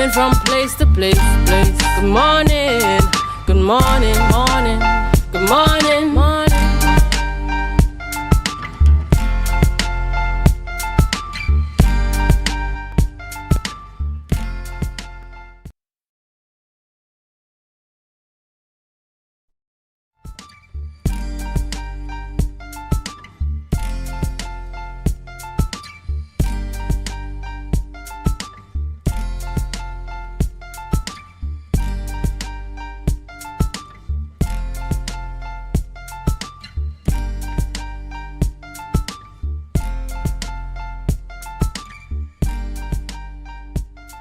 going from place to place. Good morning, good morning, morning, good morning, morning.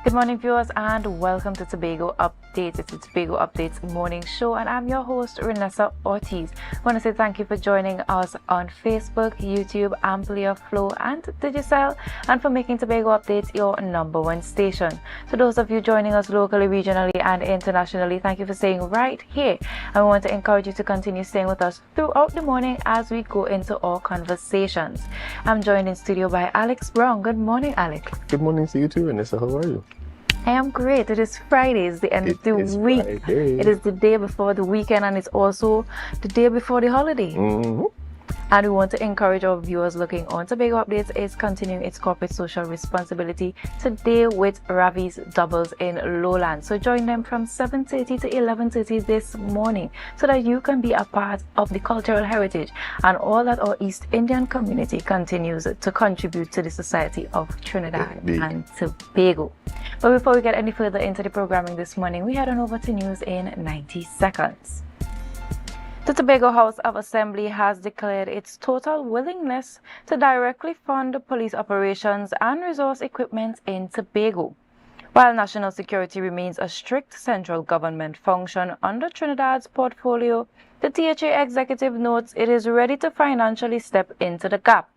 Good morning, viewers, and welcome to Tobago Updates. It's the Tobago Updates morning show, and I'm your host, Renessa Ortiz. I want to say thank you for joining us on Facebook, YouTube, AMPLIA, Flow, and Digicel, and for making Tobago Updates your #1 station. To those of you joining us locally, regionally, and internationally, thank you for staying right here. And we want to encourage you to continue staying with us throughout the morning as we go into our conversations. I'm joined in studio by Alex Brown. Good morning, Alex. Good morning to you too, Renessa. How are you? I am great. It is Friday. It's the end of the week. Friday. It is the day before the weekend, and it's also the day before the holiday. And we want to encourage our viewers looking on Tobago Updates is continuing its corporate social responsibility today with Ravi's Doubles in Lowland. So join them from 7:30 to 11:30 this morning so that you can be a part of the cultural heritage and all that our East Indian community continues to contribute to the society of Trinidad and Tobago. But before we get any further into the programming this morning, we head on over to news in 90 seconds. The Tobago House of Assembly has declared its total willingness to directly fund police operations and resource equipment in Tobago. While national security remains a strict central government function under Trinidad's portfolio, the THA executive notes it is ready to financially step into the gap.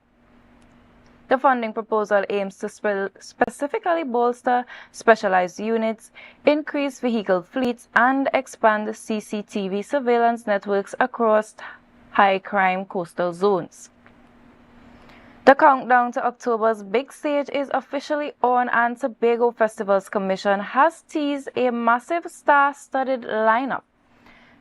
The funding proposal aims to specifically bolster specialized units, increase vehicle fleets, and expand the CCTV surveillance networks across high-crime coastal zones. The countdown to October's big stage is officially on, and Tobago Festivals Commission has teased a massive star-studded lineup.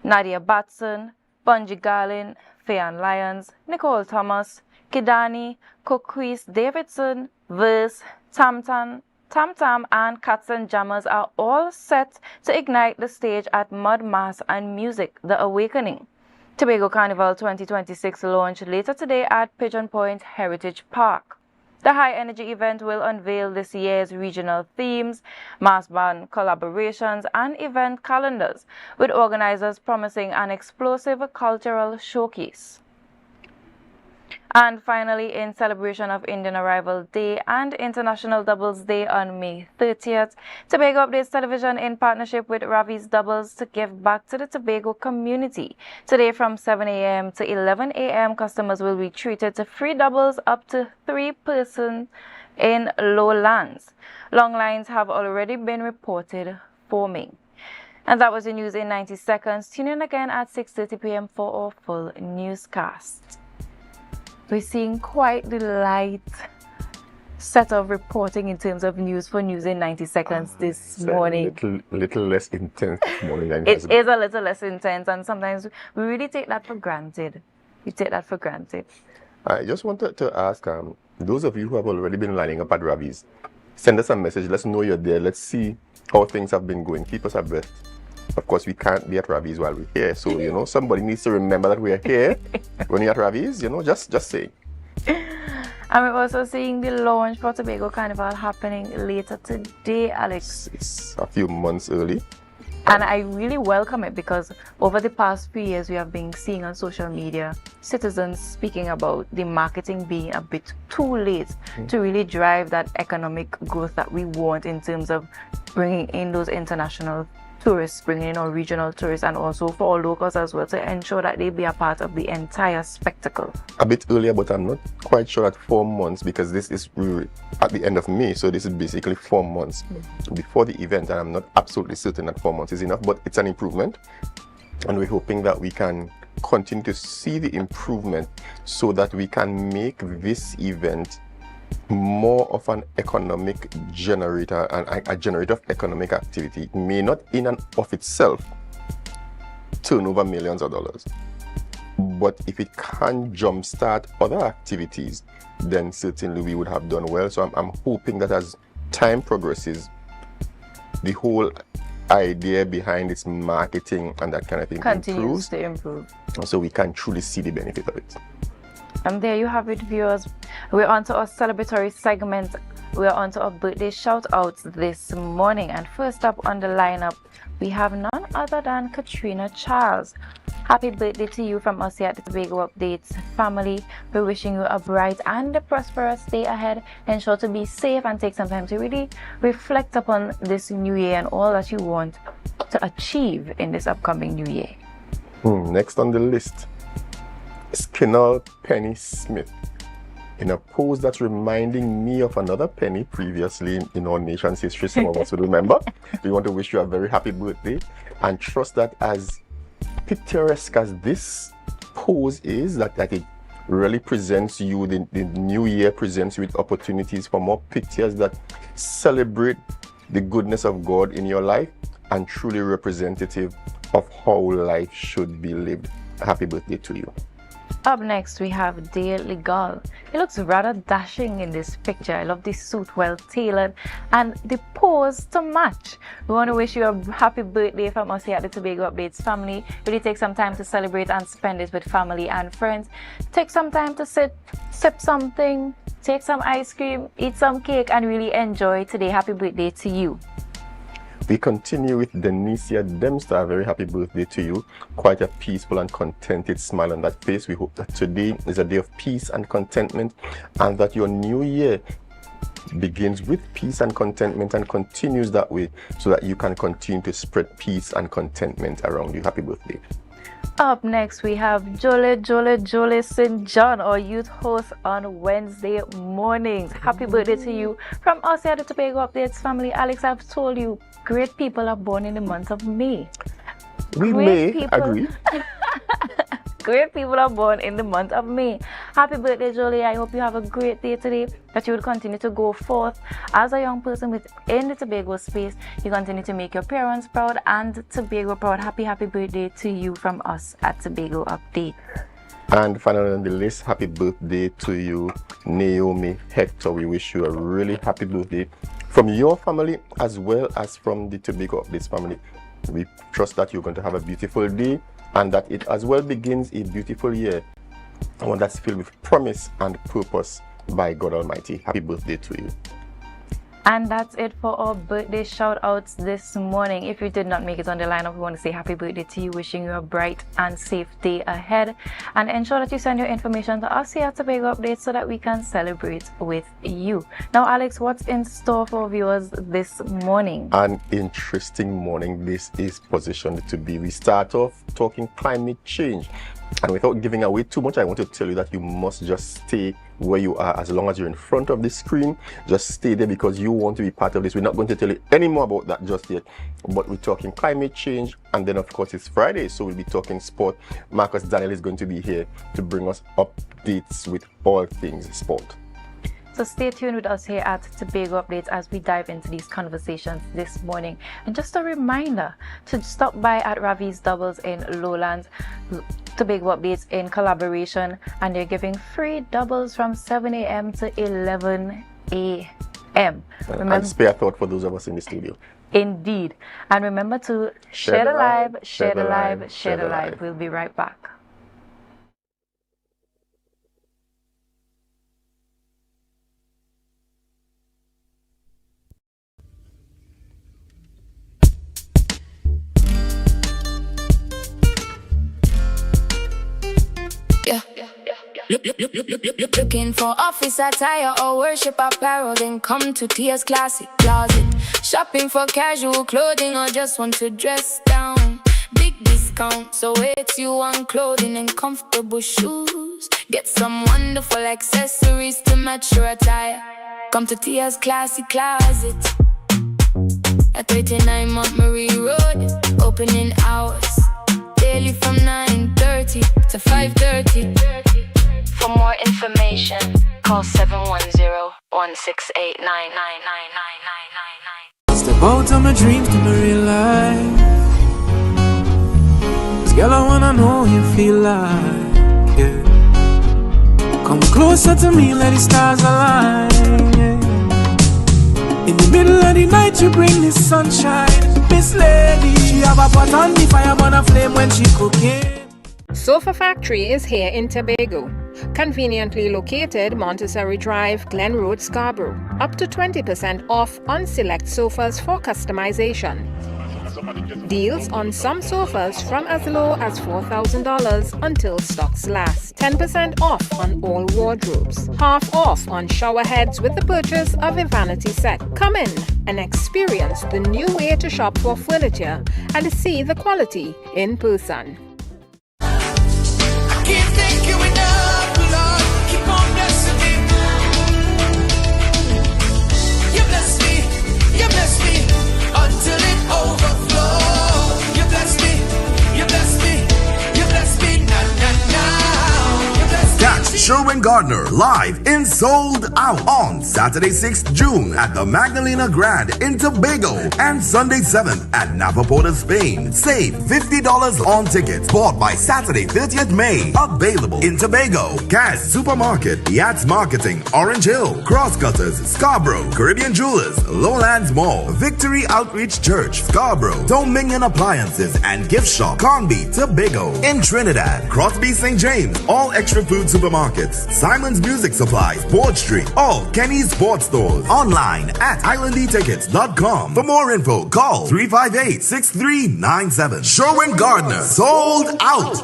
Nadia Batson, Bungie Garlin, Fayan Lyons, Nicole Thomas, Kidani, Coquise Davidson, Verse, Tam Tam, and Cats and Jammers are all set to ignite the stage at Mud Mass and Music, The Awakening. Tobago Carnival 2026 launched later today at Pigeon Point Heritage Park. The high-energy event will unveil this year's regional themes, mass band collaborations, and event calendars, with organizers promising an explosive cultural showcase. And finally, in celebration of Indian Arrival Day and International Doubles Day on May 30th, Tobago Updates Television, in partnership with Ravi's Doubles, to give back to the Tobago community. Today from 7 a.m. to 11 a.m., customers will be treated to free doubles up to 3 persons in lowlands. Long lines have already been reported forming. And that was the news in 90 seconds. Tune in again at 6:30 p.m. for our full newscast. We're seeing quite the light set of reporting in terms of news for news in 90 seconds this morning. Little less intense this morning. It is a little less intense, and sometimes we really take that for granted. We take that for granted. I just wanted to ask those of you who have already been lining up at Ravi's, send us a message. Let's know you're there. Let's see how things have been going. Keep us abreast. Of course, we can't be at Ravi's while we're here. So, somebody needs to remember that we're here when you're at Ravi's, just say. And we're also seeing the launch for Tobago Carnival happening later today, Alex. It's a few months early. And I really welcome it because over the past few years, we have been seeing on social media citizens speaking about the marketing being a bit too late to really drive that economic growth that we want in terms of bringing in those international tourists, bringing in our regional tourists, and also for our locals as well, to ensure that they be a part of the entire spectacle. A bit earlier, but I'm not quite sure at 4 months, because this is at the end of May, so this is basically 4 months before the event, and I'm not absolutely certain that 4 months is enough, but it's an improvement, and we're hoping that we can continue to see the improvement so that we can make this event more of an economic generator and a generator of economic activity. It may not in and of itself turn over millions of dollars, but if it can jumpstart other activities, then certainly we would have done well. So I'm hoping that as time progresses, the whole idea behind its marketing and that kind of thing continues to improve, so we can truly see the benefit of it. And there you have it, viewers. We're on to our celebratory segment. We're on to our birthday shout outs this morning, and first up on the lineup we have none other than Katrina Charles. Happy birthday to you from us here at the Tobago Updates family. We're wishing you a bright and a prosperous day ahead. Ensure to be safe and take some time to really reflect upon this new year and all that you want to achieve in this upcoming new year. Next on the list, Skinner Penny Smith. In a pose that's reminding me of another Penny previously in our nation's history, some of us will remember. We want to wish you a very happy birthday and trust that as picturesque as this pose is, that it really presents you, the new year presents you with opportunities for more pictures that celebrate the goodness of God in your life and truly representative of how life should be lived. Happy birthday to you. Up next, we have Dale Legal. He looks rather dashing in this picture. I love this suit, well tailored, and the pose to match. We want to wish you a happy birthday from us here at the Tobago Updates family. Really take some time to celebrate and spend it with family and friends. Take some time to sit, sip something, take some ice cream, eat some cake, and really enjoy today. Happy birthday to you. We continue with Denicia Dempster. A very happy birthday to you. Quite a peaceful and contented smile on that face. We hope that today is a day of peace and contentment, and that your new year begins with peace and contentment and continues that way, so that you can continue to spread peace and contentment around you. Happy birthday. Up next, we have Jole St. John, our youth host on Wednesday mornings. Happy birthday to you from us here at the Tobago Updates family. Alex, I've told you, great people are born in the month of May. We may agree. Great people are born in the month of May. Happy birthday, Jolie. I hope you have a great day today, that you will continue to go forth as a young person within the Tobago space. You continue to make your parents proud and Tobago proud. Happy birthday to you from us at Tobago Update. And finally on the list, happy birthday to you, Naomi Hector. We wish you a really happy birthday from your family as well as from the Tobago Updates family. We trust that you're going to have a beautiful day, and that it as well begins a beautiful year, one that's filled with promise and purpose by God Almighty. Happy birthday to you. And that's it for our birthday shout outs this morning. If you did not make it on the lineup, we want to say happy birthday to you, wishing you a bright and safe day ahead, and ensure that you send your information to us here at Tobago Updates so that we can celebrate with you. Now, Alex, what's in store for viewers this morning? An interesting morning this is positioned to be. We start off talking climate change, and without giving away too much, I want to tell you that you must just stay where you are. As long as you're in front of the screen, just stay there, because you want to be part of this. We're not going to tell you any more about that just yet, but we're talking climate change, and then of course it's Friday, so we'll be talking sport. Marcus Daniel is going to be here to bring us updates with all things sport. So stay tuned with us here at Tobago Updates as we dive into these conversations this morning. And just a reminder to stop by at Ravi's Doubles in Lowlands, Tobago Updates in collaboration, and they're giving free doubles from 7 a.m. to 11 a.m. And spare thought for those of us in the studio. Indeed. And remember to share the live, share the live, share the live. We'll be right back. Looking for office attire or worship apparel, then come to Tia's Classic Closet. Shopping for casual clothing or just want to dress down. Big discount, so it's you on clothing and comfortable shoes. Get some wonderful accessories to match your attire. Come to Tia's Classic Closet at 39 Montgomery Road. Opening hours daily from 9:30 to 5:30. For more information, call 710 168999999. Step out of my dreams to my real life. 'Cause girl, I wanna know you feel like, yeah. Come closer to me, let the stars align, yeah. In the middle of the night, you bring the sunshine. Miss Lady, she have a pot on the fire, on a flame when she cooking. Sofa Factory is here in Tobago. Conveniently located Montessori Drive, Glen Road, Scarborough. Up to 20% off on select sofas for customization. Deals on some sofas from as low as $4,000 until stocks last. 10% off on all wardrobes. Half off on shower heads with the purchase of a vanity set. Come in and experience the new way to shop for furniture and see the quality in person. Can't thank you enough, Lord. Keep on blessing me. You bless me until it overflows. You bless me, you bless me, you bless me now. You bless me. Catch Sherwin Gardner live in Sold Out on Saturday 6th June at the Magdalena Grand in Tobago and Sunday 7th at Napa Porta, Spain. Save $50 on tickets bought by Saturday 30th May. Available in Tobago, Kaz Supermarket, Yats Marketing, Orange Hill, Crosscutters, Scarborough, Caribbean Jewelers, Lowlands Mall, Victory Outreach Church, Scarborough, Dominion Appliances and Gift Shop, Conby, Tobago. In Trinidad, Crosby St. James, All Extra Food Supermarkets, Simon's Music Supplies, Board Street, all Kenny's Sports Stores. Online at islandetickets.com. For more info, call 358-6397. Sherwin Gardner, Sold Out.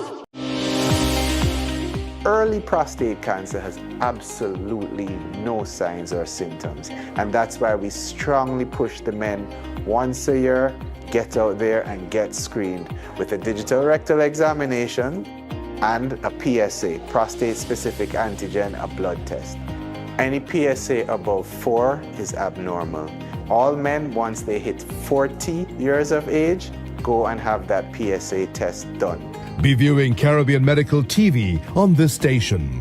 Early prostate cancer has absolutely no signs or symptoms, and that's why we strongly push the men once a year, get out there and get screened with a digital rectal examination and a PSA, prostate-specific antigen, a blood test. Any PSA above 4 is abnormal. All men, once they hit 40 years of age, go and have that PSA test done. Be viewing Caribbean Medical TV on this station.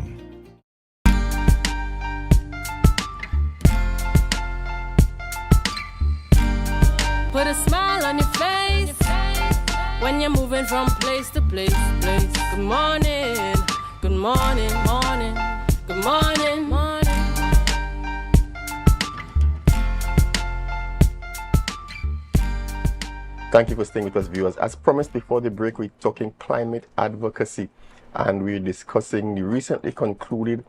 Put a smile on your face when you're moving from place to place. Good morning, good morning, morning, good morning, morning. Thank you for staying with us, viewers. As promised before the break, we're talking climate advocacy, and we're discussing the recently concluded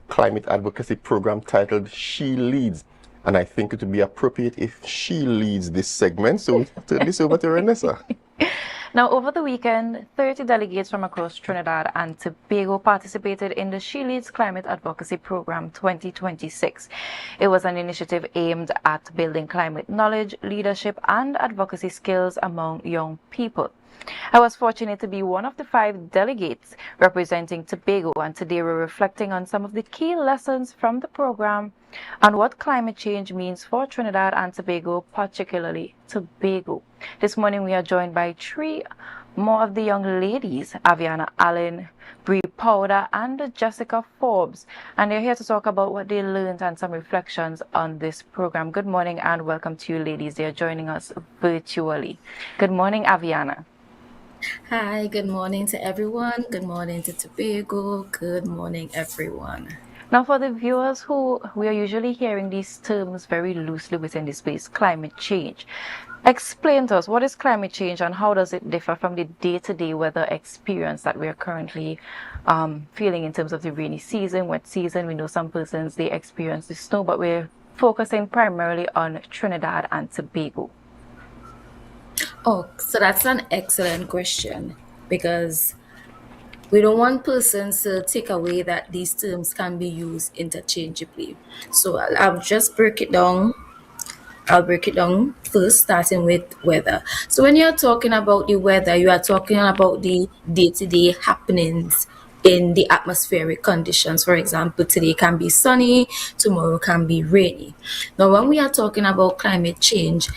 climate advocacy program titled She Leads. And I think it would be appropriate if she leads this segment. So we'll turn this over to Renessa. Now, over the weekend, 30 delegates from across Trinidad and Tobago participated in the She Leads Climate Advocacy Program 2026. It was an initiative aimed at building climate knowledge, leadership, and advocacy skills among young people. I was fortunate to be one of the 5 delegates representing Tobago, and today we're reflecting on some of the key lessons from the program and what climate change means for Trinidad and Tobago, particularly Tobago. This morning we are joined by 3 more of the young ladies, Aviana Allen, Bree Powder, and Jessica Forbes, and they're here to talk about what they learned and some reflections on this program. Good morning and welcome to you, ladies. They're joining us virtually. Good morning, Aviana. Hi, good morning to everyone. Good morning to Tobago. Good morning, everyone. Now, for the viewers who we are usually hearing these terms very loosely within this space, climate change. Explain to us, what is climate change and how does it differ from the day-to-day weather experience that we are currently feeling in terms of the rainy season, wet season? We know some persons, they experience the snow, but we're focusing primarily on Trinidad and Tobago. Oh, so that's an excellent question, because we don't want persons to take away that these terms can be used interchangeably. So I'll just break it down. I'll break it down first, starting with weather. So when you're talking about the weather, you are talking about the day-to-day happenings in the atmospheric conditions. For example, today can be sunny, tomorrow can be rainy. Now, when we are talking about climate change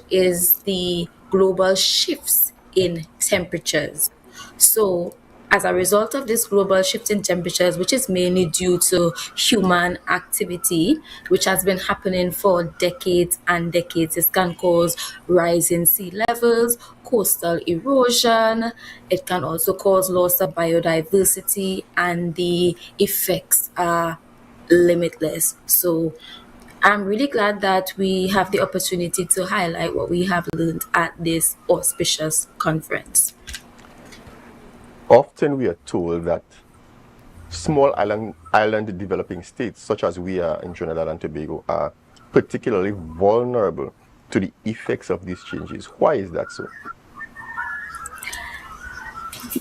is the global shifts in temperatures. So as a result of this global shift in temperatures, which is mainly due to human activity, which has been happening for decades and decades, this can cause rising sea levels, coastal erosion. It can also cause loss of biodiversity, and the effects are limitless. So I'm really glad that we have the opportunity to highlight what we have learned at this auspicious conference. Often we are told that small island developing states, such as we are in Trinidad and Tobago, are particularly vulnerable to the effects of these changes. Why is that so?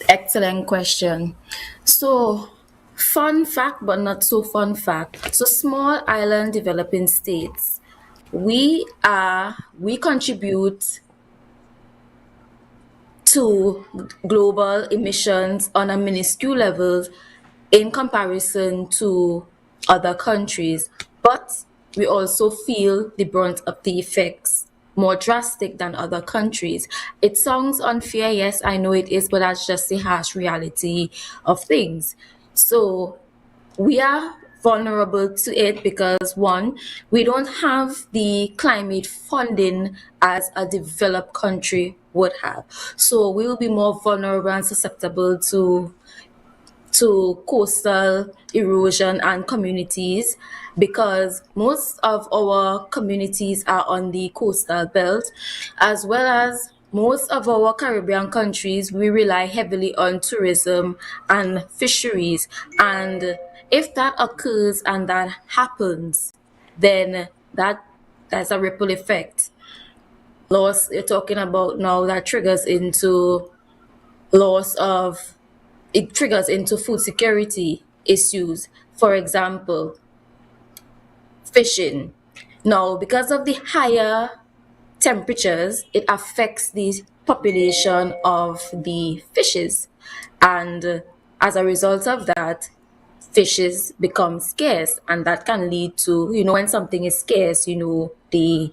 Excellent question. So, fun fact, but not so fun fact. So, small island developing states, we contribute to global emissions on a minuscule level in comparison to other countries, but we also feel the brunt of the effects more drastic than other countries. It sounds unfair, yes, I know it is, but that's just the harsh reality of things. So we are vulnerable to it because one, we don't have the climate funding as a developed country would have. So we will be more vulnerable and susceptible to coastal erosion and communities because most of our communities are on the coastal belt, as well as most of our Caribbean countries, we rely heavily on tourism and fisheries. And if that occurs and that happens, then that's a ripple effect. Loss, you're talking about now that triggers into loss of it triggers into food security issues. For example, fishing. Now, because of the higher temperatures, it affects the population of the fishes. And as a result of that, fishes become scarce. And that can lead to, when something is scarce, the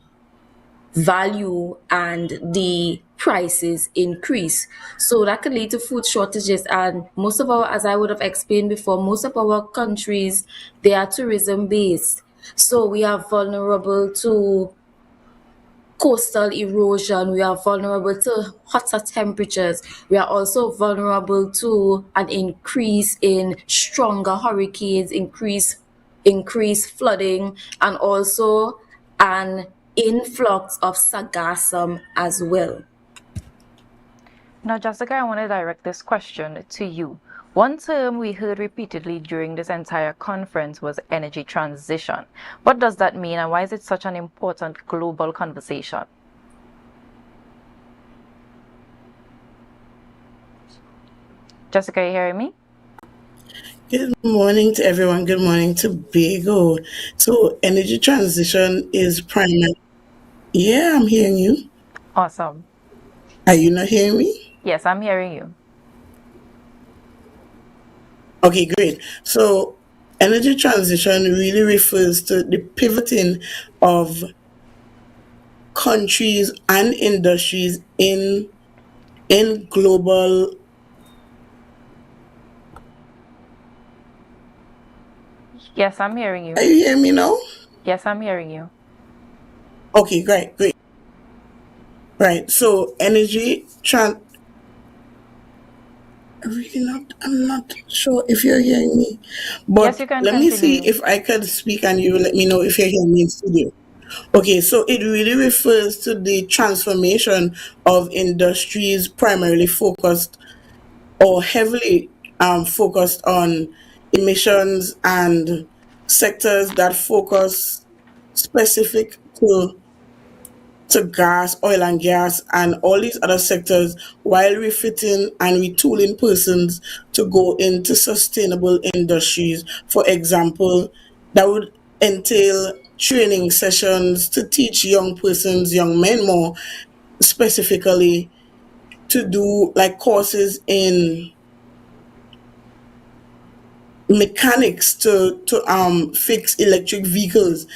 value and the prices increase. So that could lead to food shortages. And most of our, as I would have explained before, most of our countries, they are tourism based. So we are vulnerable to coastal erosion, we are vulnerable to hotter temperatures, we are also vulnerable to an increase in stronger hurricanes, increased flooding, and also an influx of sargassum as well. Now, Jessica, I want to direct this question to you. One term we heard repeatedly during this entire conference was energy transition. What does that mean, and why is it such an important global conversation? Jessica, are you hearing me? Good morning to everyone. Good morning to Tobago. So, energy transition is primary. Yeah, I'm hearing you. Awesome. Are you not hearing me? Yes, I'm hearing you. Okay, great. So, energy transition really refers to the pivoting of countries and industries in global. Yes, I'm hearing you. Are you hearing me now? Yes, I'm hearing you. Okay, great. Right. So, I'm not sure if you're hearing me, but Yes, you can let me see continue. if I can speak and you let me know if you're hearing me in studio. Okay, so it really refers to the transformation of industries primarily focused or heavily focused on emissions and sectors that focus specific to gas, oil and gas, and all these other sectors while refitting and retooling persons to go into sustainable industries. For example, that would entail training sessions to teach young persons, young men more specifically, to do like courses in mechanics to fix electric vehicles,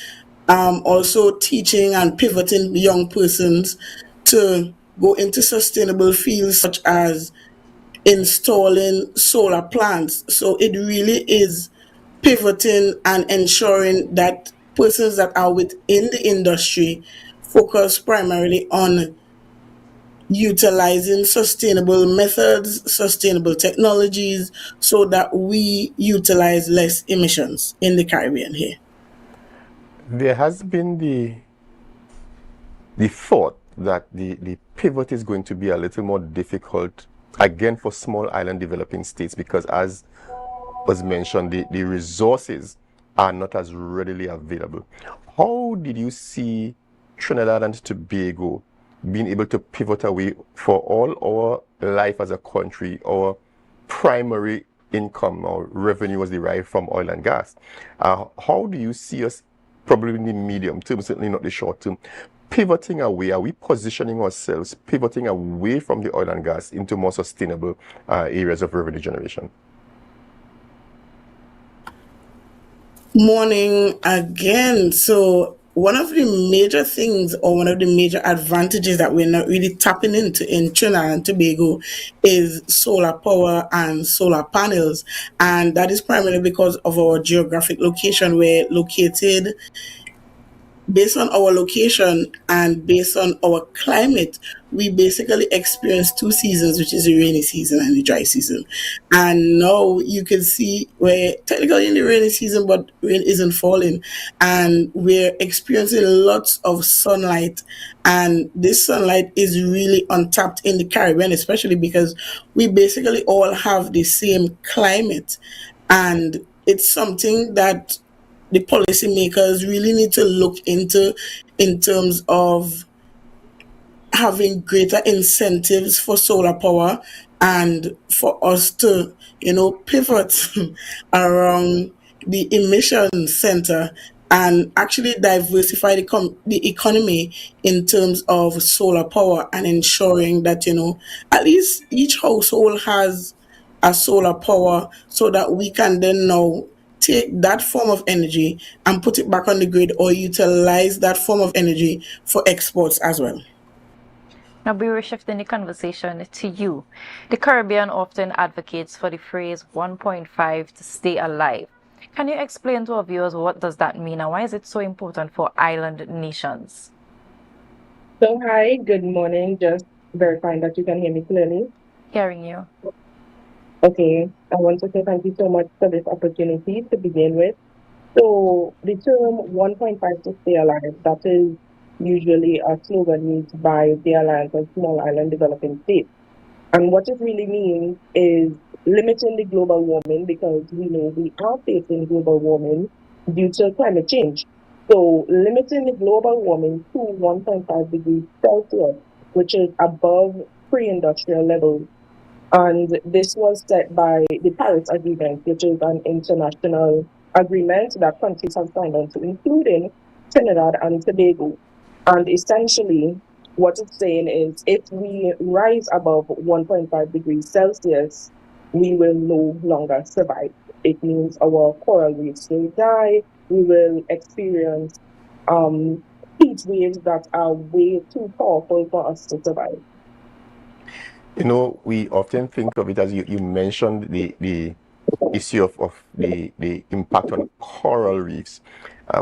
also teaching and pivoting young persons to go into sustainable fields such as installing solar plants. So it really is pivoting and ensuring that persons that are within the industry focus primarily on utilizing sustainable methods, sustainable technologies, so that we utilize less emissions in the Caribbean here. There has been the thought that the pivot is going to be a little more difficult, again, for small island developing states, because as was mentioned, the resources are not as readily available. How did you see Trinidad and Tobago being able to pivot away for all our life as a country? Our primary income or revenue was derived from oil and gas. How do you see us, probably in the medium term, certainly not the short term, pivoting away? Are we positioning ourselves, pivoting away from the oil and gas into more sustainable areas of revenue generation? Morning again. So one of the major things, or one of the major advantages that we're not really tapping into in Trinidad and Tobago, is solar power and solar panels. And that is primarily because of our geographic location. We're located, based on our location and based on our climate, we basically experience two seasons, which is the rainy season and the dry season. And now you can see we're technically in the rainy season, but rain isn't falling. And we're experiencing lots of sunlight. And this sunlight is really untapped in the Caribbean, especially because we basically all have the same climate. And it's something that the policymakers really need to look into, in terms of having greater incentives for solar power and for us to, pivot around the emission center and actually diversify the economy in terms of solar power, and ensuring that, at least each household has a solar power, so that we can then now take that form of energy and put it back on the grid, or utilize that form of energy for exports as well. Now, we're shifting the conversation to you. The Caribbean often advocates for the phrase 1.5 to stay alive. Can you explain to our viewers what does that mean, and why is it so important for island nations? So, hi, good morning. Just verifying that you can hear me clearly. Hearing you. Okay, I want to say thank you so much for this opportunity to begin with. So, the term 1.5 to stay alive, that is usually a slogan used by the Alliance of Small Island Developing States. And what it really means is limiting the global warming, because we know we are facing global warming due to climate change. So, limiting the global warming to 1.5 degrees Celsius, which is above pre-industrial levels. And this was set by the Paris Agreement, which is an international agreement that countries have signed on to, including Trinidad and Tobago. And essentially, what it's saying is if we rise above 1.5 degrees Celsius, we will no longer survive. It means our coral reefs will die. We will experience heat waves that are way too powerful for us to survive. We often think of it, as you mentioned, the issue of the impact on coral reefs.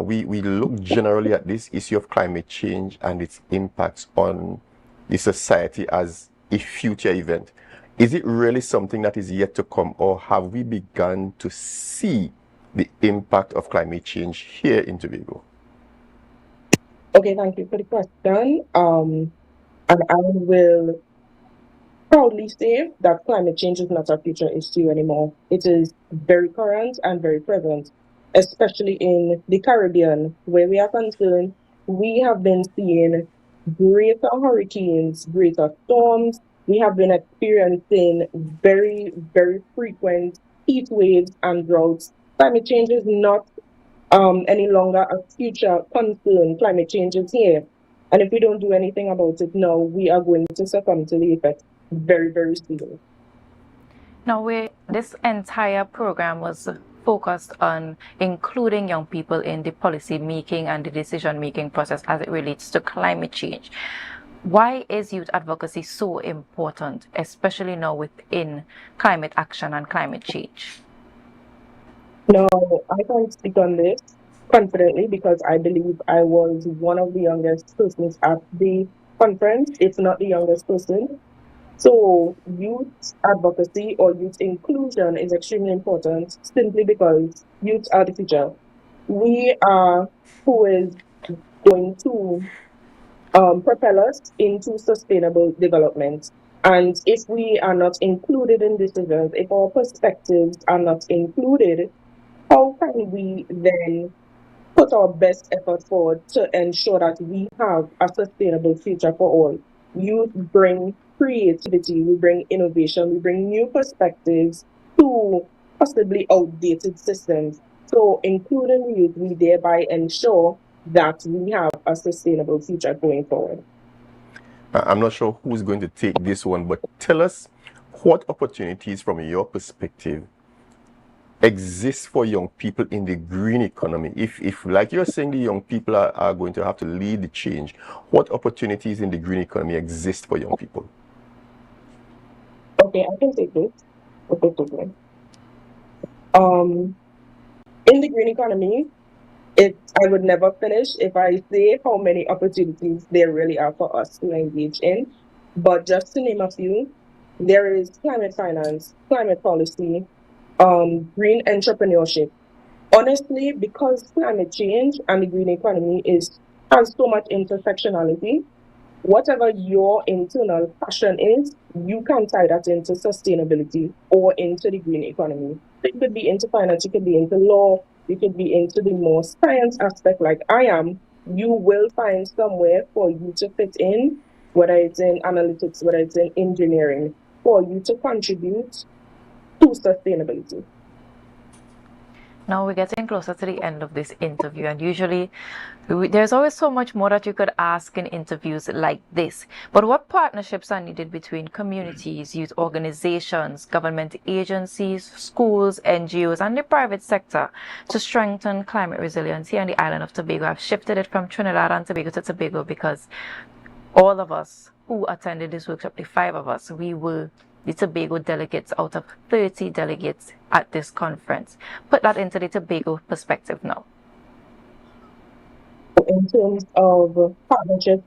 We look generally at this issue of climate change and its impacts on the society as a future event. Is it really something that is yet to come, or have we begun to see the impact of climate change here in Tobago? Okay, thank you for the question. And I will proudly say that climate change is not a future issue anymore. It is very current and very present, especially in the Caribbean, where we are concerned. We have been seeing greater hurricanes, greater storms. We have been experiencing very, very frequent heat waves and droughts. Climate change is not any longer a future concern. Climate change is here. And if we don't do anything about it now, we are going to succumb to the effects very, very soon. Now, this entire program was focused on including young people in the policy making and the decision making process as it relates to climate change. Why is youth advocacy so important, especially now within climate action and climate change? Now, I can't speak on this confidently because I believe I was one of the youngest persons at the conference, if not the youngest person. So, youth advocacy or youth inclusion is extremely important simply because youth are the future. We are who is going to propel us into sustainable development. And if we are not included in decisions, if our perspectives are not included, how can we then put our best effort forward to ensure that we have a sustainable future for all? Youth bring creativity, we bring innovation, we bring new perspectives to possibly outdated systems. So, including youth, we thereby ensure that we have a sustainable future going forward. I'm not sure who's going to take this one, but tell us what opportunities from your perspective exist for young people in the green economy. If like you're saying, the young people are going to have to lead the change, what opportunities in the green economy exist for young people? Okay, I can take this. Okay. In the green economy, I would never finish if I say how many opportunities there really are for us to engage in. But just to name a few, there is climate finance, climate policy, green entrepreneurship. Honestly, because climate change and the green economy has so much intersectionality, whatever your internal passion is, you can tie that into sustainability or into the green economy. So you could be into finance, you could be into law, you could be into the more science aspect like I am. You will find somewhere for you to fit in, whether it's in analytics, whether it's in engineering, for you to contribute to sustainability. Now we're getting closer to the end of this interview, and usually there's always so much more that you could ask in interviews like this. But what partnerships are needed between communities, youth organizations, government agencies, schools, NGOs, and the private sector to strengthen climate resilience here on the island of Tobago? I've shifted it from Trinidad and Tobago to Tobago because all of us who attended this workshop, the 5 of us, we were the Tobago delegates out of 30 delegates at this conference. Put that into the Tobago perspective now. In terms of partnership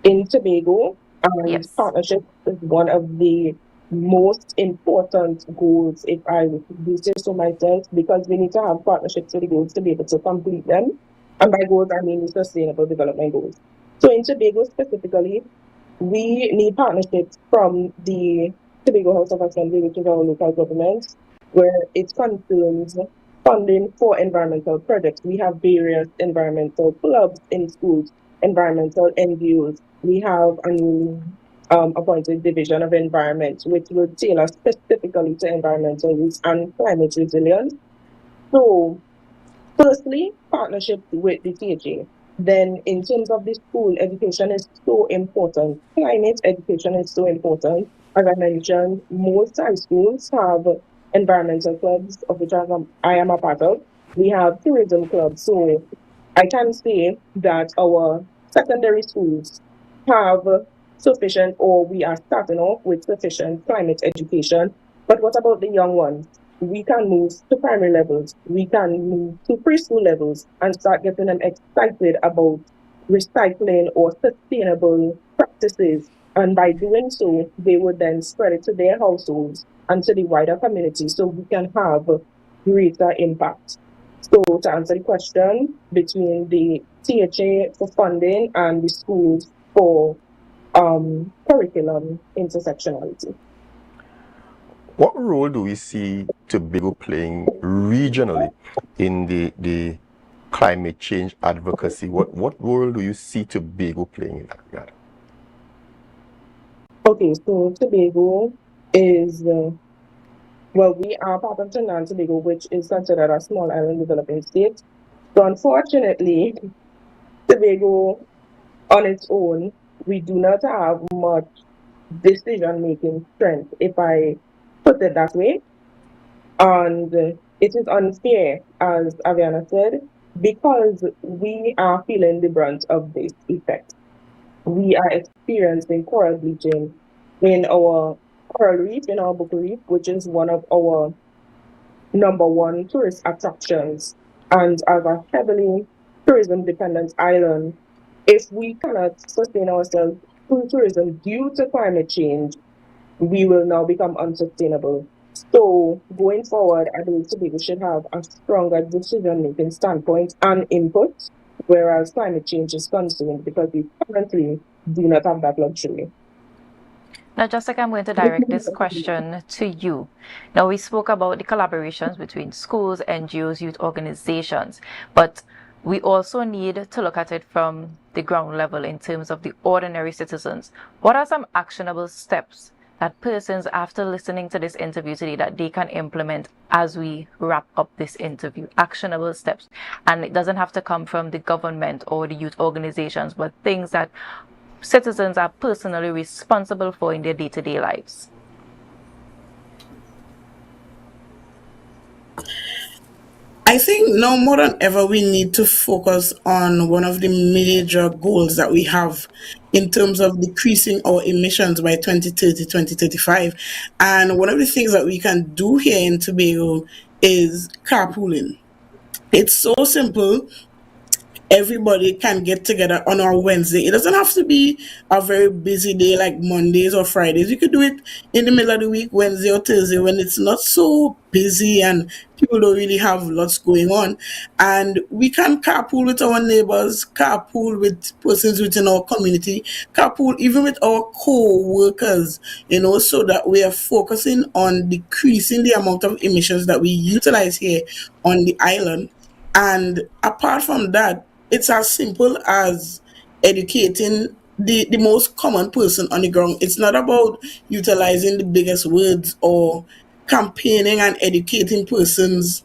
in Tobago, and Yes. partnership is one of the most important goals, if I do say so myself, because we need to have partnerships with the goals to be able to complete them. And by goals, I mean the sustainable development goals. So in Tobago specifically, we need partnerships from the Tobago House of Assembly, which is our local government, where it concerns funding for environmental projects. We have various environmental clubs in schools, environmental NGOs. We have a new appointed division of environment, which will tailor specifically to environmental use and climate resilience. So, firstly, partnership with the THA. Then, in terms of the school, education is so important. Climate education is so important. As I mentioned, most high schools have environmental clubs, of which I am a part of. We have tourism clubs. So, I can say that our secondary schools have sufficient, or we are starting off with sufficient climate education. But what about the young ones? We can move to primary levels, we can move to preschool levels and start getting them excited about recycling or sustainable practices. And by doing so, they would then spread it to their households and to the wider community so we can have greater impact. So to answer the question, between the THA for funding and the schools for curriculum intersectionality. What role do we see Tobago playing regionally in the climate change advocacy? What role do you see Tobago playing in that regard? Okay, so Tobago is, well, we are part of Trinidad and Tobago, which is considered a small island developing state. So unfortunately, Tobago on its own, we do not have much decision-making strength, if I put it that way. And it is unfair, as Aviana said, because we are feeling the brunt of this effect. we are experiencing coral bleaching in our coral reef, in our Buku Reef, which is one of our number one tourist attractions. And as a heavily tourism dependent island, if we cannot sustain ourselves through tourism due to climate change, we will now become unsustainable. So going forward, I believe Tobago should have a stronger decision-making standpoint and input, whereas climate change is concerned because we currently do not have that luxury. Now, Jessica, I'm going to direct this question to you. Now, we spoke about the collaborations between schools, NGOs, youth organizations, but we also need to look at it from the ground level in terms of the ordinary citizens. What are some actionable steps that persons, after listening to this interview today, that they can implement as we wrap up this interview? Actionable steps. And it doesn't have to come from the government or the youth organizations, but things that citizens are personally responsible for in their day-to-day lives. I think now more than ever we need to focus on one of the major goals that we have in terms of decreasing our emissions by 2030, 2035. And one of the things that we can do here in Tobago is carpooling. It's so simple. Everybody can get together on our Wednesday. It doesn't have to be a very busy day like Mondays or Fridays. You could do it in the middle of the week, Wednesday or Thursday, when it's not so busy and people don't really have lots going on. And we can carpool with our neighbors, carpool with persons within our community, carpool even with our co-workers, so that we are focusing on decreasing the amount of emissions that we utilize here on the island. And apart from that, it's as simple as educating the most common person on the ground. It's not about utilizing the biggest words or campaigning and educating persons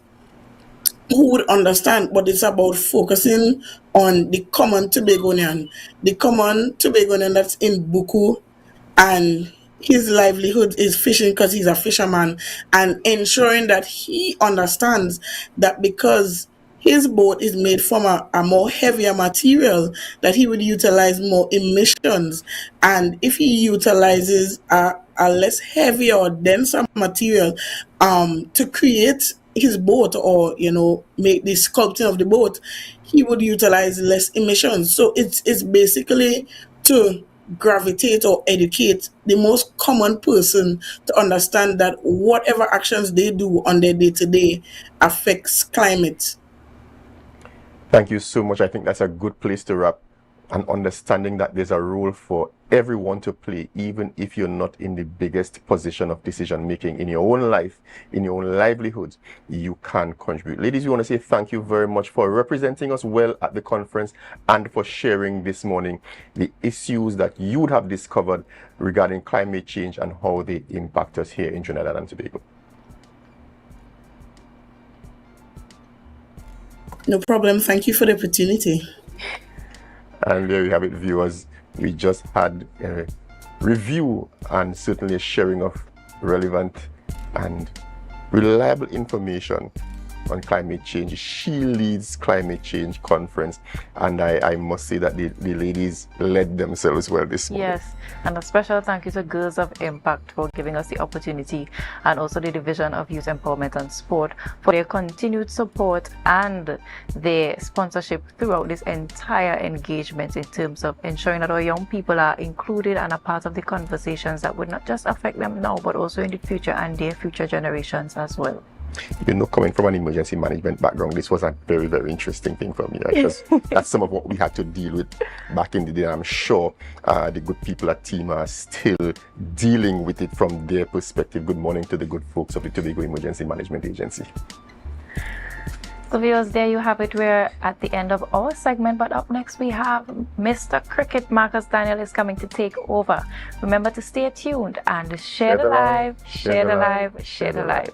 who would understand, but it's about focusing on the common Tobagonian that's in Buku, and his livelihood is fishing because he's a fisherman, and ensuring that he understands that because his boat is made from a more heavier material, that he would utilize more emissions. And if he utilizes a less heavy or denser material to create his boat, or make the sculpting of the boat, he would utilize less emissions. So it's basically to gravitate or educate the most common person to understand that whatever actions they do on their day-to-day affects climate. Thank you so much. I think that's a good place to wrap, and understanding that there's a role for everyone to play, even if you're not in the biggest position of decision making in your own life, in your own livelihoods, you can contribute. Ladies, we want to say thank you very much for representing us well at the conference and for sharing this morning the issues that you would have discovered regarding climate change and how they impact us here in Trinidad and Tobago. No problem. Thank you for the opportunity. And there you have it, viewers. We just had a review and certainly a sharing of relevant and reliable information on climate change. She leads climate change conference, and I must say that the ladies led themselves well this morning. Yes, and a special thank you to Girls of Impact for giving us the opportunity, and also the Division of Youth Empowerment and Sport for their continued support and their sponsorship throughout this entire engagement in terms of ensuring that our young people are included and a part of the conversations that would not just affect them now but also in the future and their future generations as well. Coming from an emergency management background, this was a very, very interesting thing for me. That's some of what we had to deal with back in the day. I'm sure the good people at team are still dealing with it from their perspective. Good morning to the good folks of the Tobago Emergency Management Agency. So viewers, there you have it. We're at the end of our segment, but up next we have Mr. Cricket. Marcus Daniel is coming to take over. Remember to stay tuned and share the live, share the live, share the live.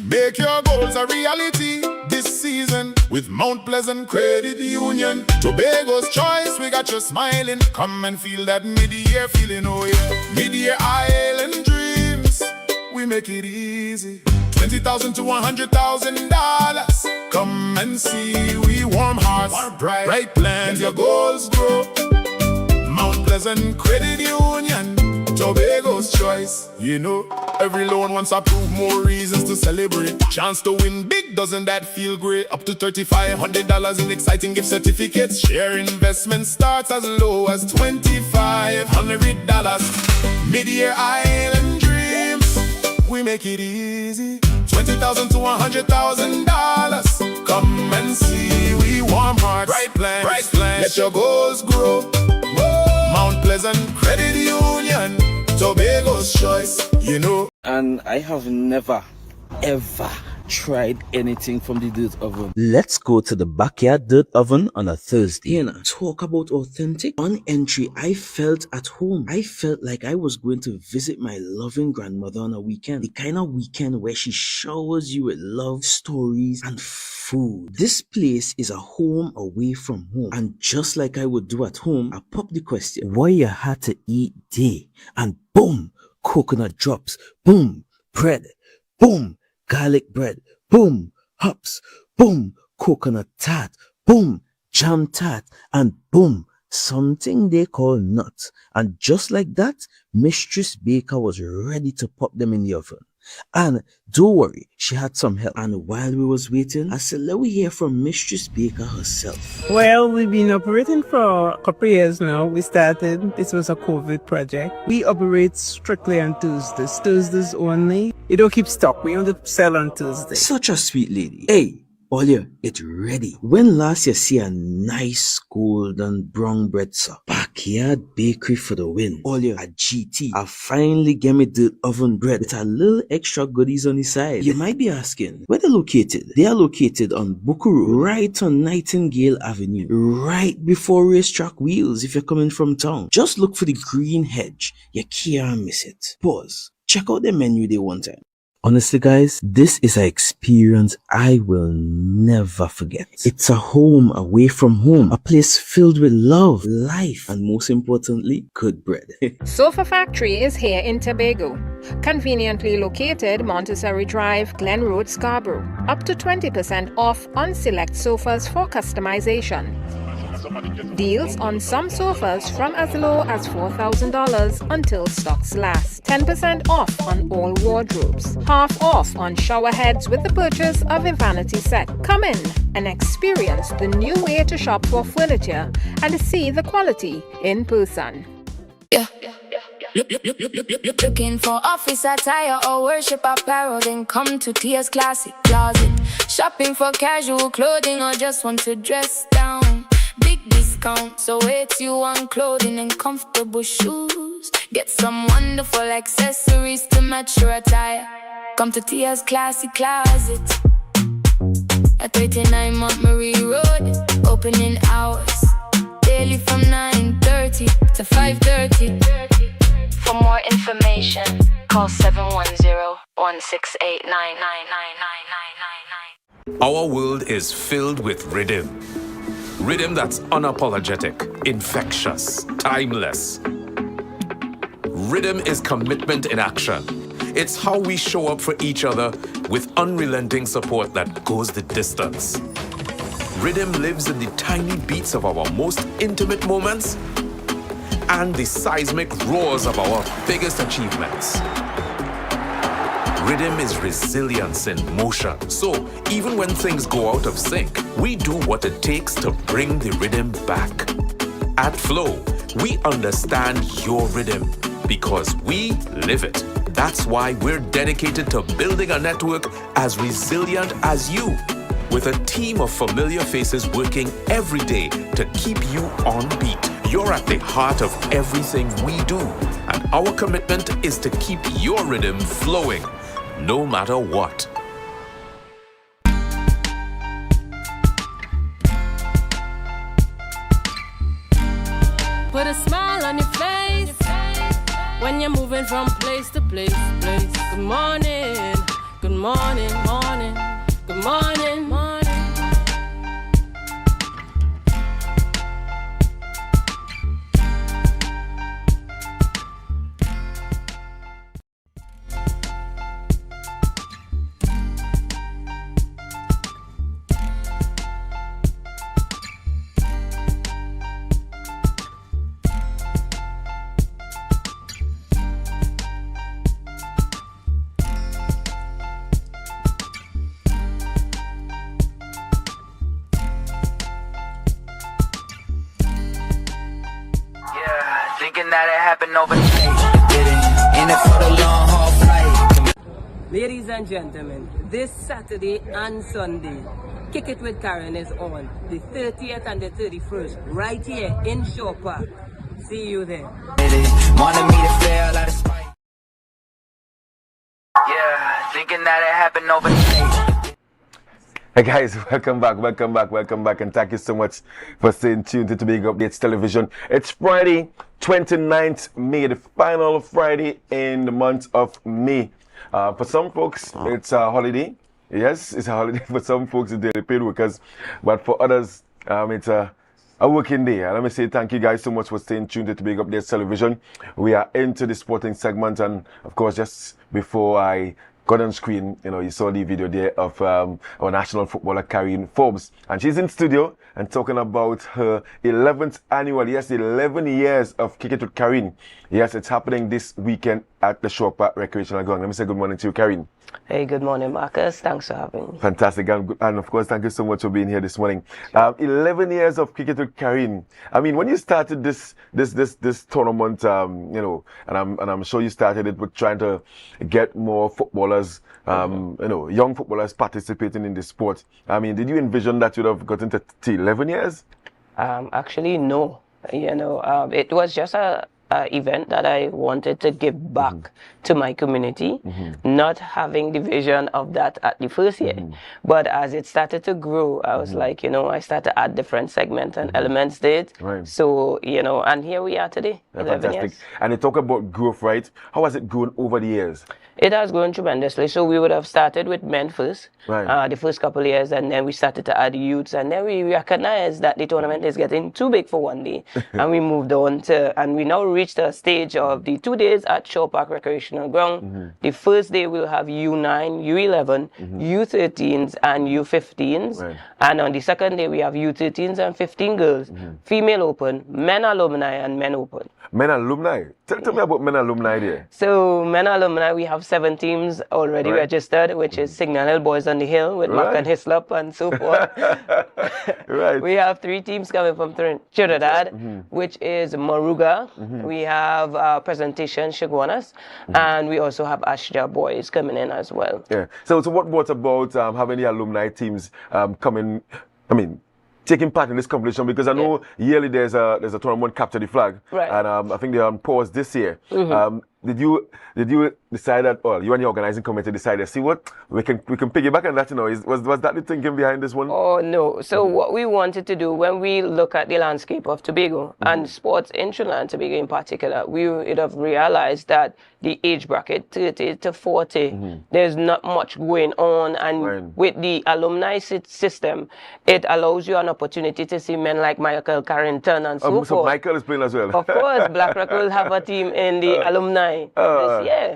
Make your goals a reality. This season with Mount Pleasant Credit Union. Tobago's choice, we got you smiling. Come and feel that mid-year feeling, oh yeah. Mid-year island dreams, we make it easy. $20,000 to $100,000. Come and see, we warm hearts, bright plans, your goals grow. Mount Pleasant Credit Union, Tobago's choice. You know, every loan wants approved, more reasons to celebrate. Chance to win big, doesn't that feel great? Up to $3,500 in exciting gift certificates. Share investment starts as low as $2,500. Mid-year island dreams, we make it easy. $20,000 to $100,000. Come and see, we warm hearts, bright plans, let your goals grow. Mount Pleasant Credit Union, Tobago's choice, you know. And I have never, ever tried anything from the dirt oven. Let's go to the backyard dirt oven on a Thursday. You know, talk about authentic. On entry, I felt at home. I felt like I was going to visit my loving grandmother on a weekend. The kind of weekend where she showers you with love, stories, and food. This place is a home away from home. And just like I would do at home, I pop the question, what you had to eat day? And boom, coconut drops. Boom, bread. Boom, garlic bread, boom, hops, boom, coconut tart, boom, jam tart, and boom, something they call nuts. And just like that, Mistress Baker was ready to pop them in the oven. And don't worry, she had some help. And while we was waiting, I said, let we hear from Mistress Baker herself. Well, we've been operating for a couple of years now. We started, this was a COVID project. We operate strictly on Tuesdays only. You don't keep stock, we only sell on Tuesdays. Such a sweet lady. Hey, AMPLIA, it's ready. When last you see a nice golden brown bread, sir? Backyard bakery for the win. AMPLIA, a GT, I finally get me the oven bread with a little extra goodies on the side. You might be asking, where they're located? They are located on Bukuru, right on Nightingale Avenue, right before Racetrack Wheels if you're coming from town. Just look for the green hedge. You can't miss it. Pause. Check out the menu they one time. Honestly, guys, this is an experience I will never forget. It's a home away from home, a place filled with love, life, and most importantly, good bread. Sofa Factory is here in Tobago. Conveniently located Montessori Drive, Glen Road, Scarborough. Up to 20% off on select sofas for customization. Deals on some sofas from as low as $4,000 until stocks last. 10% off on all wardrobes. Half off on shower heads with the purchase of a vanity set. Come in and experience the new way to shop for furniture and see the quality in person. Looking for office attire or worship apparel, then come to Tia's Classic Closet. Shopping for casual clothing or just want to dress down. Big discount, so it's you on clothing and comfortable shoes. Get some wonderful accessories to match your attire. Come to Tia's Classic Closet at 39 Montgomery Road. Opening hours daily from 9:30 to 5:30. For more information, call 710-168-99999. Our world is filled with rhythm. Rhythm that's unapologetic, infectious, timeless. Rhythm is commitment in action. It's how we show up for each other with unrelenting support that goes the distance. Rhythm lives in the tiny beats of our most intimate moments and the seismic roars of our biggest achievements. Rhythm is resilience in motion. So even when things go out of sync, we do what it takes to bring the rhythm back. At Flow, we understand your rhythm because we live it. That's why we're dedicated to building a network as resilient as you, with a team of familiar faces working every day to keep you on beat. You're at the heart of everything we do, and our commitment is to keep your rhythm flowing, no matter what. Put a smile on your face when you're moving from place to place. Good morning, good morning, morning, good morning, morning. it happened overnight. In it for the long haul flight. Ladies and gentlemen, this Saturday and Sunday, Kick It with Karen is on the 30th and the 31st, right here in Shaw Park. See you there. Wanted me to fail out of spite. Yeah, thinking that it happened overnight. Hey guys, welcome back, and thank you so much for staying tuned to Tobago Updates Television. It's Friday, 29th May, the final Friday in the month of May. For some folks, it's a holiday. Yes, it's a holiday for some folks, they're paid workers, but for others, it's a working day. And let me say thank you guys so much for staying tuned to Tobago Updates Television. We are into the sporting segment, and of course, just before I got on screen, you saw the video there of our national footballer Karine Forbes, and she's in studio and talking about her 11th annual, yes, 11 years of Kick It with Karine. Yes, it's happening this weekend at the Shaw Park Recreational Ground. Let me say good morning to you, Karine. Hey, good morning, Marcus. Thanks for having me. Fantastic, and of course, thank you so much for being here this morning. 11 years of Kick It with Karine. I mean, when you started this tournament, and I'm sure you started it with trying to get more footballers, young footballers participating in the sport. I mean, did you envision that you'd have gotten to 11 years? Actually, no. It was just a event that I wanted to give back to my community, not having the vision of that at the first year. But as it started to grow, I was like, I started to add different segments and elements to it. Right. So, and here we are today, 11 fantastic. years. And you talk about growth, right? How has it grown over the years? It has grown tremendously. So we would have started with men first, right. The first couple of years, and then we started to add youths, and then we recognized that the tournament is getting too big for one day, and we moved on and we now reached a stage of the 2 days at Shaw Park Recreational Ground. The first day we'll have U9, U11, U13s, and U15s, right. and on the second day we have U13s and 15 girls, female open, men alumni, and men open. Men alumni? Tell me about men alumni there. So, men alumni, we have 7 teams already registered, which is Signal Hill Boys on the Hill with Mac and Hislop and so forth. Right. We have 3 teams coming from Trinidad, which is Moruga. We have Presentation Shiguanas, and we also have Ashja Boys coming in as well. Yeah. So what brought about having the alumni teams coming, taking part in this competition? Because I know yearly there's a tournament, Capture the Flag, right. And I think they're on pause this year. Did you decide that, or you and the organizing committee decided, see what, we can piggyback on that, was that the thinking behind this one? Oh, no. So what we wanted to do when we look at the landscape of Tobago and sports in Trinidad and Tobago in particular, we would have realized that the age bracket, 30 to 40, there's not much going on, and with the alumni system, it allows you an opportunity to see men like Michael Carrington and so forth. So Michael is playing as well? Of course, Blackrock will have a team in the alumni this year.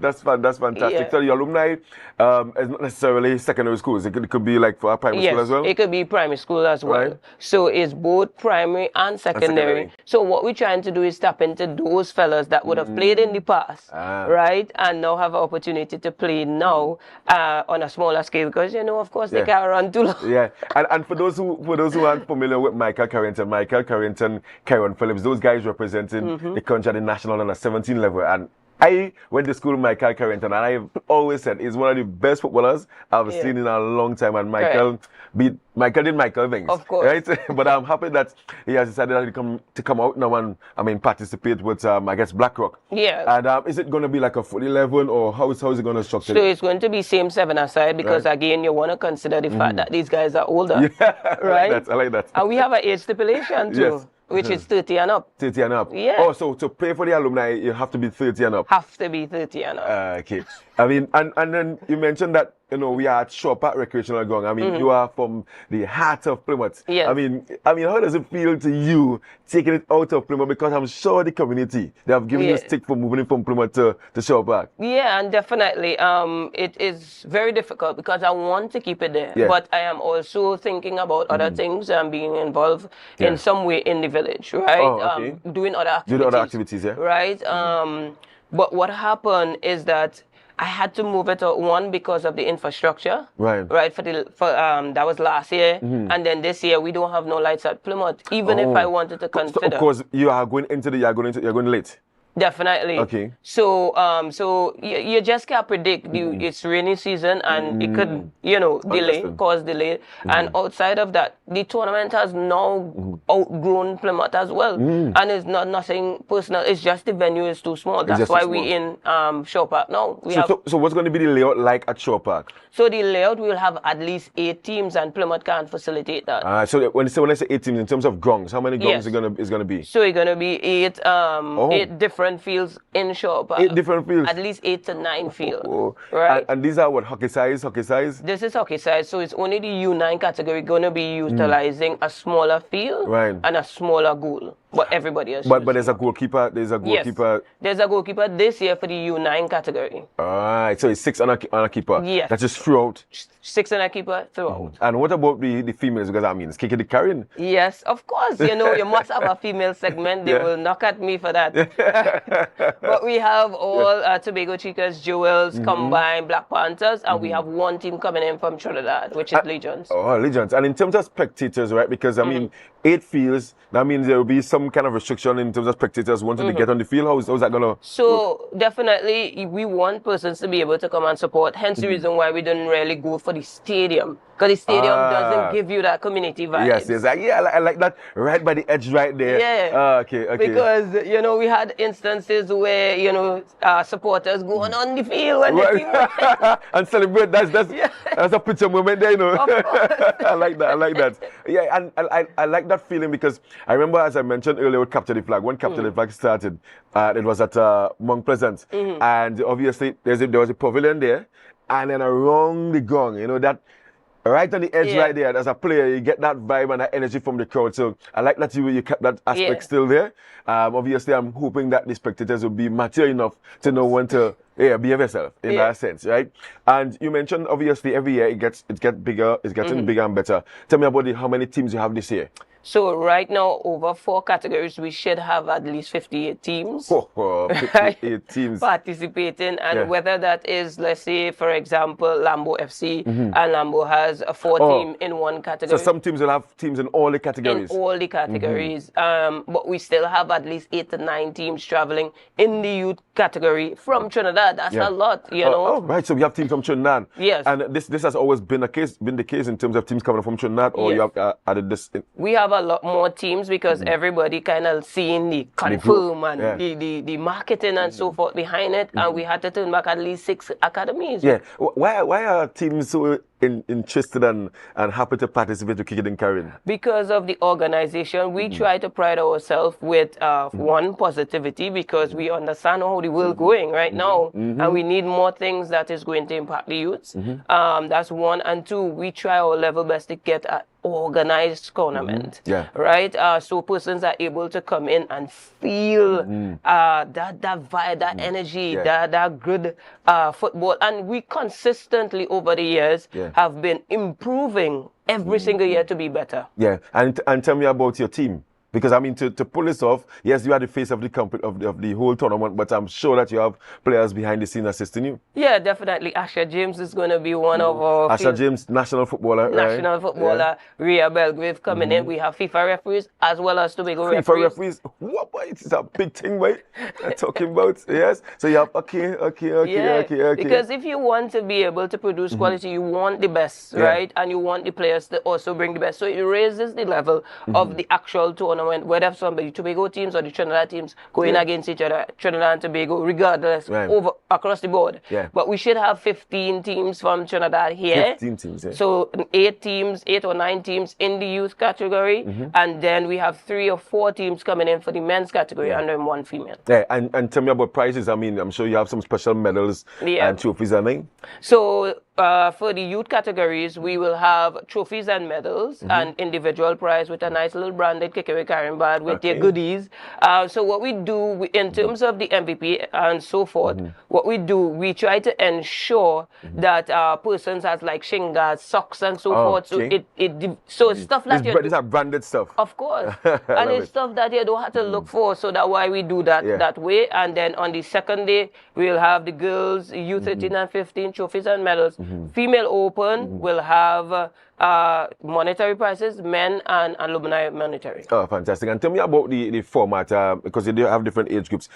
That's fantastic. Yeah. So the alumni is not necessarily secondary schools. It could be like for a primary school as well? It could be primary school as well. Right. So it's both primary and secondary. So what we're trying to do is tap into those fellas that would have played in the past, right? And now have an opportunity to play now on a smaller scale, because, of course, they can't run too long. Yeah. And for those who aren't familiar with Michael Carrington, Karen Phillips, those guys representing the country at the national under 17 level. And I went to school with Michael Carrington, and I've always said he's one of the best footballers I've seen in a long time. And Michael did Michael things. Of course. Right? But I'm happy that he has decided to come out now and participate with I guess BlackRock. Yeah. And is it going to be like a full 11, or how is it going to structure? So it's going to be same 7-a-side, because again, you want to consider the fact that these guys are older. Yeah, right? I like that. And we have an age stipulation too. Yes. Which is 30 and up. 30 and up. Yeah. Oh, so to pay for the alumni, you have to be 30 and up. Have to be 30 and up. Okay. And then you mentioned that we are at Shaw Park Recreational Ground. You are from the heart of Plymouth. Yes. How does it feel to you taking it out of Plymouth? Because I'm sure the community, they have given you a stick for moving it from Plymouth to Shaw Park. Yeah, and definitely. It is very difficult because I want to keep it there. Yeah. But I am also thinking about other things and being involved in some way in the village, right? Oh, okay. Doing other activities. Doing other activities, yeah. Right? But what happened is that I had to move it out, one, because of the infrastructure. Right. Right, that was last year. Mhm. And then this year, we don't have no lights at Plymouth. Even if I wanted to consider. So of course, you're going late. Definitely. Okay. So, you just can't predict. It's rainy season, and it could, cause delay. And outside of that, the tournament has now outgrown Plymouth as well. And it's nothing personal. It's just the venue is too small. That's why we in Shaw Park now. So what's going to be the layout like at Shaw Park? So the layout will have at least 8 teams, and Plymouth can't facilitate that. So when I say 8 teams, in terms of gongs, how many gongs is gonna be? So it's gonna be 8 different fields in Shaw Park. 8 different fields. At least 8 to 9 fields. Right. And these are what, hockey size? This is hockey size, so it's only the U9 category gonna be utilizing a smaller field and a smaller goal. But everybody else. But there's a goalkeeper. There's a goalkeeper. Yes. There's a goalkeeper this year for the U9 category. Alright, so it's 6 and a keeper. Yes. That's just throughout. 6 and a keeper throughout. And what about the females? Because I mean, it's kicking the carrying. Yes, of course. You must have a female segment. They will knock at me for that. But we have all Tobago Chicas, Jewels, Combined, Black Panthers, and we have one team coming in from Trinidad, which is Legions. Oh, Legions. And in terms of spectators, right? Because I mean, 8 fields. That means there will be some kind of restriction in terms of spectators wanting to get on the field. How's that gonna? So definitely, we want persons to be able to come and support. Hence the reason why we didn't really go for the stadium, because the stadium doesn't give you that community vibe. Yes. I like that right by the edge, right there. Yeah. Okay. Because we had instances where supporters going on the field when the team and celebrate. That's a picture moment there, I like that. Yeah, and I like that feeling, because I remember, as I mentioned earlier, with Capture the Flag. When Capture the Flag started, it was at Mount Pleasant, and obviously there was a pavilion there, and then around the gong, that. Right on the edge, right there, as a player, you get that vibe and that energy from the crowd. So I like that you kept that aspect still there. Obviously, I'm hoping that the spectators will be mature enough to know when to behave yourself in that sense, right? And you mentioned, obviously, every year it gets bigger, it's getting bigger and better. Tell me about how many teams you have this year. So right now, over 4 categories, we should have at least 58 teams. 58 teams. Participating, and whether that is, let's say, for example, Lambo FC, and Lambo has a 4 team in one category. So some teams will have teams in all the categories. In all the categories. But we still have at least 8 to 9 teams traveling in the youth category from Trinidad. That's a lot, Oh, right. So we have teams from Trinidad. Yes. And this has always been the case in terms of teams coming from Trinidad, or you have added this in? We have a lot more teams, because everybody kind of seeing the confirm and the marketing and so forth behind it, and we had to turn back at least 6 academies. Yeah. Why are teams so interested and happy to participate to kick it in carrying? Because of the organization, we try to pride ourselves with one, positivity, because we understand how the world going right now, and we need more things that is going to impact the youths. That's 1, and 2, we try our level best to get an organized tournament, right? So persons are able to come in and feel that vibe, that energy, that good football, and we consistently over the years have been improving every single year to be better. Yeah, and tell me about your team. Because I mean, to pull this off, yes, you are the face of the whole tournament, but I'm sure that you have players behind the scene assisting you. Yeah, definitely. Asher James is going to be one of our... Asher James, national footballer, national footballer. Rhea Belgrave coming in. We have FIFA referees as well as Tobago referees. FIFA referees? What, boy? It's a big thing, boy. I'm talking about, yes. So you have, okay. Because if you want to be able to produce quality, you want the best, right? And you want the players to also bring the best. So it raises the level of the actual tournament, whether somebody Tobago teams or the Trinidad teams going against each other, Trinidad and Tobago, regardless, over across the board. But we should have 15 teams from Trinidad here. 15 teams, So 8 or 9 teams in the youth category, and then we have 3 or 4 teams coming in for the men's category, and then 1 female. Yeah, and tell me about prizes. I mean, I'm sure you have some special medals and trophies, I think. So for the youth categories, we will have trophies and medals and individual prize with a nice little branded Kikewe Karen bag with their goodies. So what we do in terms of the MVP and so forth, what we do, we try to ensure that persons has like shingas, socks and so forth. So so it's stuff that these are branded stuff. Of course. And it's stuff that you don't have to look for. So that's why we do that that way. And then on the second day, we'll have the girls, U13 and 15 trophies and medals. Female Open will have monetary prizes, men and alumni monetary. Oh, fantastic. And tell me about the format, because they do have different age groups.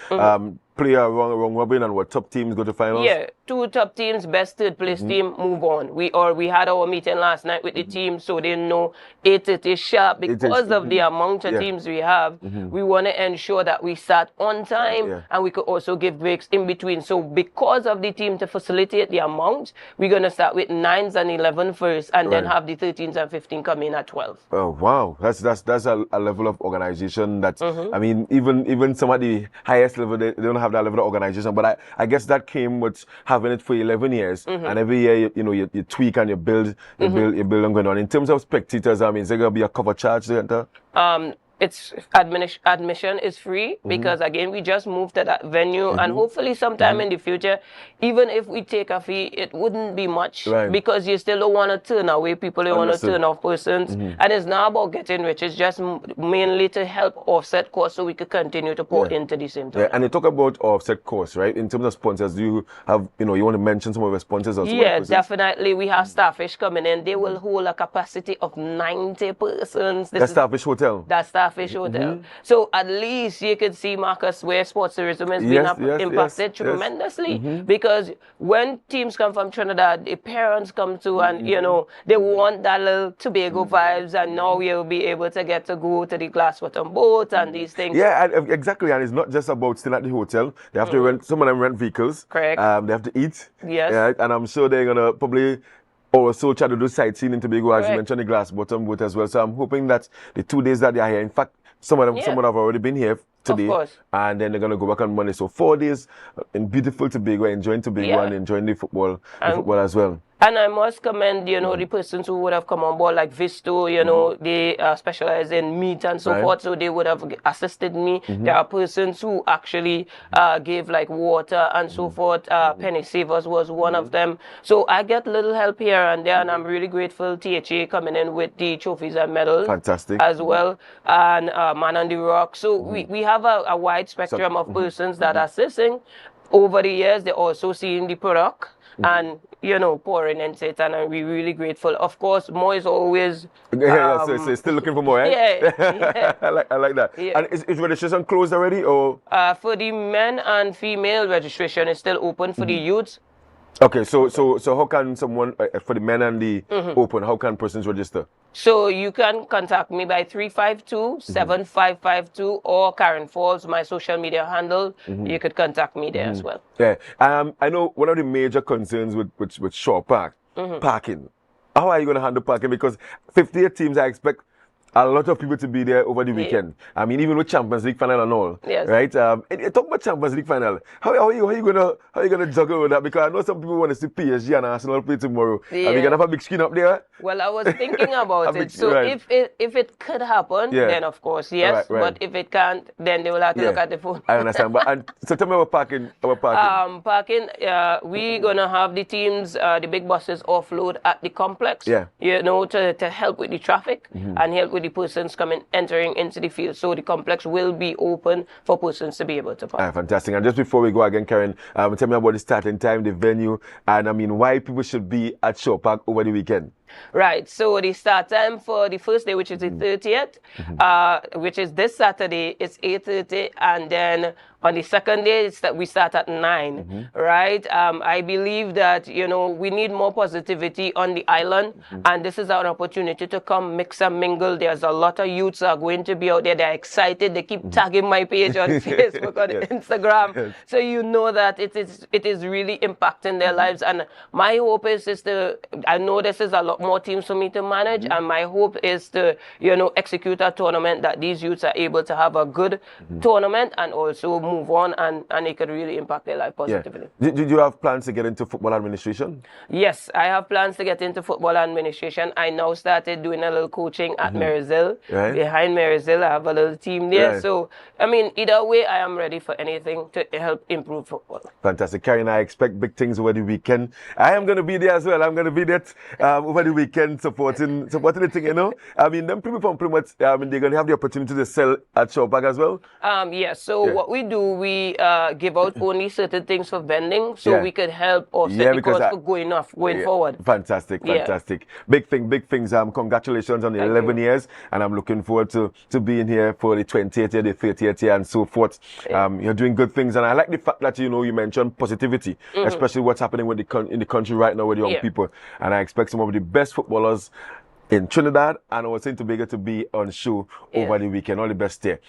Play a round robin, and what top teams go to finals? Yeah, 2 top teams, best third place team move on. We had our meeting last night with the team, so they know 8:30 sharp. Because of the amount of teams we have, we want to ensure that we start on time and we could also give breaks in between. So because of the team to facilitate the amount, we're going to start with 9s and 11 first, and then have the 13s and 15 come in at 12. Oh wow, that's a level of organization that I mean, even some at the highest level they don't have that level of organization. But I guess that came with having it for 11 years, and every year you tweak and you build and going on. In terms of spectators, I mean, is there gonna be a cover charge to enter? It's admission is free because again we just moved to that venue, and hopefully sometime in the future, even if we take a fee, it wouldn't be much because you still don't want to turn away people, you want to turn off persons, and it's not about getting rich. It's just mainly to help offset costs so we could continue to pour into the same time. And you talk about offset costs, right? In terms of sponsors, do you have you want to mention some of your sponsors also? Yeah, definitely. We have Starfish coming in. They will hold a capacity of 90 persons. That's Starfish Hotel. That's Starfish Hotel. So at least you can see, Marcus, where sports tourism has been impacted tremendously because when teams come from Trinidad, the parents come to and they want that little Tobago vibes, and now we'll be able to get to go to the glass bottom boat and these things. Yeah, and exactly. And it's not just about staying at the hotel. They have to rent. Some of them rent vehicles. Correct. They have to eat. Yes. Right? And I'm sure they're gonna probably also try to do sightseeing in Tobago, as you mentioned, the glass bottom boat as well. So I'm hoping that the 2 days that they are here, in fact, some of them have already been here today, and then they're gonna go back on Monday. So 4 days in beautiful Tobago, enjoying Tobago and enjoying the football as well. And I must commend, the persons who would have come on board, like Visto, they specialize in meat and so forth, so they would have assisted me. There are persons who actually gave like water and so forth. Penny Savers was one of them. So I get little help here and there, and I'm really grateful. THA coming in with the trophies and medals. Fantastic. As well. And Man on the Rock. So we have a wide spectrum of persons that are assisting. Over the years, they're also seeing the product and pouring into it, and I'm really grateful. Of course, more is always so still looking for more, right? Yeah. I like that. And is registration closed already, or for the men and female registration is still open. For the youths, okay, so how can someone for the men and the open, how can persons register? So you can contact me by 352-7552 or Karen Falls, my social media handle. You could contact me there as well. Yeah. I know one of the major concerns with Shaw Park, parking. How are you going to handle parking? Because 58 teams, I expect a lot of people to be there over the weekend. I mean, even with Champions League final and all, right? Talk about Champions League final. How are you gonna juggle with that? Because I know some people want to see PSG and Arsenal play tomorrow. Are we gonna have a big screen up there? Well, I was thinking about it. So if it could happen, then of course yes. But if it can't, then they will have to look at the phone. I understand. So tell me about parking. Parking. We gonna have the teams, the big buses offload at the complex. Yeah. To help with the traffic and help with the persons entering into the field. So the complex will be open for persons to be able to park. Fantastic. And just before we go again, Karen, tell me about the starting time, the venue, and I mean why people should be at Shaw Park over the weekend. Right. So the start time for the first day, which is the 30th, which is this Saturday, it's 8:30, and then on the second day, we start at 9, right? I believe that, we need more positivity on the island, and this is our opportunity to come mix and mingle. There's a lot of youths are going to be out there. They're excited. They keep tagging my page on Facebook, on Instagram. So that it is really impacting their lives. And my hope is I know this is a lot more teams for me to manage, and my hope is to, execute a tournament that these youths are able to have a good tournament and also move on and it could really impact their life positively. Did you have plans to get into football administration? Yes, I have plans to get into football administration. I now started doing a little coaching at Marysill. Right. Behind Marysill, I have a little team there. Right. So, I mean, either way, I am ready for anything to help improve football. Fantastic. Karen, I expect big things over the weekend. I am going to be there as well. I'm going to be there over the weekend supporting the thing, you know. I mean, them people from Plymouth, they're going to have the opportunity to sell at Shopback as well? Yes. So what we do, we give out only certain things for vending so we could help offset the cost for going forward. Fantastic. Big things. Congratulations on the 11 years, and I'm looking forward to being here for the 20th year, the 30th year, and so forth. You're doing good things, and I like the fact that, you know, you mentioned positivity, especially what's happening with in the country right now with young people. And I expect some of the best footballers in Trinidad and also in Tobago to be on show over the weekend. All the best there.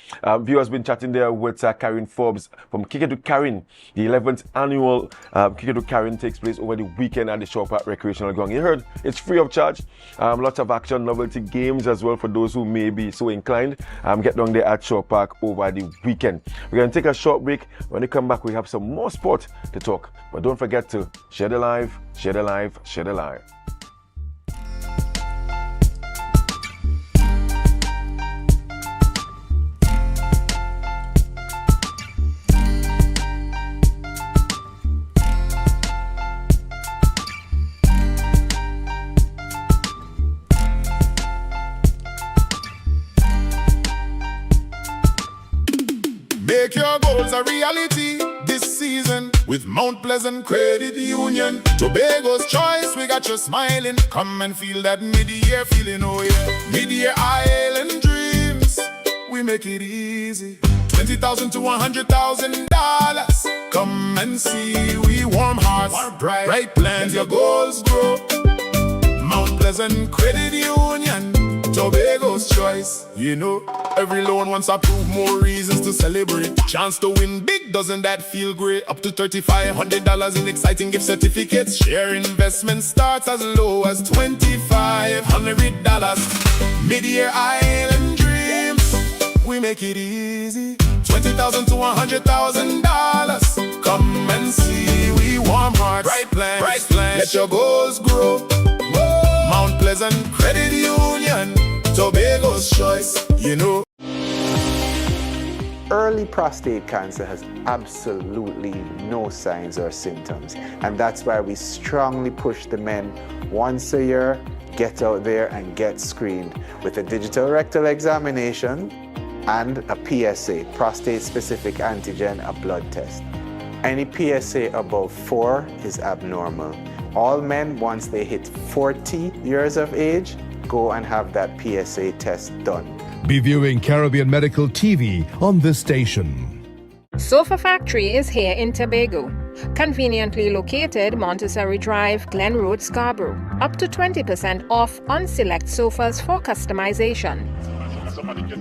Viewers been chatting there with Karen Forbes from Kick It to Karen. The 11th annual Kick It to Karen takes place over the weekend at the Shopback Recreational Ground. You heard, it's free of charge. Lots of action, novelty games as well for those who may be so inclined. Get down there at Shopback over the weekend. We're going to take a short break. When we come back, we have some more sport to talk. But don't forget to share the live, share the live, share the live. Make your goals a reality this season with Mount Pleasant Credit Union. Tobago's choice, we got you smiling. Come and feel that mid-year feeling, oh yeah. Mid-year island dreams, we make it easy. $20,000 to $100,000. Come and see, we warm hearts, bright plans, your goals grow. Mount Pleasant Credit Union, Tobago's choice. You know, every loan wants to prove more reasons to celebrate. Chance to win big, doesn't that feel great? Up to $3,500 in exciting gift certificates. Share investment starts as low as $2,500. Mid-year island dreams, we make it easy. $20,000 to $100,000. Come and see, we warm hearts, bright plans. Let your goals grow. Mount Pleasant Credit Union, Tobago's choice, you know. Early prostate cancer has absolutely no signs or symptoms, and that's why we strongly push the men once a year, get out there and get screened with a digital rectal examination and a PSA, prostate-specific antigen, a blood test. Any PSA above 4 is abnormal. All men, once they hit 40 years of age, go and have that PSA test done. Be viewing Caribbean Medical TV on this station. Sofa Factory is here in Tobago. Conveniently located Montessori Drive, Glen Road, Scarborough. Up to 20% off on select sofas for customization.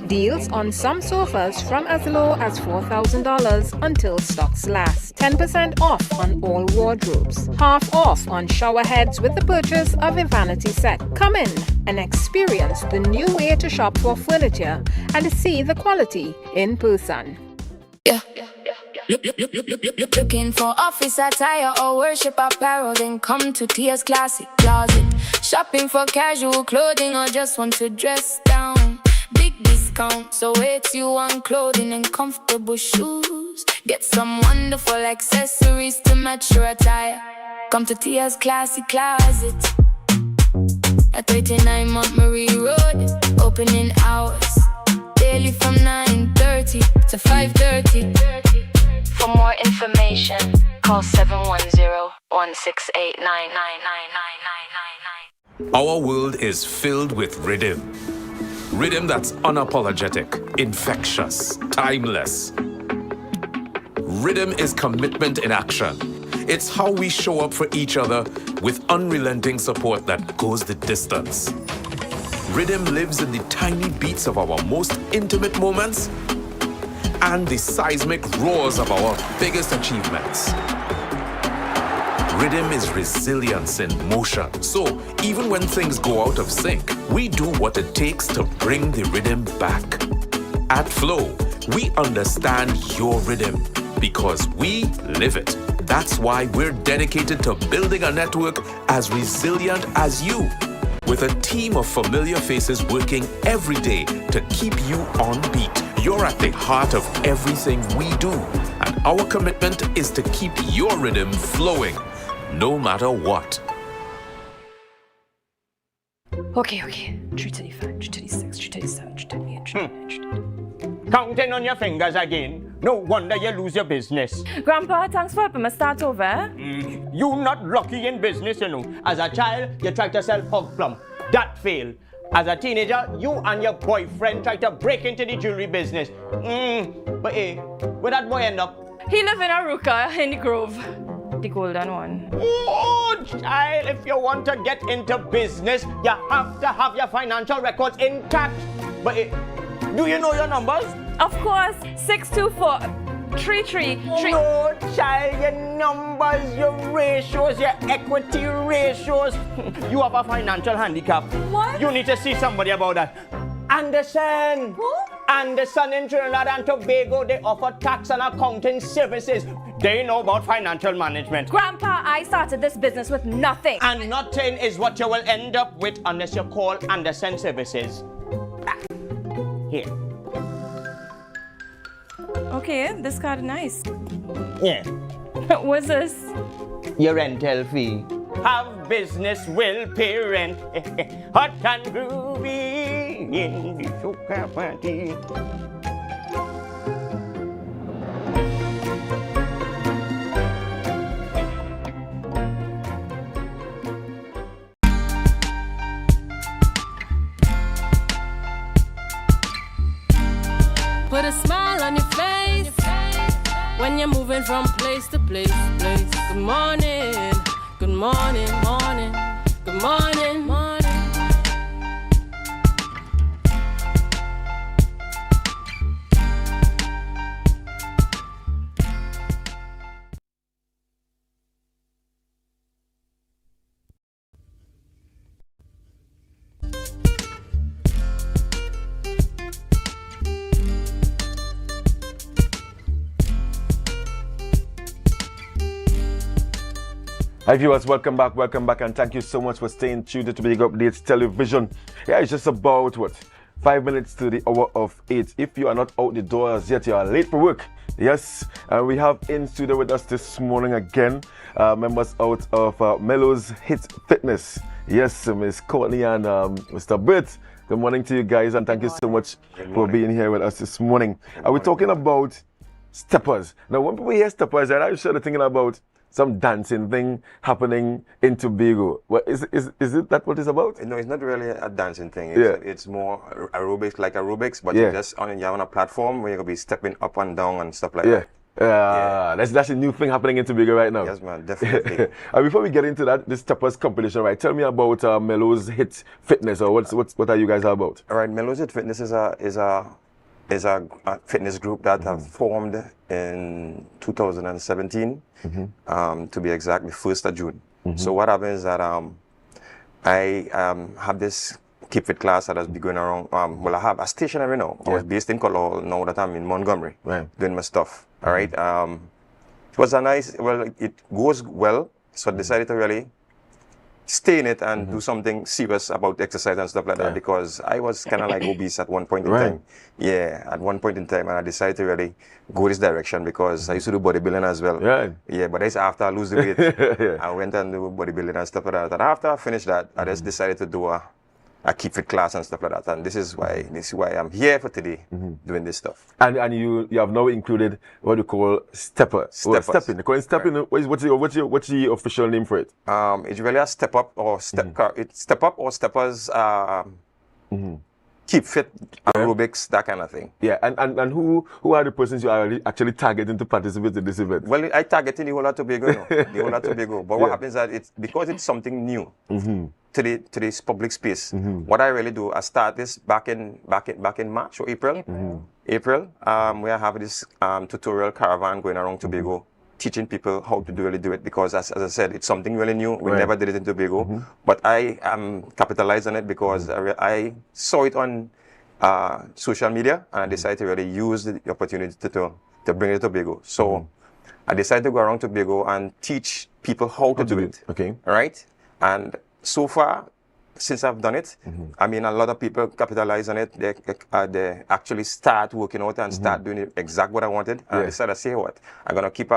Deals on some sofas from as low as $4,000 until stocks last. 10% off on all wardrobes. Half off on shower heads with the purchase of a vanity set. Come in and experience the new way to shop for furniture and see the quality in person. Looking for office attire or worship apparel, then come to Tia's Classic Closet. Shopping for casual clothing or just want to dress down. Big discount, so it's you on clothing and comfortable shoes. Get some wonderful accessories to match your attire. Come to Tia's Classic Closet at 39 Montgomery Road. Opening hours daily from 9:30 to 5:30. For more information, call 710-168-99999. Our world is filled with rhythm. Rhythm that's unapologetic, infectious, timeless. Rhythm is commitment in action. It's how we show up for each other with unrelenting support that goes the distance. Rhythm lives in the tiny beats of our most intimate moments and the seismic roars of our biggest achievements. Rhythm is resilience in motion. So even when things go out of sync, we do what it takes to bring the rhythm back. At Flow, We understand your rhythm because we live it. That's why we're dedicated to building a network as resilient as you, with a team of familiar faces working every day to keep you on beat. You're at the heart of everything we do, and our commitment is to keep your rhythm flowing, no matter what. Okay. 335, 336, 337, 338, 339, Counting on your fingers again. No wonder you lose your business. Grandpa, thanks for helping me start over. You not lucky in business, you know. As a child, you tried to sell hog plum. That failed. As a teenager, you and your boyfriend tried to break into the jewelry business. But hey, where that boy end up? He live in Aruka in the Grove. The golden one. Oh, child, if you want to get into business, you have to have your financial records intact. But hey, do you know your numbers? Of course, 624 333. No, child, your numbers, your ratios, your equity ratios. You have a financial handicap. What? You need to see somebody about that. Anderson. Who? Anderson in Trinidad and Tobago, they offer tax and accounting services. They know about financial management. Grandpa, I started this business with nothing. And nothing is what you will end up with unless you call Anderson Services. Here. Okay, this card is nice. Yeah. What's this? Your rental fee. Have business will pay rent. Hot and groovy in the soca party. Put a smile on your face when you're moving from place to place. Good morning, good morning, morning, good morning, morning. Hi viewers, welcome back, and thank you so much for staying tuned to Tobago Updates Television. Yeah, it's just about 5 minutes to the hour of 8. If you are not out the doors yet, you are late for work. Yes, and we have in studio with us this morning again members out of Mellows Hit Fitness. Yes, Miss Courtney and Mr. Bert. Good morning to you guys, and thank you so much for being here with us this morning. We're talking about steppers. Now, when people hear steppers, I'm sure they're thinking about some dancing thing happening in Tobago. What is it that what it's about? No, it's not really a dancing thing. It's more aerobics, but Yeah. you're just you're on a platform where you're gonna be stepping up and down and stuff like that. That's a new thing happening in Tobago right now. Yes, man, definitely. Before we get into that, this steppers competition, right? Tell me about Mellows Hit Fitness, or what are you guys about? All right, Mellows Hit Fitness is a fitness group that have formed in 2017, to be exact, the 1st of June. So what happens is that I have this Keep Fit class that has been going around. Well, I have a stationary now. I was based in Color, now that I'm in Montgomery, doing my stuff. All right. It was it goes well, so I decided to really stay in it and do something serious about exercise and stuff like that, because I was kind of like obese at one point in time. Yeah, at one point in time, and I decided to really go this direction because I used to do bodybuilding as well. Yeah, but that's after I lose the weight. I went and do bodybuilding and stuff like that. And after I finished that, I just decided to do a Keep Fit class and stuff like that. And this is why I'm here for today, doing this stuff. And you have now included what you call steppers. Well, stepping. They call it stepping. What's the official name for it? It's really a step up or step up or steppers. Keep Fit, aerobics, that kind of thing. Yeah, and who are the persons you are actually targeting to participate in this event? Well, I targeted the whole of Tobago, the whole of Tobago. But what happens is that it's because it's something new to this public space. What I really do, I start this back in March or April. April, we are having this tutorial caravan going around Tobago, teaching people how to really do it, because as I said, it's something really new. We never did it in Tobago, but I capitalized on it because I saw it on social media, and I decided to really use the opportunity to bring it to Tobago. So I decided to go around Tobago and teach people how to do it. Okay. Right? And so far, since I've done it, I mean, a lot of people capitalize on it. They actually start working out and start doing it exactly what I wanted. And I decided to say what? I'm going to keep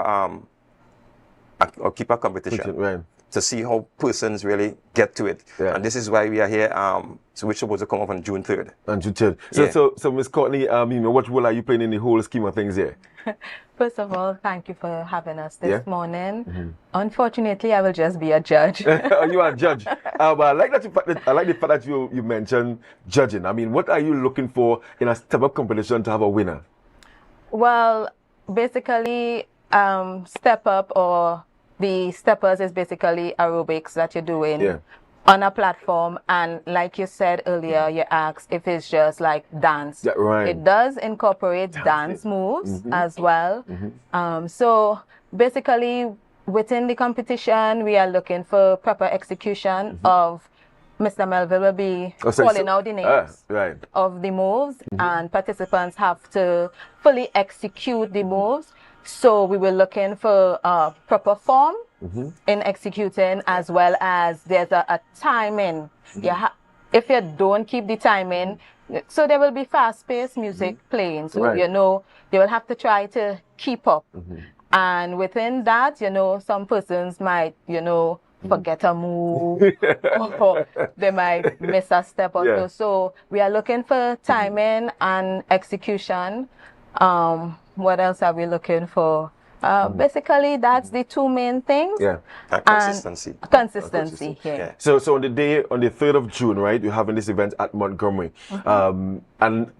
a competition. To see how persons really get to it. And this is why we are here. So we're supposed to come up on June 3rd. On June 3rd. So Ms. Courtney, what role are you playing in the whole scheme of things here? First of all, thank you for having us this morning. Unfortunately, I will just be a judge. You are a judge. But I like the fact that you mentioned judging. I mean, what are you looking for in a step-up competition to have a winner? Well, basically, step up or the steppers is basically aerobics that you're doing on a platform, and like you said earlier, you asked if it's just like dance. It does incorporate dance moves as well. So basically within the competition, we are looking for proper execution of Mr. Melville will be calling out the names of the moves, and participants have to fully execute the moves. So we were looking for proper form in executing, as well as there's a timing. If you don't keep the timing, so there will be fast-paced music playing. So, you know, you will have to try to keep up. And within that, you know, some persons might, you know, forget a move, or they might miss a step or so. So we are looking for timing and execution. What else are we looking for? Basically, that's the two main things. And consistency. Consistency. So on the 3rd of June, right, you're having this event at Montgomery. And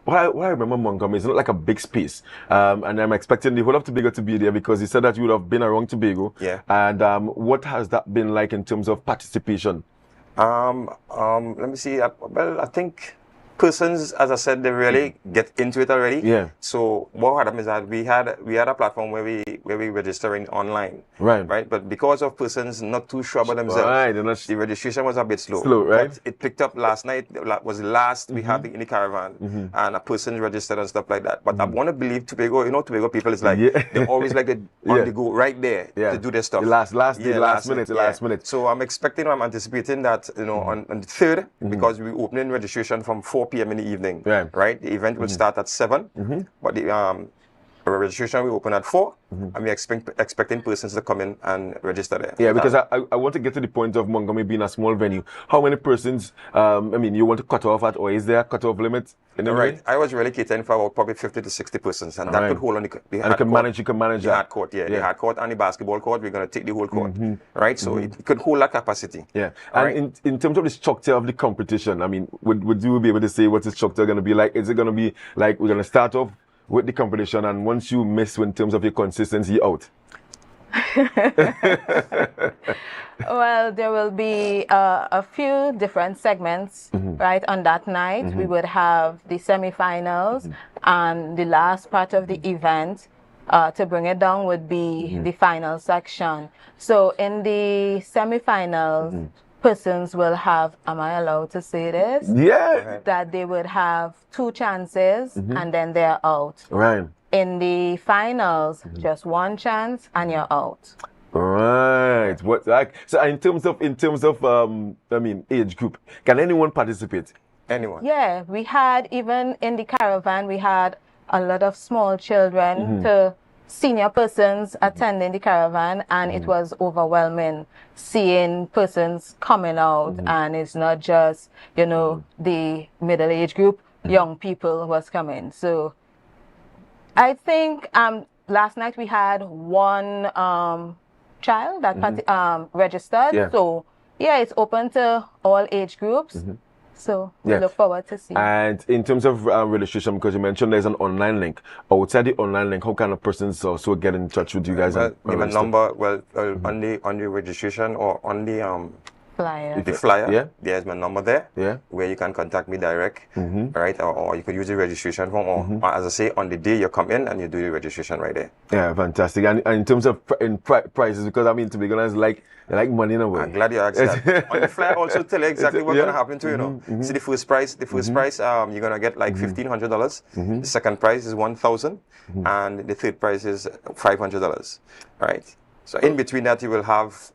what I remember Montgomery is not like a big space. And I'm expecting the whole of Tobago to be there, because you said that you would have been around Tobago. And what has that been like in terms of participation? Let me see. Well, I think persons, as I said, they really get into it already. So what happened is that we had a platform where we registering online. Right. But because of persons not too sure about themselves, the registration was a bit slow. But it picked up last night. Was last we had in the caravan, and a person registered and stuff like that. But I want to believe Tobago. You know, Tobago people is like they always like to on the go right there to do their stuff. The last minute. So I'm anticipating that, you know, on the 3rd, because we opening registration from 4 p.m. in the evening. Right. The event will start at 7, but the registration will open at 4, and we're expecting persons to come in and register there. Because I want to get to the point of Montgomery being a small venue. How many persons, you want to cut off at, or is there a cut-off limit? I was really catering for about probably 50 to 60 persons, and that could hold on the and you can manage the hard court. The hard court and the basketball court, we're going to take the whole court. Right? So it could hold that capacity. And in terms of the structure of the competition, I mean, would you be able to say what the structure going to be like? Is it going to be like we're going to start off with the competition, and once you miss in terms of your consistency, out? Well, there will be a few different segments, right, on that night. We would have the semifinals, and the last part of the event, to bring it down, would be the final section. So in the semifinals, persons will have, am I allowed to say this? That they would have 2 chances, and then they're out. In the finals, just 1 chance and you're out. So in terms of age group, can anyone participate? Anyone? Yeah, we had, even in the caravan, we had a lot of small children to senior persons attending the caravan, and it was overwhelming seeing persons coming out, and it's not just, you know, the middle age group, young people was coming. So I think last night we had 1 child that registered. So yeah, it's open to all age groups. So we look forward to seeing. And in terms of registration, because you mentioned there's an online link. Outside the online link, how can a person also get in touch with you guys? My number, on the registration or on the flyer. The flyer. Yeah. There's my number there. Yeah. Where you can contact me direct. Right. Or you could use the registration form. Or as I say, on the day you come in and you do the registration right there. Yeah, fantastic. And in terms of prices, because I mean, to be honest, like money in a way. I'm glad you asked that. On the flyer, also tell you exactly what's gonna happen to you. Know. See the first price. The first price, you're gonna get like $1,500. The second price is $1,000, and the third price is $500. Right. So in between that, you will have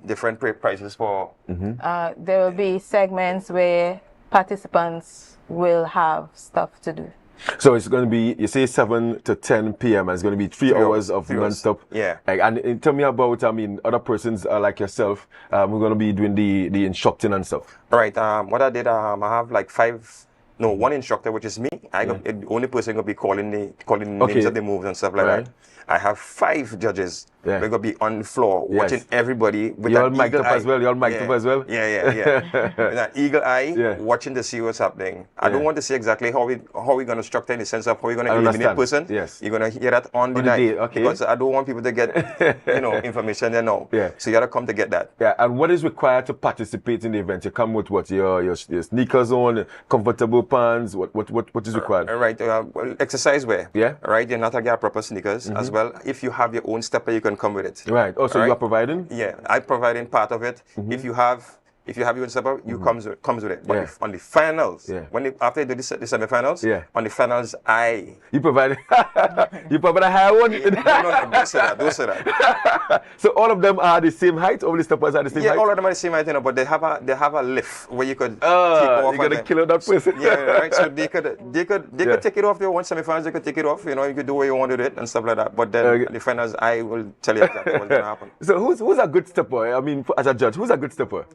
different prices for. There will be segments where participants will have stuff to do. So it's going to be, you say 7 to 10 p.m. and it's going to be 3 hours of non-stop. Yeah. And tell me about, I mean, other persons like yourself, we're going to be doing the instructing and stuff. All right. What I did, I have like one instructor, which is me. The only person going to be calling the names of the moves and stuff like that. I have 5 judges. We're going to be on the floor watching everybody with You're an mic'd eagle up eye. as well. You're mic'd up as well. Yeah. With an eagle eye, watching to see what's happening. I don't want to say exactly how we're going to structure in the sense of how we're going to eliminate person. Yes. You're going to hear that on the night. Because I don't want people to get information they know. Yeah. So you got to come to get that. Yeah. And what is required to participate in the event? You come with what? Your sneakers on, comfortable pants. What is required? All right. Well, exercise wear. Yeah. All right. You're not going to get proper sneakers as well. If you have your own stepper, you can come with it. Right. Oh, so you are providing? Yeah, I'm providing part of it. If you have your own stepper, you comes with it. But on the finals, after you do the semi-finals, on the finals, you provide you provide a higher one. No, don't say that. So all of them are the same height. All the steppers are the same height. Yeah, all of them are the same height, but they have a lift where you could take off. You're gonna kill that person. Yeah, right. So they could take it off. They want semi-finals, they could take it off. You could do what you want with it and stuff like that. But then the finals, I will tell you exactly what's gonna happen. So who's a good stepper? I mean, as a judge, who's a good stepper?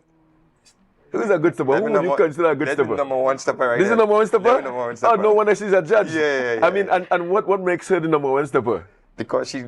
Who's a good stepper? Who would you consider a good stepper? This is number one stepper right This is number one stepper? Number one stepper. Oh, no wonder she's a judge. Yeah. I mean, and what makes her the number one stepper? Because she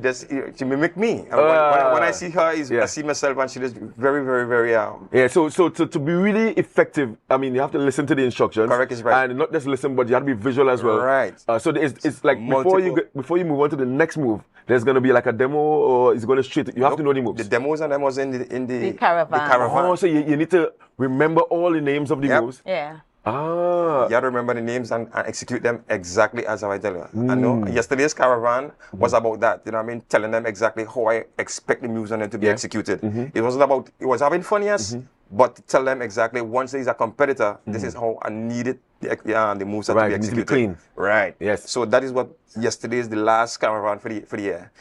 mimic me. And when I see her, I see myself, and she is very, very, very. Yeah. So to be really effective, I mean, you have to listen to the instructions. Correct, is right. And not just listen, but you have to be visual as well. Right. So it's like before you move on to the next move, there's gonna be like a demo, or it's gonna straight. You have to know the moves. The demos and demos in the caravan. Oh, so you need to remember all the names of the moves. Yeah. You have to remember the names and execute them exactly as I tell you. I know yesterday's caravan was about that. You know what I mean? Telling them exactly how I expect the moves on them to be executed. It wasn't about, it was having fun, yes, but to tell them exactly once there is a competitor, this is how I needed the moves to be executed. To be clean. Right. Yes. So that is what yesterday's, the last caravan for the year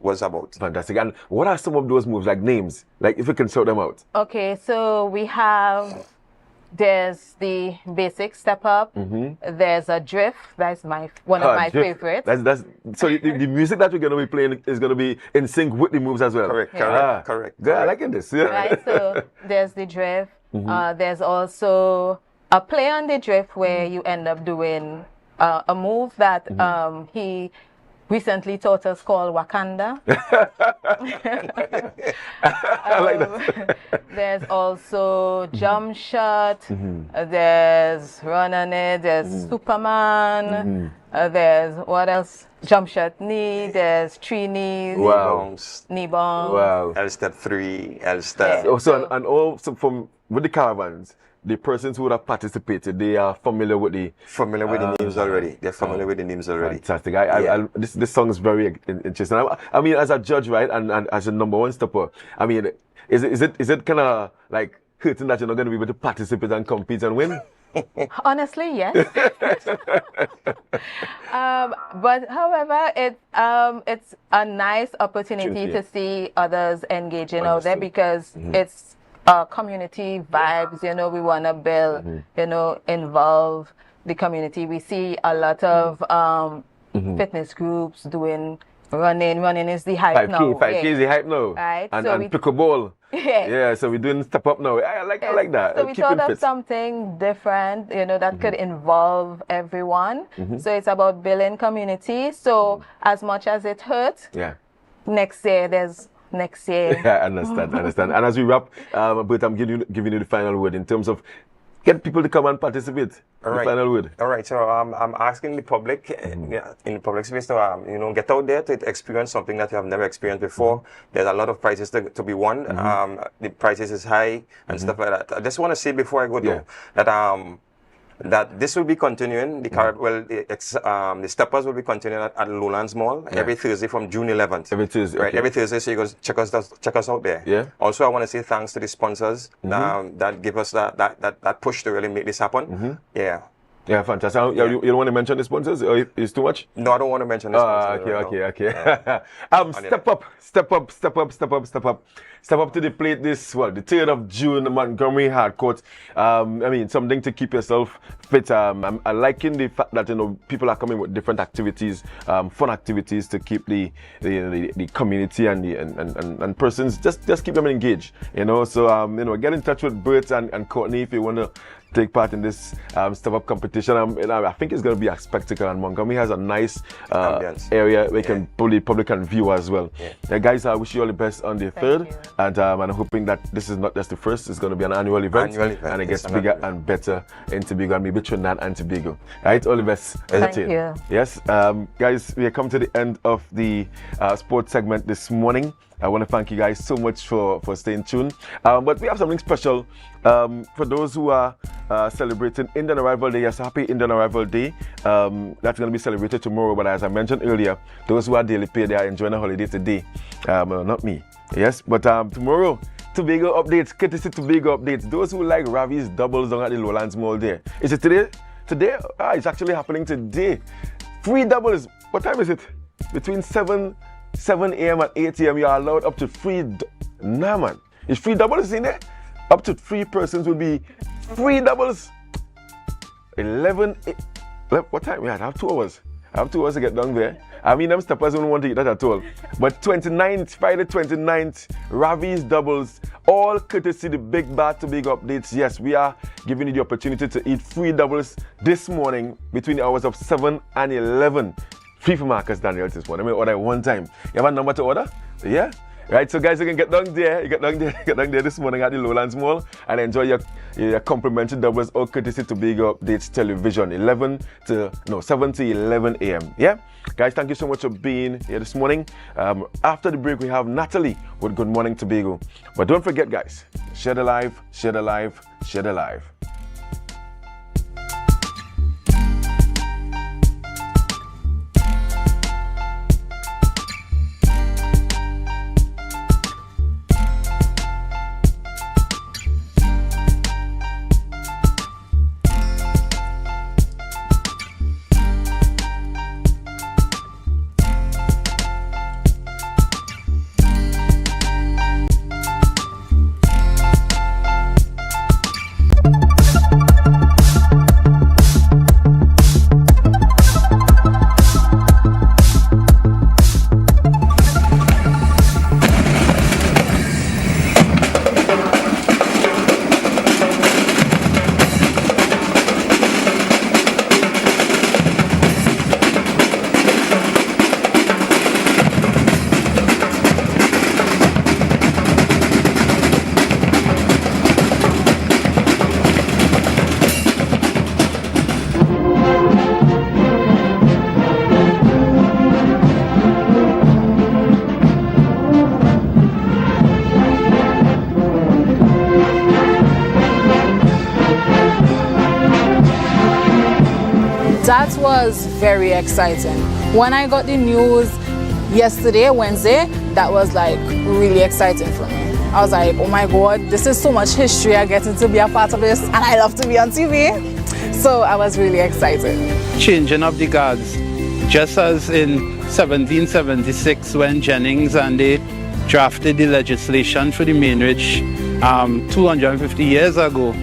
was about. Fantastic. And what are some of those moves, like names? Like if you can shout them out. Okay, so we have, there's the basic step up. There's a drift. That's one of my favorites. That's so the music that we're going to be playing is going to be in sync with the moves as well. Correct. Yeah, I like this. Yeah. Right. So there's the drift. There's also a play on the drift where you end up doing a move that he recently taught us called Wakanda. I like that. There's also jump shot. There's run on it. There's Superman. There's what else? Jump shot knee. There's 3 knees. Wow. Knee bombs. Wow. L step 3. L step. And also from with the caravans, the persons who would have participated, they are familiar with the names already. They're familiar with the names already. Fantastic. This song is very interesting. I mean, as a judge, right, and as a number one stepper, I mean, is it kind of like hurting that you're not going to be able to participate and compete and win? Honestly, yes. But however, it's a nice opportunity to see others engaging out there because it's community vibes. We want to build, involve the community. We see a lot of fitness groups doing running. Running is the hype now. 5K is the hype now. Right. And pickleball. Yeah. So we're doing step up now. I like that. So we thought of something different, that could involve everyone. So it's about building community. So as much as it hurts, next year there's next year. Yeah, I understand. And as we wrap, but I'm giving you the final word in terms of get people to come and participate. All right. Final word. All right. So I'm asking the public, in the public space, to get out there to experience something that you have never experienced before. There's a lot of prizes to be won. The prizes is high and stuff like that. I just want to say before I go though that this will be continuing. The steppers will be continuing at Lowlands Mall every Thursday from June 11th. Every Thursday, right? okay. Every Thursday, so you go check us out there. Yeah. Also, I want to say thanks to the sponsors that give us that push to really make this happen. Yeah. Yeah, fantastic. You don't want to mention the sponsors? Or it's too much? No, I don't want to mention the sponsors. Okay. Step up to the plate this, the 3rd of June, Montgomery Hardcourt. Something to keep yourself fit. I'm liking the fact that, people are coming with different activities, fun activities to keep the community and persons, just keep them engaged, So, get in touch with Bert and Courtney if you want to take part in this step up competition. I think it's going to be a spectacle, and Montgomery has a nice area where public can view as well. Guys, I wish you all the best on the 3rd, and I'm hoping that this is not just the first, it's going to be an annual event. And it gets bigger and better in Tobago, and maybe Trinidad and Tobago. Right, all the best. Thank you. Yes, guys, we have come to the end of the sports segment this morning. I want to thank you guys so much for staying tuned. But we have something special for those who are celebrating Indian Arrival Day. Yes, happy Indian Arrival Day. That's going to be celebrated tomorrow. But as I mentioned earlier, those who are daily pay, they are enjoying a holiday today. Not me. Yes, but tomorrow, Tobago updates, courtesy Tobago updates. Those who like Ravi's doubles down at the Lowlands Mall there. Is it today? Today? It's actually happening today. Free doubles. What time is it? Between 7 a.m. and 8 a.m. you are allowed up to free. Nah, man. It's free doubles in there. Up to 3 persons will be free doubles. 11. What time? Yeah, I have 2 hours. I have 2 hours to get down there. Them steppers don't want to eat that at all. But Friday 29th, Ravi's doubles, all courtesy the Big Bad Tobago updates. Yes, we are giving you the opportunity to eat free doubles this morning between the hours of 7 and 11. Free for Marcus Daniels this morning. Order one time. You have a number to order? Yeah? Right, so guys, you can get down there. You get down there this morning at the Lowlands Mall and enjoy your complimentary doubles, all courtesy Tobago Updates Television, 7 to 11 a.m. Yeah? Guys, thank you so much for being here this morning. After the break, we have Natalie with Good Morning Tobago. But don't forget, guys, share the live, share the live, share the live. That was very exciting. When I got the news yesterday, Wednesday, that was like really exciting for me. I was like, oh my God, this is so much history. I get to be a part of this, and I love to be on TV. So I was really excited. Changing of the guards, just as in 1776 when Jennings and they drafted the legislation for the mainridge 250 years ago.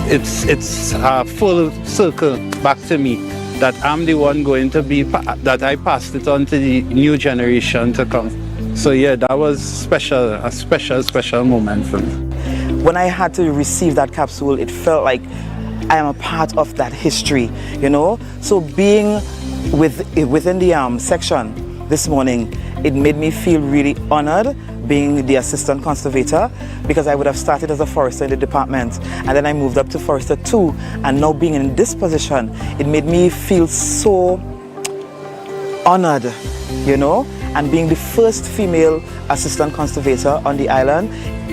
It's a full circle back to me that I'm the one going to be, that I passed it on to the new generation to come. So yeah, that was a special moment for me. When I had to receive that capsule, it felt like I am a part of that history, you know? So being within the section this morning, it made me feel really honored being the assistant conservator, because I would have started as a forester in the department and then I moved up to forester 2, and now being in this position, it made me feel so honored, you know, and being the first female assistant conservator on the island,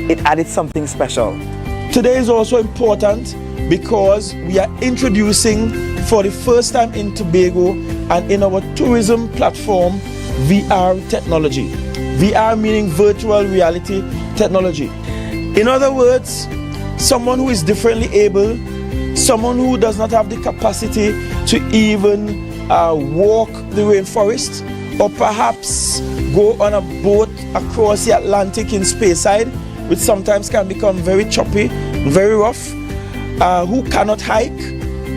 it added something special. Today is also important because we are introducing for the first time in Tobago and in our tourism platform VR technology. VR meaning virtual reality technology. In other words, someone who is differently able, someone who does not have the capacity to even walk the rainforest, or perhaps go on a boat across the Atlantic in Speyside, which sometimes can become very choppy, very rough, who cannot hike,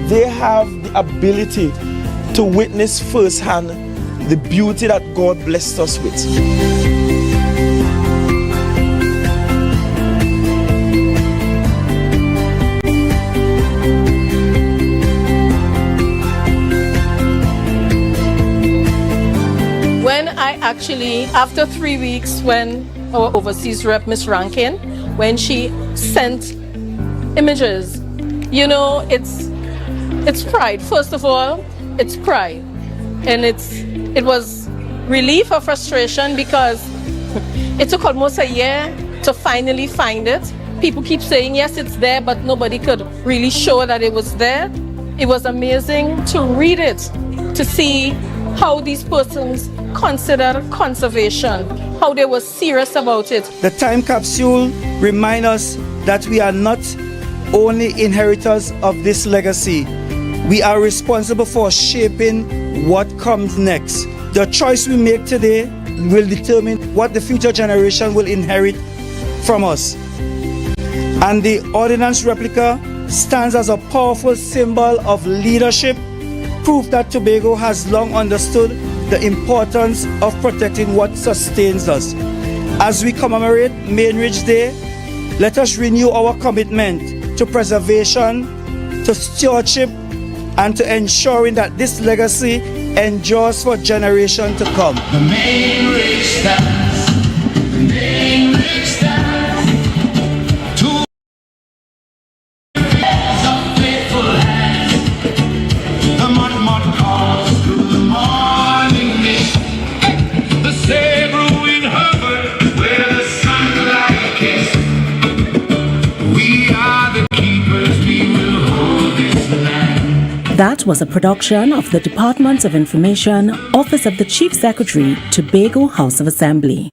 they have the ability to witness firsthand the beauty that God blessed us with. When I actually, after 3 weeks, when our overseas rep, Miss Rankin, when she sent images, you know, it's pride. First of all, it's pride. And it was relief or frustration because it took almost a year to finally find it. People keep saying, yes, it's there, but nobody could really show that it was there. It was amazing to read it, to see how these persons consider conservation, how they were serious about it. The time capsule reminds us that we are not only inheritors of this legacy, we are responsible for shaping what comes next. The choice we make today will determine what the future generation will inherit from us. And the ordnance replica stands as a powerful symbol of leadership, proof that Tobago has long understood the importance of protecting what sustains us. As we commemorate Mainridge Day, let us renew our commitment to preservation, to stewardship, and to ensuring that this legacy endures for generations to come. The Mainridge stands, the Mainridge stands, two pairs of faithful hands. The mud calls through the morning mist, the sable wind hovered where the sunlight kissed. We are the keepers, we will hold this land. That was a production of the Department of Information, Office of the Chief Secretary, Tobago House of Assembly.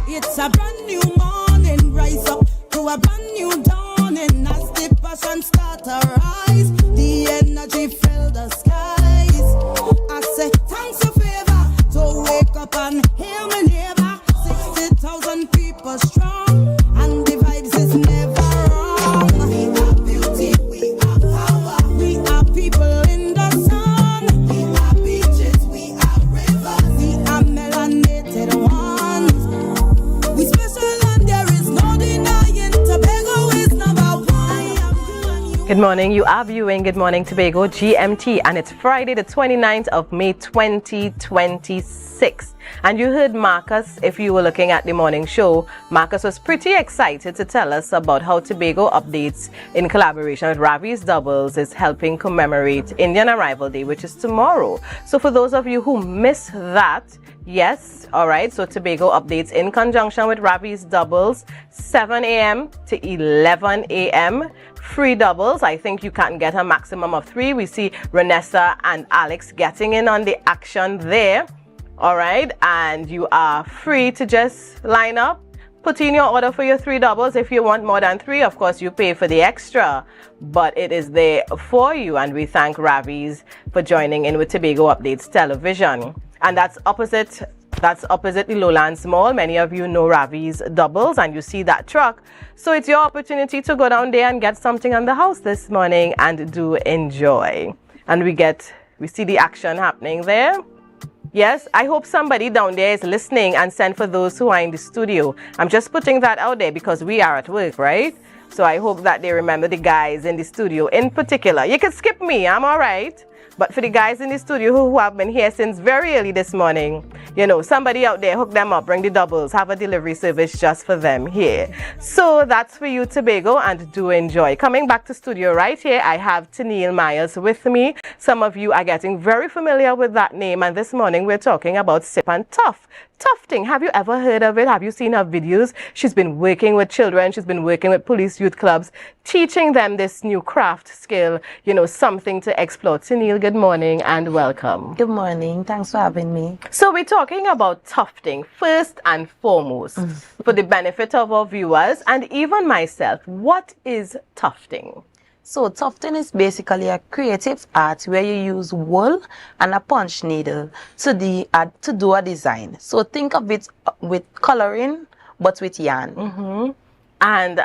It's a brand new morning, rise up to a brand new dawning. As the passion start to rise, the energy fill the skies. I say thanks a favor to wake up and hear me neighbor. 60,000 people strong, and the vibes is never wrong. We are beauty, we are power, we are people in the sun. We are beaches, we are rivers, we are melanated ones. We special and there is no denying Tobago is number one. Good morning, you are viewing Good Morning Tobago GMT, and it's Friday the 29th of May 2026. And you heard Marcus, if you were looking at the morning show, Marcus was pretty excited to tell us about how Tobago Updates, in collaboration with Ravi's Doubles, is helping commemorate Indian Arrival Day, which is tomorrow. So for those of you who missed that, yes, all right, so Tobago Updates in conjunction with Ravi's Doubles, 7 a.m. to 11 a.m. Free doubles. I think you can get a maximum of 3. We see Renessa and Alex getting in on the action there. All right, and you are free to just line up, put in your order for your 3 doubles. If you want more than 3, of course, you pay for the extra. But it is there for you. And we thank Ravi's for joining in with Tobago Updates Television. And that's opposite the Lowlands Mall. Many of you know Ravi's Doubles and you see that truck. So it's your opportunity to go down there and get something on the house this morning and do enjoy. And we see the action happening there. Yes, I hope somebody down there is listening and send for those who are in the studio. I'm just putting that out there because we are at work, right? So I hope that they remember the guys in the studio in particular. You can skip me, I'm all right. But for the guys in the studio who have been here since very early this morning, you know, somebody out there, hook them up, bring the doubles, have a delivery service just for them here. So that's for you, Tobago, and do enjoy. Coming back to studio right here, I have Tennille Myers with me. Some of you are getting very familiar with that name, and this morning we're talking about Sip and Tough. Tufting, have you ever heard of it? Have you seen her videos? She's been working with children. She's been working with police youth clubs, teaching them this new craft skill, you know, something to explore. Tennille, good morning and welcome. Good morning. Thanks for having me. So we're talking about tufting first and foremost for the benefit of our viewers and even myself. What is tufting? So tufting is basically a creative art where you use wool and a punch needle to do a design. So think of it with coloring, but with yarn. And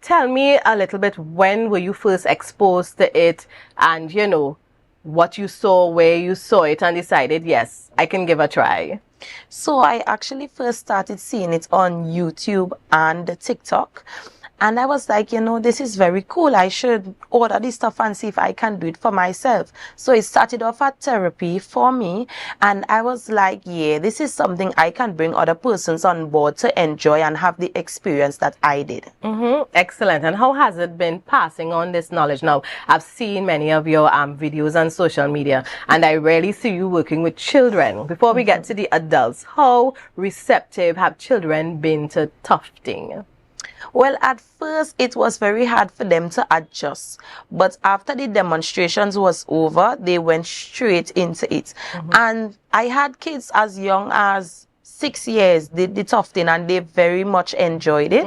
tell me a little bit, when were you first exposed to it, and you know what you saw, where you saw it, and decided, yes, I can give a try? So I actually first started seeing it on YouTube and TikTok. And I was like, you know, this is very cool. I should order this stuff and see if I can do it for myself. So it started off as therapy for me. And I was like, yeah, this is something I can bring other persons on board to enjoy and have the experience that I did. Excellent. And how has it been passing on this knowledge? Now, I've seen many of your videos on social media, and I rarely see you working with children. Before we get to the adults, how receptive have children been to tufting? Well, at first, it was very hard for them to adjust. But after the demonstrations was over, they went straight into it. And I had kids as young as 6 years did the tufting, and they very much enjoyed it.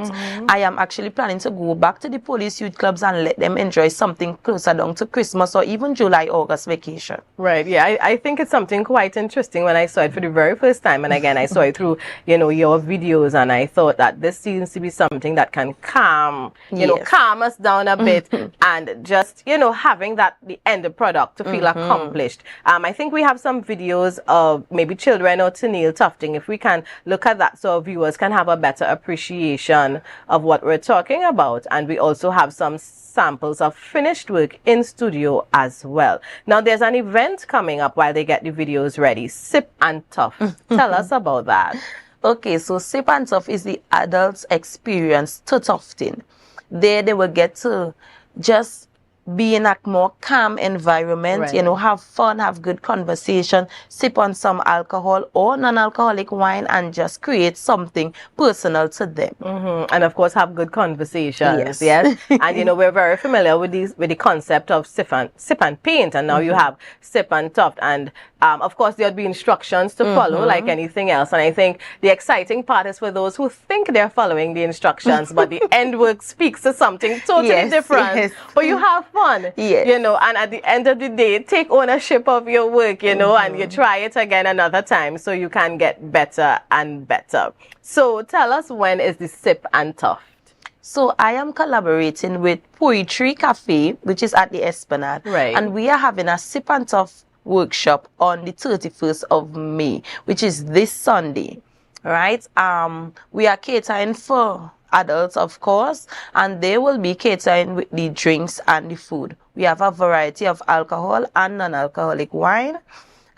I am actually planning to go back to the police youth clubs and let them enjoy something closer down to Christmas or even July, August vacation. Right, yeah, I think it's something quite interesting when I saw it for the very first time. And again, I saw it through, you know, your videos, and I thought that this seems to be something that can calm, you know, calm us down a bit and just, you know, having the end product to feel accomplished. I think we have some videos of maybe children or Tennille tufting. If we can look at that so our viewers can have a better appreciation of what we're talking about. And we also have some samples of finished work in studio as well. Now there's an event coming up while they get the videos ready, Sip and Tough. Tell us about that. Okay, so Sip and Tough is the adults' experience to tufting. There they will get to just be in a more calm environment, you know, have fun, have good conversation, sip on some alcohol or non-alcoholic wine, and just create something personal to them. And of course have good conversations. Yes. And you know, we're very familiar with the concept of sip and paint, and now you have Sip and Tough, and of course there'll be instructions to follow like anything else. And I think the exciting part is for those who think they're following the instructions, but the end work speaks to something totally different. But you have fun, you know, and at the end of the day, take ownership of your work, you know, and you try it again another time so you can get better and better. So tell us, when is the Sip and Tough? So I am collaborating with Poetry Cafe, which is at the Esplanade, and we are having a Sip and Tough workshop on the 31st of May, which is this Sunday, right? We are catering for adults, of course, and they will be catering with the drinks and the food. We have a variety of alcohol and non-alcoholic wine,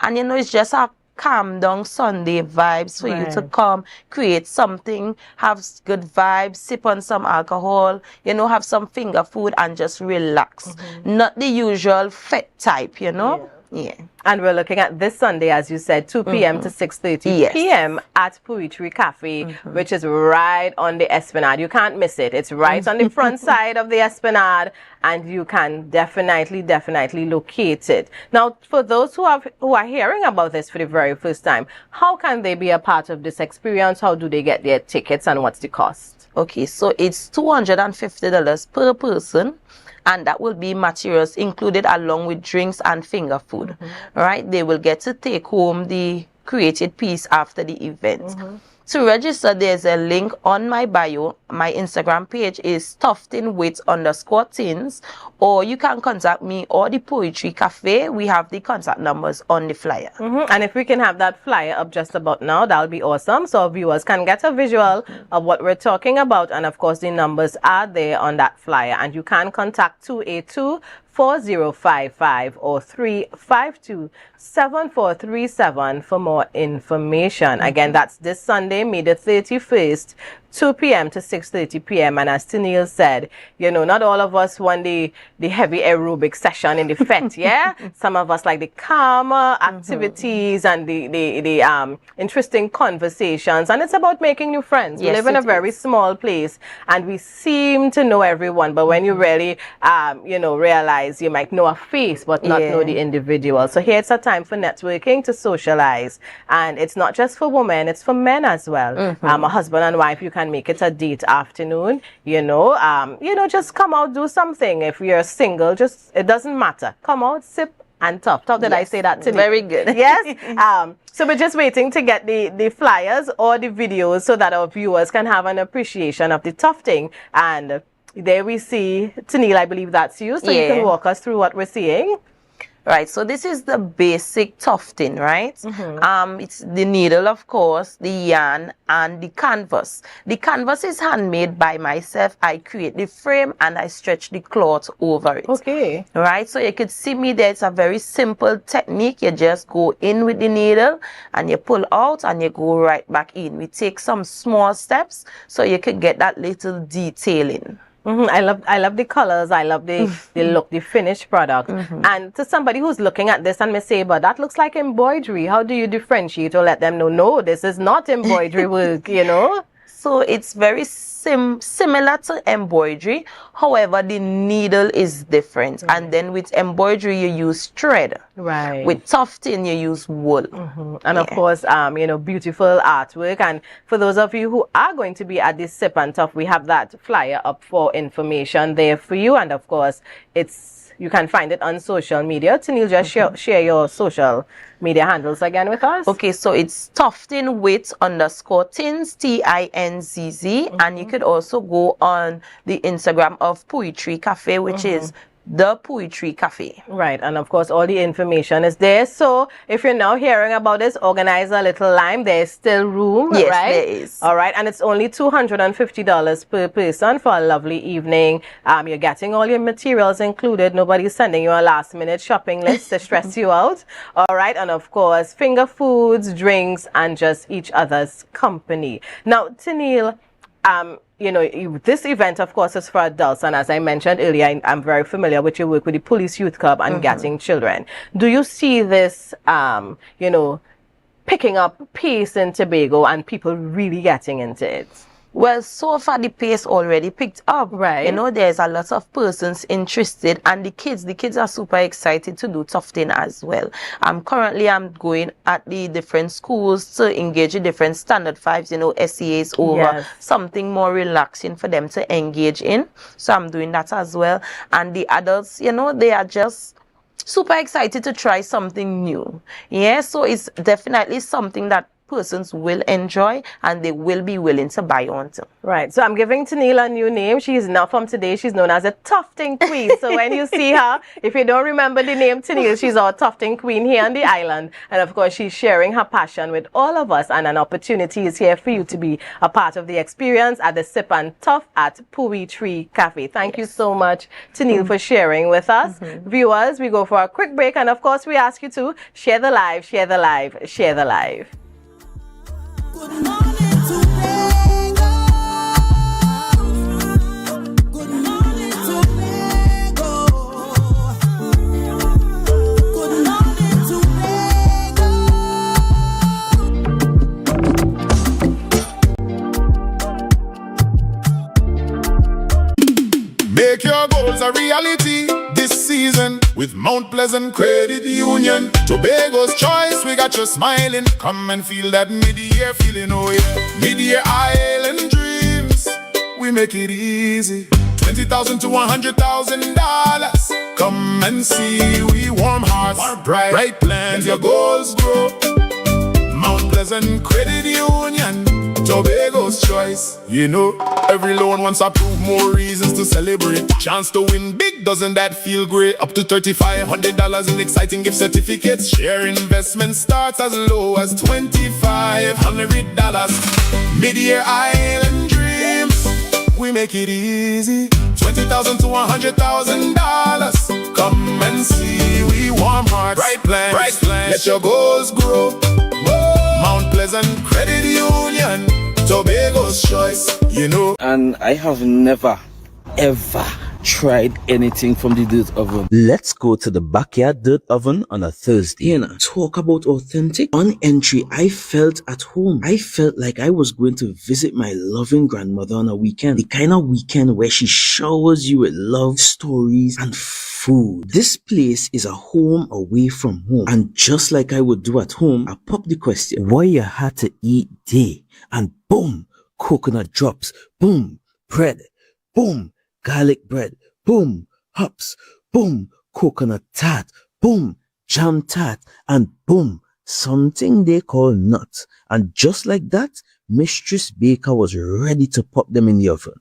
and you know, it's just a calm down Sunday vibes for you to come, create something, have good vibes, sip on some alcohol, you know, have some finger food and just relax. Not the usual fet type, you know. Yeah. And we're looking at this Sunday, as you said, 2 p.m. to 6:30 p.m. at Poetry Cafe, which is right on the Esplanade. You can't miss it. It's right on the front side of the Esplanade, and you can definitely locate it. Now, for those who are hearing about this for the very first time, how can they be a part of this experience? How do they get their tickets, and what's the cost? Okay, so it's $250 per person. And that will be materials included along with drinks and finger food. Right? They will get to take home the created piece after the event. To register, there's a link on my bio. My Instagram page is tuftinwit_tins, or you can contact me or the Poetry Cafe. We have the contact numbers on the flyer. And if we can have that flyer up just about now, that'll be awesome. So viewers can get a visual of what we're talking about. And of course, the numbers are there on that flyer. And you can contact 282-4055 or 352-7437 for more information. Again, that's this Sunday, May the 31st, 2 p.m. to 6:30 p.m. And as Tennille said, you know, not all of us want the heavy aerobic session in the fete, yeah? Some of us like the calmer activities and the interesting conversations. And it's about making new friends. We live in a very small place and we seem to know everyone. But when you really, you know, realize you might know a face but not know the individual. So here it's a time for networking, to socialize. And it's not just for women, it's for men as well. A husband and wife, you can make it a date afternoon, you know, just come out, do something. If you're single, just, it doesn't matter. Come out, sip and tough. Did I say that to you? Very good. Yes. So we're just waiting to get the flyers or the videos so that our viewers can have an appreciation of the tufting. And there we see Tennille, I believe that's you. So you can walk us through what we're seeing. Right, so this is the basic tufting, right? It's the needle, of course, the yarn, and the canvas. The canvas is handmade by myself. I create the frame and I stretch the cloth over it. Okay. Right, so you could see me there. It's a very simple technique. You just go in with the needle and you pull out and you go right back in. We take some small steps so you could get that little detailing. I love the colors. I love the look, the finished product. And to somebody who's looking at this and may say, but that looks like embroidery. How do you differentiate or let them know, no, this is not embroidery work, you know? So it's very similar to embroidery. However, the needle is different. And then with embroidery, you use thread. Right. With tufting, you use wool. And of course, you know, beautiful artwork. And for those of you who are going to be at this Sip and Tuff, we have that flyer up for information there for you. And of course, you can find it on social media. Tennille, just share your social media handles again with us. Okay, so it's tuftinwit_tins, TINZZ, and you could also go on the Instagram of Poetry Cafe, which is the Poetry Cafe. Right, and of course all the information is there. So if you're now hearing about this, organize a little lime. There's still room, yes, right? There is. All right, and it's only $250 per person for a lovely evening. You're getting all your materials included. Nobody's sending you a last minute shopping list to stress you out. All right, and of course finger foods, drinks, and just each other's company. Now, Tennille, you know, this event, of course, is for adults. And as I mentioned earlier, I'm very familiar with your work with the Police Youth Club and Getting Children. Do you see this, you know, picking up pace in Tobago and people really getting into it? Well, so far the pace already picked up. Right. You know, there's a lot of persons interested, and the kids are super excited to do tufting as well. Currently I'm going at the different schools to engage in different standard fives, you know, SEAs over something more relaxing for them to engage in. So I'm doing that as well. And the adults, you know, they are just super excited to try something new. Yeah, so it's definitely something that persons will enjoy and they will be willing to buy onto. Right. So I'm giving Tennille a new name. She's now, from today, she's known as a tufting queen. So when you see her, if you don't remember the name Tennille, she's our tufting queen here on the island. And of course, she's sharing her passion with all of us. And an opportunity is here for you to be a part of the experience at the Sip and Tuff at Poetry Cafe. Thank you so much, Tennille, for sharing with us. Viewers, we go for a quick break. And of course, we ask you to share the live, share the live, share the live. Good morning, Tobago. Good morning, Tobago. Good morning. season with Mount Pleasant Credit Union. Tobago's choice, we got you smiling. Come and feel that mid-year feeling, oh yeah. Mid-year island dreams, we make it easy. $20,000 to $100,000. Come and see, we warm hearts, bright plans, your goals grow. Mount Pleasant Credit Union, Tobago's choice. You know, every loan wants to prove more reasons to celebrate. Chance to win big, doesn't that feel great? Up to $3,500 in exciting gift certificates. Share investment starts as low as $2,500. Mid-year island dreams, we make it easy. $20,000 to $100,000. Come and see, we warm hearts, bright plans, let your goals grow. Mount Pleasant Credit Union, Tobago's choice, you know. And I have never, ever tried anything from the dirt oven. Let's go to the backyard dirt oven on a Thursday. And talk about authentic. On entry, I felt at home. I felt like I was going to visit my loving grandmother on a weekend. The kind of weekend where she showers you with love, stories, and food. This place is a home away from home. And just like I would do at home, I pop the question, what you had to eat day? And boom, coconut drops. Boom, bread. Boom, garlic bread. Boom, hops. Boom, coconut tart. Boom, jam tart. And boom, something they call nuts. And just like that, Mistress Baker was ready to pop them in the oven.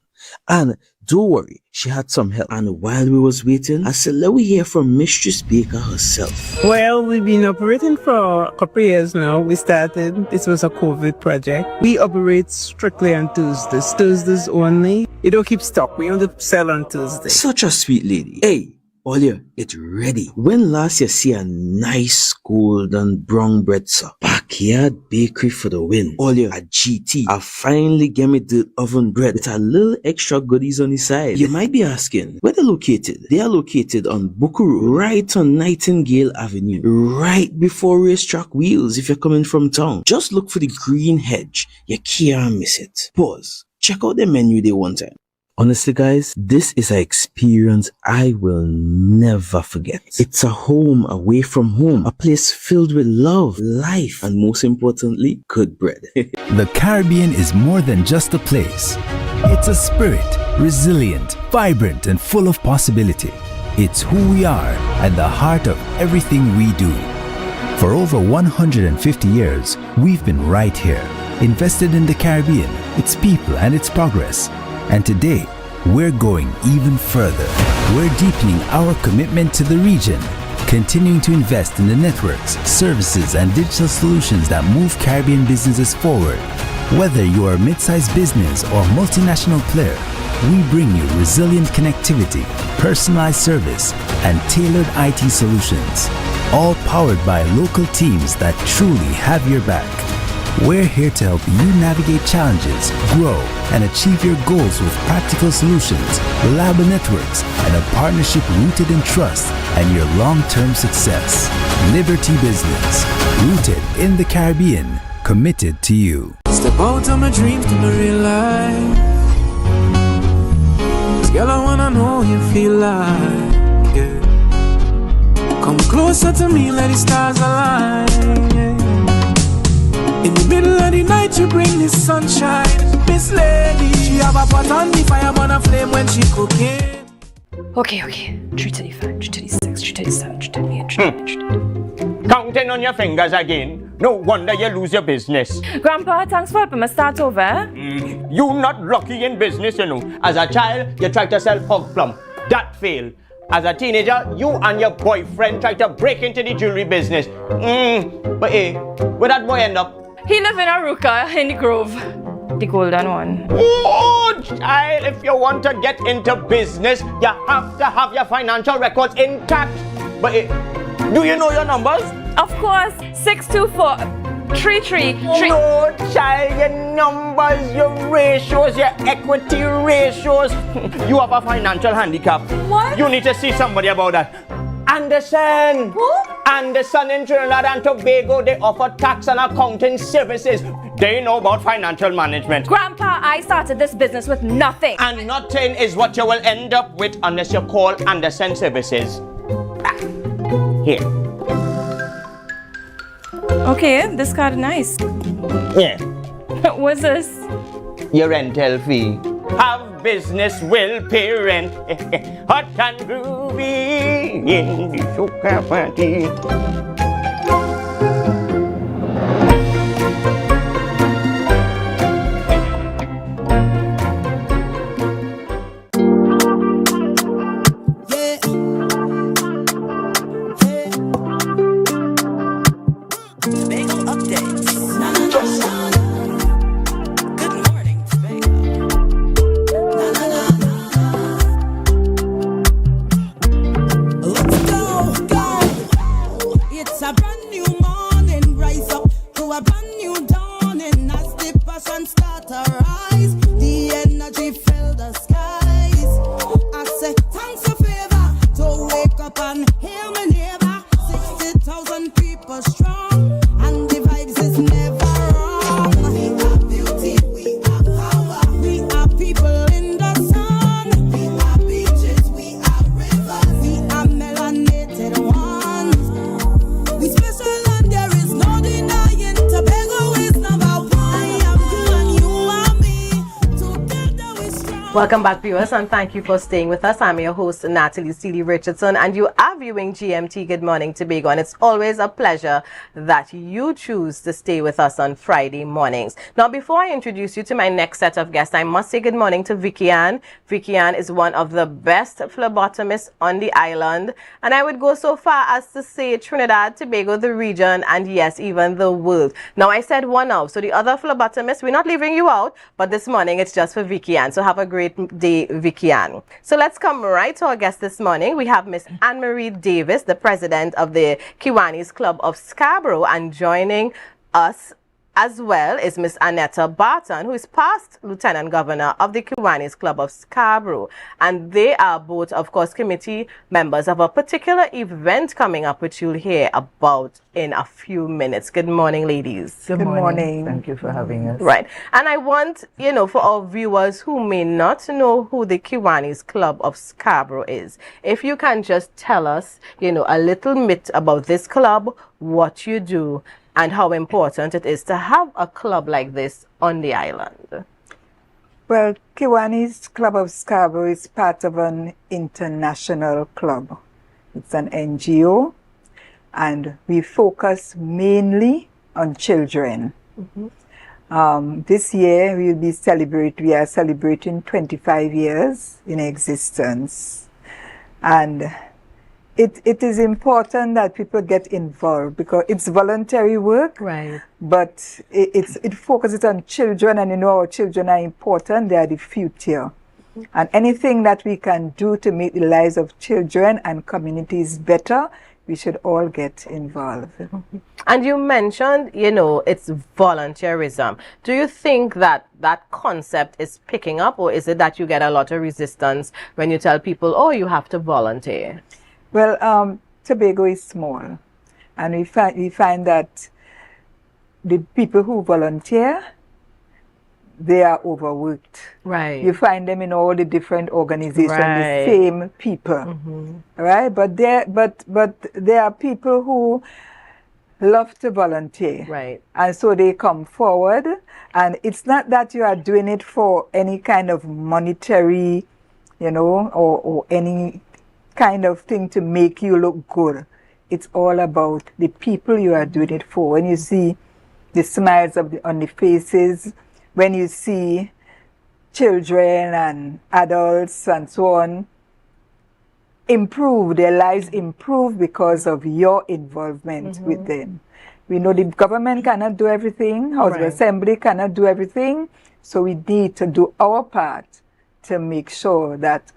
And don't worry, she had some help. And while we was waiting, I said, let me hear from Mistress Baker herself. Well, we've been operating for a couple of years now. We started, this was a COVID project. We operate strictly on Tuesdays. Tuesdays only. You don't keep stock. We only sell on Tuesdays. Such a sweet lady. Hey, Olia, it's ready. When last you see a nice golden brown bread, sir? Backyard bakery for the win. Olia, a GT. I finally get me the oven bread with a little extra goodies on the side. You might be asking, where they're located? They are located on Bukuru, right on Nightingale Avenue, right before Racetrack Wheels if you're coming from town. Just look for the green hedge. You can't miss it. Pause. Check out the menu they one time. Honestly, guys, this is an experience I will never forget. It's a home away from home, a place filled with love, life, and most importantly, good bread. The Caribbean is more than just a place. It's a spirit, resilient, vibrant, and full of possibility. It's who we are at the heart of everything we do. For over 150 years, we've been right here, invested in the Caribbean, its people, and its progress. And today, we're going even further. We're deepening our commitment to the region, continuing to invest in the networks, services, and digital solutions that move Caribbean businesses forward. Whether you are a mid-sized business or multinational player, we bring you resilient connectivity, personalized service, and tailored IT solutions, all powered by local teams that truly have your back. We're here to help you navigate challenges, grow, and achieve your goals with practical solutions, reliable networks, and a partnership rooted in trust and your long-term success. Liberty Business, rooted in the Caribbean, committed to you. Step out of my dreams to my real life. This girl, I wanna know you feel like, yeah. Come closer to me, let the stars align, yeah. In the middle of the night, you bring the sunshine. Miss Lady, she have a pot on the fire, on a flame when she cooking. Okay. 335, 336, 337, 338, 339. Counting on your fingers again. No wonder you lose your business. Grandpa, thanks for helping me start over. You not lucky in business, you know. As a child, you tried to sell hog plum. That failed. As a teenager, you and your boyfriend tried to break into the jewelry business. But hey, where that boy end up? He live in Aruka in the Grove. The golden one. Oh, child, if you want to get into business, you have to have your financial records intact. But hey, do you know your numbers? Of course, 62433. No, child, your numbers, your ratios, your equity ratios. You have a financial handicap. What? You need to see somebody about that. Anderson. Who? Anderson in Trinidad and Tobago, they offer tax and accounting services. They know about financial management. Grandpa, I started this business with nothing. And nothing is what you will end up with unless you call Anderson Services. Here. Okay, this card nice. Yeah. What's this? Your rental fee. Have business will pay rent. Hot and groovy in the soca party. It's a brand new morning, rise up to a brand new dawning. As the passion start to rise, the energy fill the skies. I say thanks for favor to wake up and hear me neighbor. 60,000 people strong, and the vibes is never wrong. We are beauty, we are power, we are people in the sun. We are beaches, we are rivers, we are melanated ones. We special and there is no denying. Tobago is number one. I am you and you are me. Together we strong. Welcome back, viewers, and thank you for staying with us. I'm your host, Natalie Seeley Richardson, and you are viewing GMT Good Morning Tobago, and it's always a pleasure that you choose to stay with us on Friday mornings. Now, before I introduce you to my next set of guests, I must say good morning to Vicky Ann. Vicky Ann is one of the best phlebotomists on the island, and I would go so far as to say Trinidad, Tobago, the region, and yes, even the world. Now, I said one of, so the other phlebotomists, we're not leaving you out, but this morning it's just for Vicky Ann. So have a great day, Vicky Ann. So let's come right to our guest this morning. We have Miss Anne-Marie Davis, the president of the Kiwanis Club of Scarborough, and joining us as well is Miss Annetta Barton, who is past Lieutenant Governor of the Kiwanis Club of Scarborough. And they are both, of course, committee members of a particular event coming up, which you'll hear about in a few minutes. Good morning, ladies. Good morning. Thank you for having us. Right. And I want, for our viewers who may not know who the Kiwanis Club of Scarborough is, if you can just tell us, a little bit about this club, what you do, and how important it is to have a club like this on the island. Well, Kiwanis Club of Scarborough is part of an international club. It's an NGO, and we focus mainly on children. This year we are celebrating 25 years in existence, and it is important that people get involved because it's voluntary work, right? But it focuses on children, and our children are important. They are the future, and anything that we can do to make the lives of children and communities better, we should all get involved. And you mentioned, it's volunteerism. Do you think that that concept is picking up, or is it that you get a lot of resistance when you tell people, oh, you have to volunteer? Well, Tobago is small, and we find that the people who volunteer, they are overworked. Right. You find them in all the different organizations, Right. the same people, right? But there are people who love to volunteer, right? And so they come forward, and it's not that you are doing it for any kind of monetary, or any kind of thing to make you look good. It's all about the people you are doing it for. When you see the smiles on the faces, when you see children and adults and so on improve, their lives improve because of your involvement with them. We know the government cannot do everything, House of Assembly cannot do everything, so we need to do our part to make sure that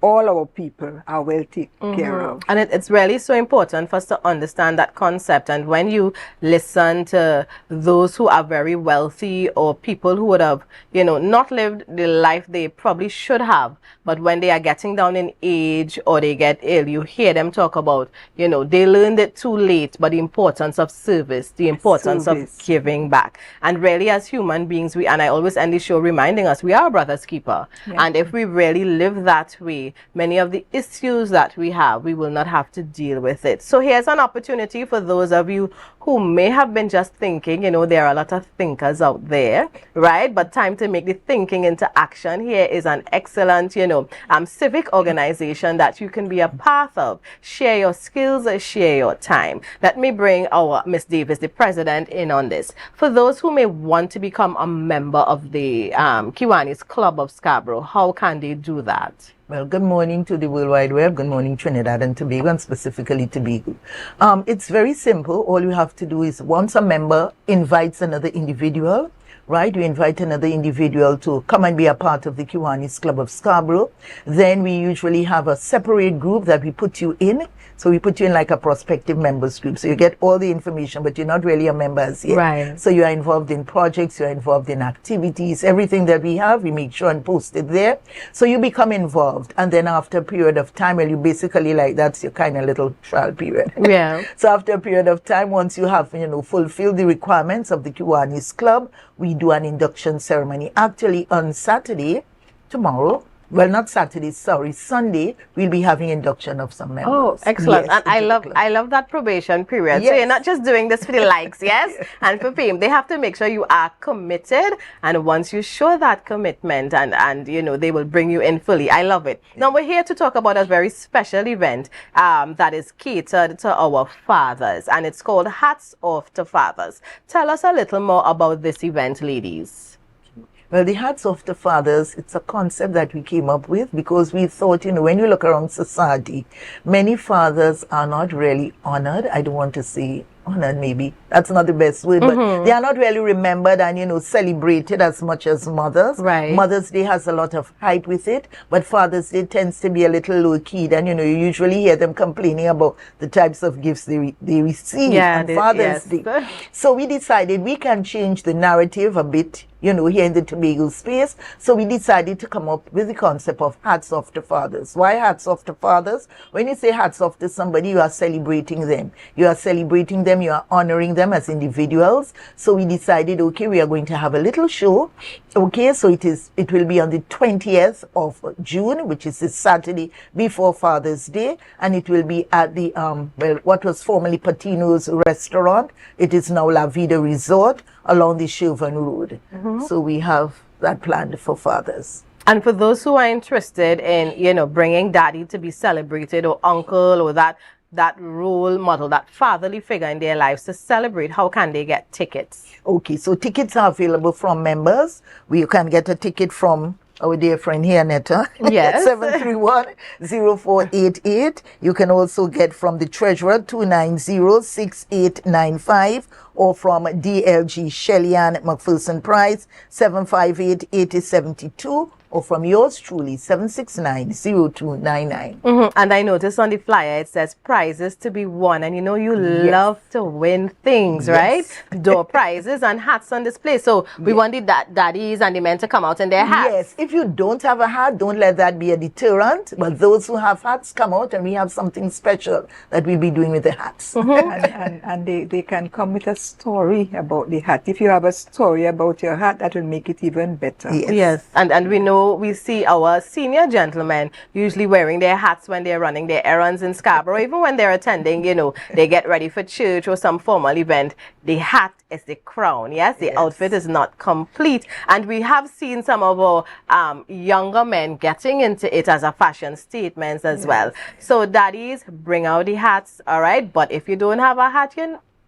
all our people are well taken care of. And it's really so important for us to understand that concept. And when you listen to those who are very wealthy or people who would have, not lived the life they probably should have, but when they are getting down in age or they get ill, you hear them talk about, they learned it too late, but the importance of service, the importance of giving back. And really, as human beings, and I always end the show reminding us, we are a brother's keeper. And if we really live that way, way, many of the issues that we have, we will not have to deal with it. So here's an opportunity for those of you who may have been just thinking, you know, there are a lot of thinkers out there, right? But time to make the thinking into action. Here is an excellent, you know, civic organization that you can be a part of. Share your skills, share your time. Let me bring our Miss Davis, the president, in on this. For those who may want to become a member of the Kiwanis Club of Scarborough, how can they do that? Well, good morning to the World Wide Web. Good morning, Trinidad and Tobago, and specifically Tobago. It's very simple. All you have to do is once a member invites another individual, right? You invite another individual to come and be a part of the Kiwanis Club of Scarborough. Then we usually have a separate group that we put you in. So we put you in like a prospective members group. So you get all the information, but you're not really a member as yet. Right. So you are involved in projects, you're involved in activities, everything that we have, we make sure and post it there. So you become involved. And then after a period of time, well, you basically like, that's your kind of little trial period. Yeah. So after a period of time, once you have, you know, fulfilled the requirements of the Kiwanis Club, we do an induction ceremony. Actually, on Saturday, tomorrow, well, not Saturday, sorry, Sunday, we'll be having induction of some members. Oh, excellent. Yes, and I love that probation period. Yes. So you're not just doing this for the likes, yes, and for fame. They have to make sure you are committed. And once you show that commitment and you know, they will bring you in fully. I love it. Now we're here to talk about a very special event that is catered to our fathers. And it's called Hats Off to Fathers. Tell us a little more about this event, ladies. Well, the Hats Off to Fathers, it's a concept that we came up with because we thought, you know, when you look around society, many fathers are not really honored. I don't want to say honored, maybe. That's not the best word, but they are not really remembered and, you know, celebrated as much as mothers. Right. Mother's Day has a lot of hype with it, but Father's Day tends to be a little low-key. And, you know, you usually hear them complaining about the types of gifts they receive on Father's Day. So we decided we can change the narrative a bit, you know, here in the Tobago space. So we decided to come up with the concept of Hats Off to Fathers. Why Hats Off to Fathers? When you say hats off to somebody, you are celebrating them. You are celebrating them, you are honoring them as individuals. So we decided, okay, we are going to have a little show. Okay, so it will be on the 20th of June, which is this Saturday before Father's Day. And it will be at the, well, what was formerly Patino's restaurant. It is now La Vida Resort along the Shervan Road. So we have that planned for fathers. And for those who are interested in, you know, bringing daddy to be celebrated, or uncle, or that role model, that fatherly figure in their lives to celebrate, how can they get tickets? Okay, so tickets are available from members. You can get a ticket from our dear friend here, Netta. Yes. 731-0488. You can also get from the treasurer, 290-6895, or from DLG Shellyan McPherson Price, 758-8072, or from yours truly, 769-0299. And I noticed on the flyer it says prizes to be won, and you know you love to win things, right? Door prizes and hats on display. So we want the daddies and the men to come out in their hats. Yes, if you don't have a hat, don't let that be a deterrent. But those who have hats, come out, and we have something special that we'll be doing with the hats. and they can come with a story about the hat. If you have a story about your hat, that will make it even better. Yes. And we know, we see our senior gentlemen usually wearing their hats when they're running their errands in Scarborough, even when they're attending, you know, they get ready for church or some formal event. The hat is the crown, yes? The outfit is not complete. And we have seen some of our younger men getting into it as a fashion statement as well. So daddies, bring out the hats, all right? But if you don't have a hat,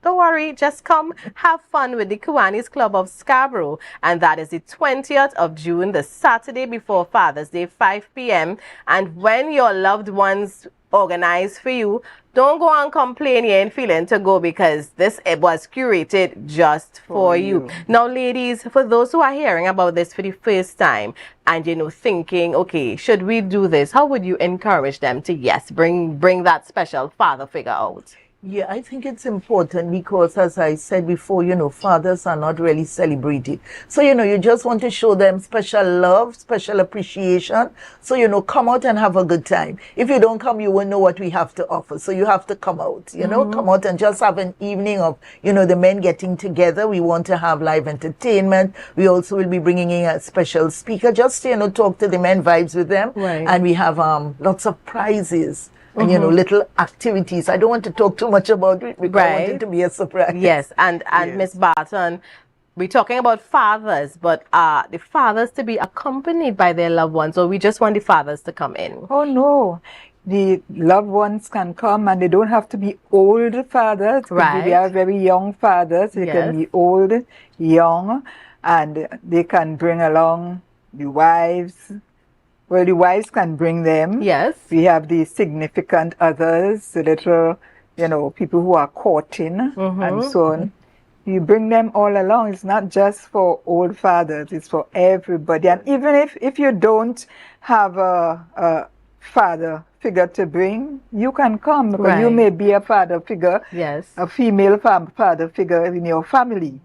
don't worry, just come have fun with the Kiwanis Club of Scarborough. And that is the 20th of June, the Saturday before Father's Day, 5 p.m. And when your loved ones organize for you, don't go and complain you ain't feeling to go, because it was curated just for you. Now, ladies, for those who are hearing about this for the first time and, you know, thinking, okay, should we do this? How would you encourage them to, yes, bring that special father figure out? Yeah, I think it's important because, as I said before, fathers are not really celebrated. So, you just want to show them special love, special appreciation. So, come out and have a good time. If you don't come, you won't know what we have to offer. So you have to come out, come out and just have an evening of, the men getting together. We want to have live entertainment. We also will be bringing in a special speaker just to, talk to the men, vibes with them. Right. And we have lots of prizes. And, little activities. I don't want to talk too much about it because I want it to be a surprise. Yes, and Miss Barton, we're talking about fathers, but the fathers to be accompanied by their loved ones, or we just want the fathers to come in? Oh, no. The loved ones can come, and they don't have to be old fathers. Right. They are very young fathers. They can be old, young, and they can bring along the wives. Well, the wives can bring them. Yes. We have the significant others, the little, people who are courting and so on. You bring them all along. It's not just for old fathers. It's for everybody. And even if you don't have a father figure to bring, you can come because you may be a father figure, a female father figure in your family.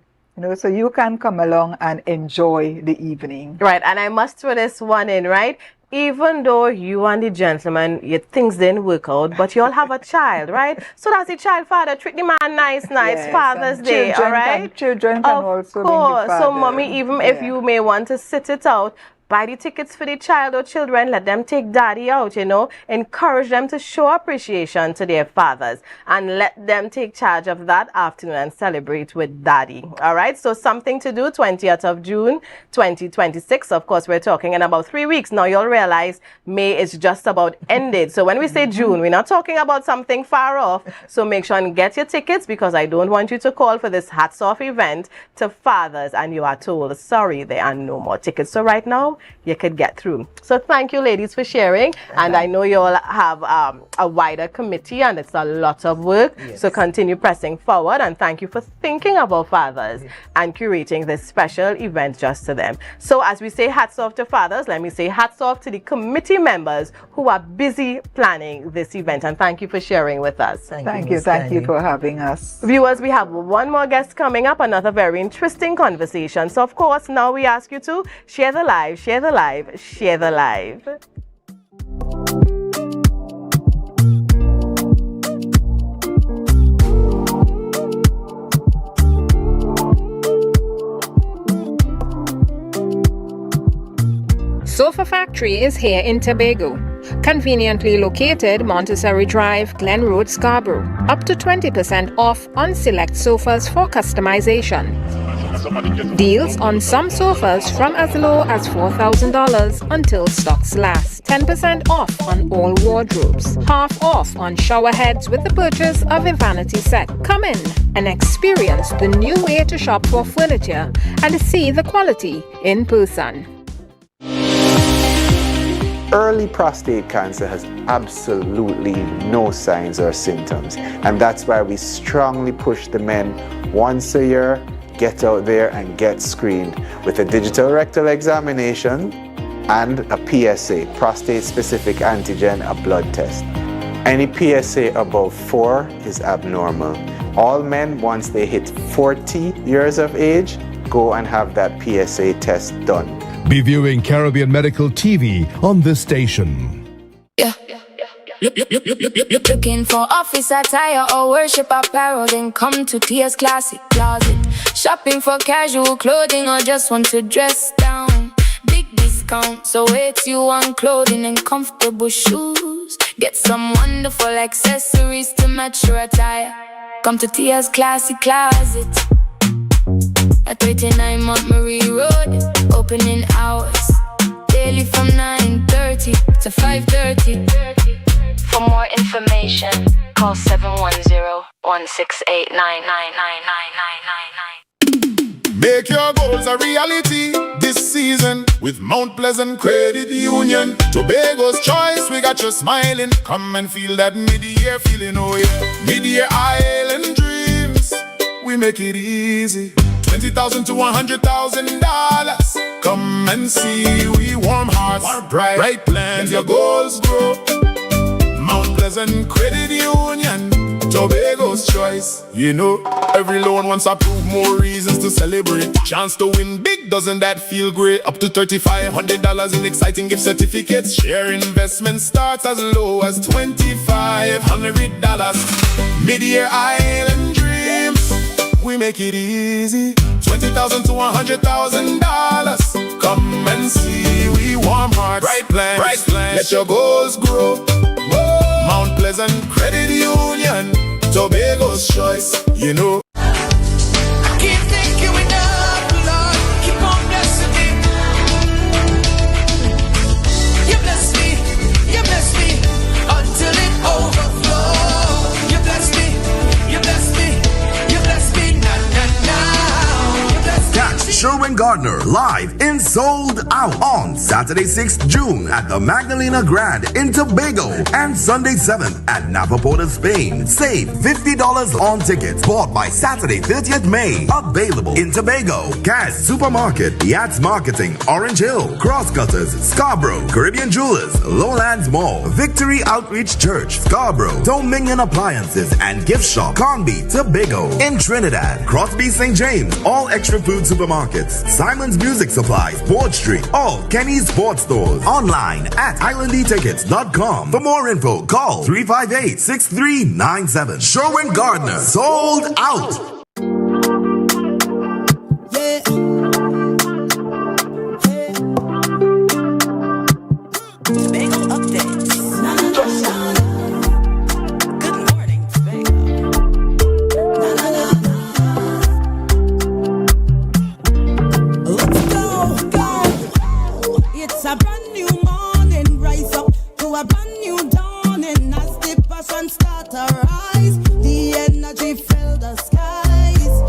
So you can come along and enjoy the evening. Right, and I must throw this one in, right? Even though you and the gentleman, your things didn't work out, but you all have a child, right? So that's the child father. Treat the man nice, Yes, Father's Day, all right? Children can also be the father. So, mommy, even if you may want to sit it out, buy the tickets for the child or children, let them take daddy out, encourage them to show appreciation to their fathers and let them take charge of that afternoon and celebrate with daddy. All right, so something to do, 20th of June 2026. Of course, we're talking in about 3 weeks. Now you'll realize May is just about ended. So when we say June, we're not talking about something far off. So make sure and get your tickets because I don't want you to call for this hats off event to fathers and you are told, sorry, there are no more tickets. So right now, you could get through. So thank you, ladies, for sharing. And I know you all have a wider committee and it's a lot of work. So continue pressing forward. And thank you for thinking about fathers and curating this special event just to them. So as we say hats off to fathers, let me say hats off to the committee members who are busy planning this event. And thank you for sharing with us. Thank you for having us. Viewers, we have one more guest coming up, another very interesting conversation. So of course, now we ask you to share the live, share the live, share the live. Sofa Factory is here in Tobago. Conveniently located Montessori Drive, Glen Road, Scarborough. Up to 20% off on select sofas for customization. Deals on some sofas from as low as $4,000 until stocks last. 10% off on all wardrobes. Half off on shower heads with the purchase of a vanity set. Come in and experience the new way to shop for furniture and see the quality in person. Early prostate cancer has absolutely no signs or symptoms, and that's why we strongly push the men once a year, get out there and get screened with a digital rectal examination and a PSA, prostate-specific antigen, a blood test. Any PSA above 4 is abnormal. All men, once they hit 40 years of age, go and have that PSA test done. Be viewing Caribbean Medical TV on this station. Looking for office attire or worship apparel, then come to Tia's Classic Closet. Shopping for casual clothing or just want to dress down. Big discount, so it's you on clothing and comfortable shoes. Get some wonderful accessories to match your attire. Come to Tia's Classic Closet at 39 Montgomery Road. Opening hours daily from 9:30 to 5:30. For more information, call 710-168-99999. Make your goals a reality this season with Mount Pleasant Credit Union. Tobago's choice, we got you smiling. Come and feel that mid-year feeling, oh yeah. Mid-year island dreams, we make it easy. $20,000 to $100,000. Come and see, we warm hearts, bright plans, your goals grow. Mount Pleasant Credit Union, Tobago's choice. You know, every loan wants to prove more reasons to celebrate. Chance to win big, doesn't that feel great? Up to $3,500 in exciting gift certificates. Share investment starts as low as $2,500. Mid-year island dreams, we make it easy. $20,000 to $100,000. Come and see, we warm hearts, bright plans, let your goals grow. Whoa. Mount Pleasant Credit Union, Tobago's choice, you know. Keep thinking enough, Lord. Keep on blessing me. You bless me until it overflows. You bless me, you bless me, you bless me now. You bless me. Catch Sherwin Gardner live in Sold Out on Saturday 6th June at the Magdalena Grand in Tobago and Sunday 7th at Napa Porta, Spain. Save $50 on tickets bought by Saturday 30th May. Available in Tobago, Cash Supermarket, Yachts Marketing, Orange Hill, Crosscutters, Scarborough, Caribbean Jewelers, Lowlands Mall, Victory Outreach Church, Scarborough, Dominion Appliances and Gift Shop, Conby, Tobago. In Trinidad, Crosby St. James, all Extra Food Supermarkets, Simon's Music Supplies, Board Street, all Kenny's Sports Stores. Online at islandetickets.com. For more info, call 358-6397. Sherwin Gardner, sold out. Yeah. Tobago updates. Good morning, Tobago. Let's go. It's a brand new morning. Rise up to a brand new dawning. As the passion start to rise, the energy fill the skies.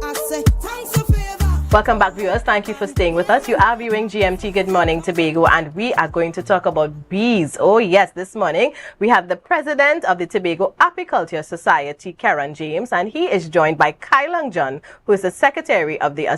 I say thanks for favor. Welcome back, viewers. Thank you for staying with us. You are viewing GMT Good Morning Tobago, and we are going to talk about bees. Oh yes, this morning we have the president of the Tobago Apiculture Society, Karen James, and he is joined by Kylang John, who is the secretary of the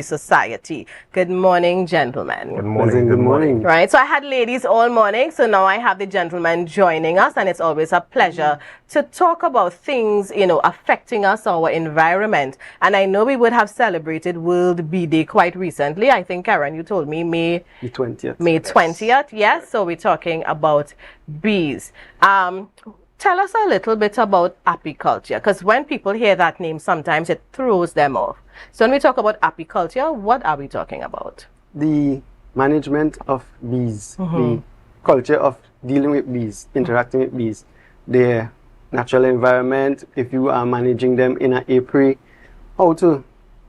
society. Good morning, gentlemen. Good morning. Good morning. Right, so I had ladies all morning, so now I have the gentlemen joining us, and it's always a pleasure to talk about things, you know, affecting us, our environment. And I know we would have celebrated World Bee Day quite recently. I think, Karen, you told me May 20th. May 20th, yes. So we're talking about bees. Tell us a little bit about apiculture, because when people hear that name, sometimes it throws them off. So when we talk about apiculture, what are we talking about? The management of bees, the culture of dealing with bees, interacting with bees, their natural environment, if you are managing them in an apiary,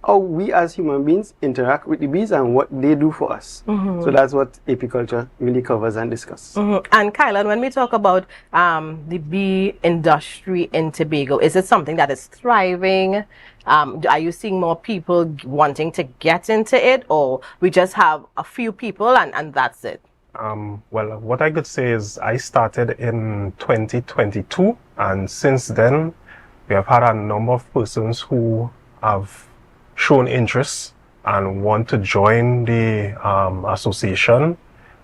how we as human beings interact with the bees and what they do for us. So that's what apiculture really covers and discusses. And Kylan, when we talk about the bee industry in Tobago, is it something that is thriving? Are you seeing more people wanting to get into it, or we just have a few people and that's it? Well, what I could say is I started in 2022, and since then we have had a number of persons who have shown interest and want to join the association,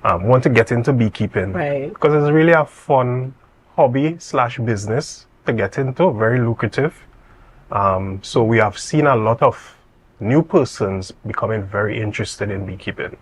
want to get into beekeeping. Right. Because it's really a fun hobby / business to get into, very lucrative. So we have seen a lot of new persons becoming very interested in beekeeping.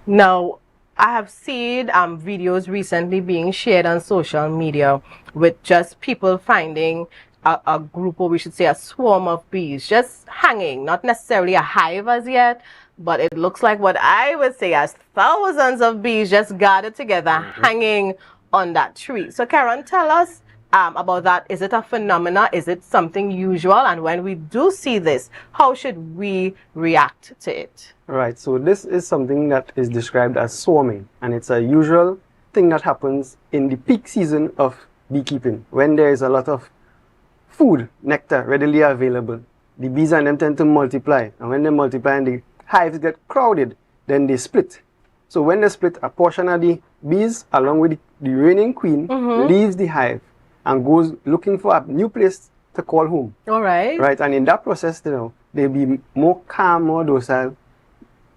Now, I have seen videos recently being shared on social media with just people finding a group, or we should say a swarm of bees just hanging, not necessarily a hive as yet, but it looks like what I would say as thousands of bees just gathered together hanging on that tree. So Karen, tell us about that. Is it a phenomena? Is it something usual? And when we do see this, how should we react to it? Right, so this is something that is described as swarming, and it's a usual thing that happens in the peak season of beekeeping, when there is a lot of food, nectar readily available. The bees and them tend to multiply, and when they multiply and the hives get crowded, then they split. So when they split, a portion of the bees along with the reigning queen leaves the hive and goes looking for a new place to call home. All right. Right, and in that process, you know, they'll be more calm, more docile,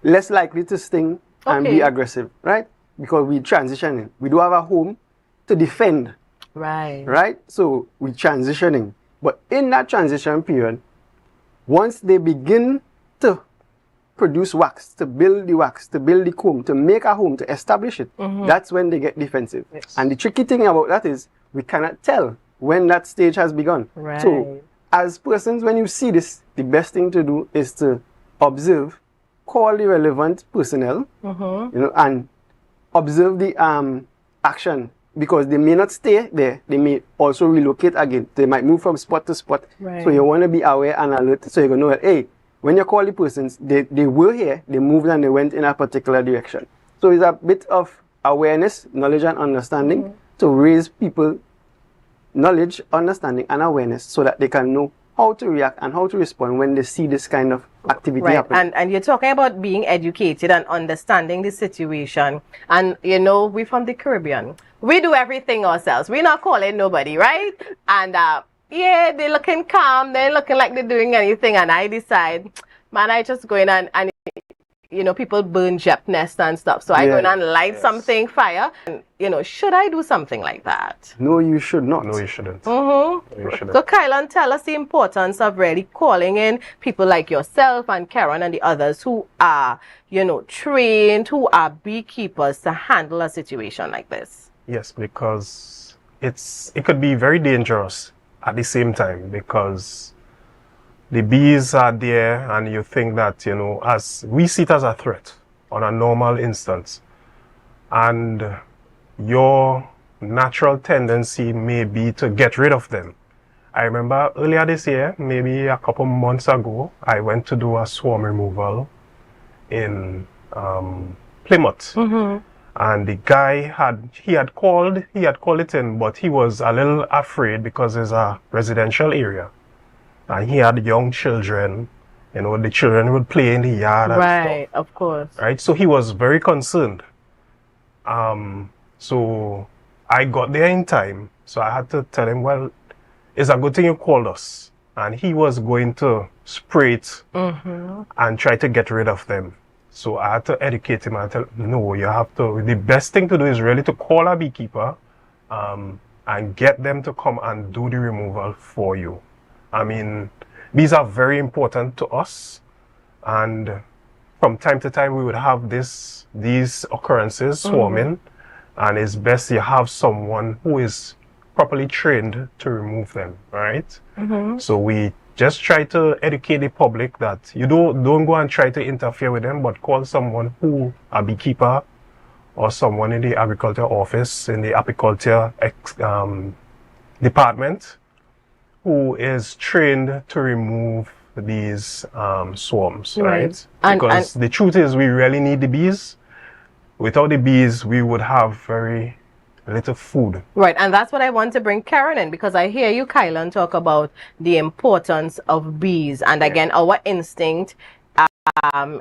less likely to sting and be aggressive, right? Because we transitioning. We do have a home to defend Right. Right? So we're transitioning. But in that transition period, once they begin to produce wax, to build the comb, to make a home, to establish it, that's when they get defensive. Yes. And the tricky thing about that is we cannot tell when that stage has begun. Right. So as persons, when you see this, the best thing to do is to observe, call the relevant personnel, and observe the action, because they may not stay there. They may also relocate again. They might move from spot to spot. Right. So you want to be aware and alert, so you're going to know that, hey, when you call the persons, they were here, they moved and they went in a particular direction. So it's a bit of awareness, knowledge and understanding to raise people knowledge, understanding and awareness so that they can know how to react and how to respond when they see this kind of activity happen. And you're talking about being educated and understanding the situation. And you know, we're from the Caribbean. We do everything ourselves. We're not calling nobody, right? And yeah, they're looking calm, they're looking like they're doing anything, and I decide, man, I just go in and you know, people burn jet nest and stuff. So I go in and light something, fire. And, you know, should I do something like that? No, you should not. No, you shouldn't. No, you shouldn't. So Kylan, tell us the importance of really calling in people like yourself and Karen and the others who are, you know, trained, who are beekeepers to handle a situation like this. Yes, because it could be very dangerous at the same time, because the bees are there and you think that, you know, as we see it as a threat on a normal instance, and your natural tendency may be to get rid of them. I remember earlier this year, maybe a couple months ago, I went to do a swarm removal in Plymouth. And the guy had called it in, but he was a little afraid because it's a residential area. And he had young children, you know, the children would play in the yard and right, stuff. of course. Right, so he was very concerned. So I got there in time, so I had to tell him, well, it's a good thing you called us. And he was going to spray it and try to get rid of them. So I had to educate him and tell him, no, you have to, the best thing to do is really to call a beekeeper and get them to come and do the removal for you. I mean, bees are very important to us, and from time to time we would have these occurrences swarming, and it's best you have someone who is properly trained to remove them, right? So we just try to educate the public that you don't go and try to interfere with them, but call someone who, a beekeeper or someone in the agriculture office, in the apiculture department, who is trained to remove these swarms, right? Because the truth is we really need the bees. Without the bees, we would have very little food. Right, and that's what I want to bring Karen in, because I hear you, Kylan, talk about the importance of bees. And again, our instinct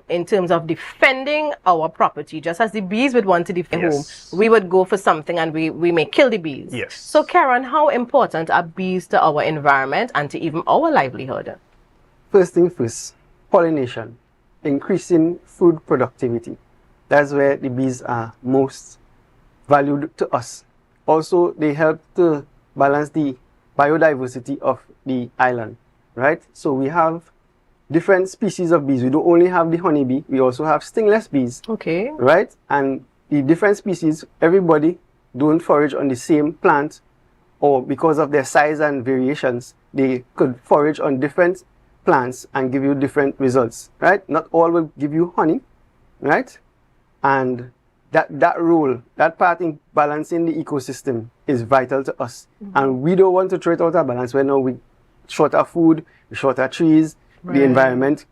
in terms of defending our property, just as the bees would want to defend home, we would go for something and we may kill the bees. Yes. So Karen, how important are bees to our environment and to even our livelihood? First thing first, pollination, increasing food productivity. That's where the bees are most valued to us. Also, they help to balance the biodiversity of the island, right? So we have different species of bees. We don't only have the honeybee, we also have stingless bees. Okay. Right? And the different species, everybody don't forage on the same plant, or because of their size and variations, they could forage on different plants and give you different results, right? Not all will give you honey, right? And that role, that part in balancing the ecosystem is vital to us. And we don't want to throw it out of balance when now we short our food, we short our trees, the environment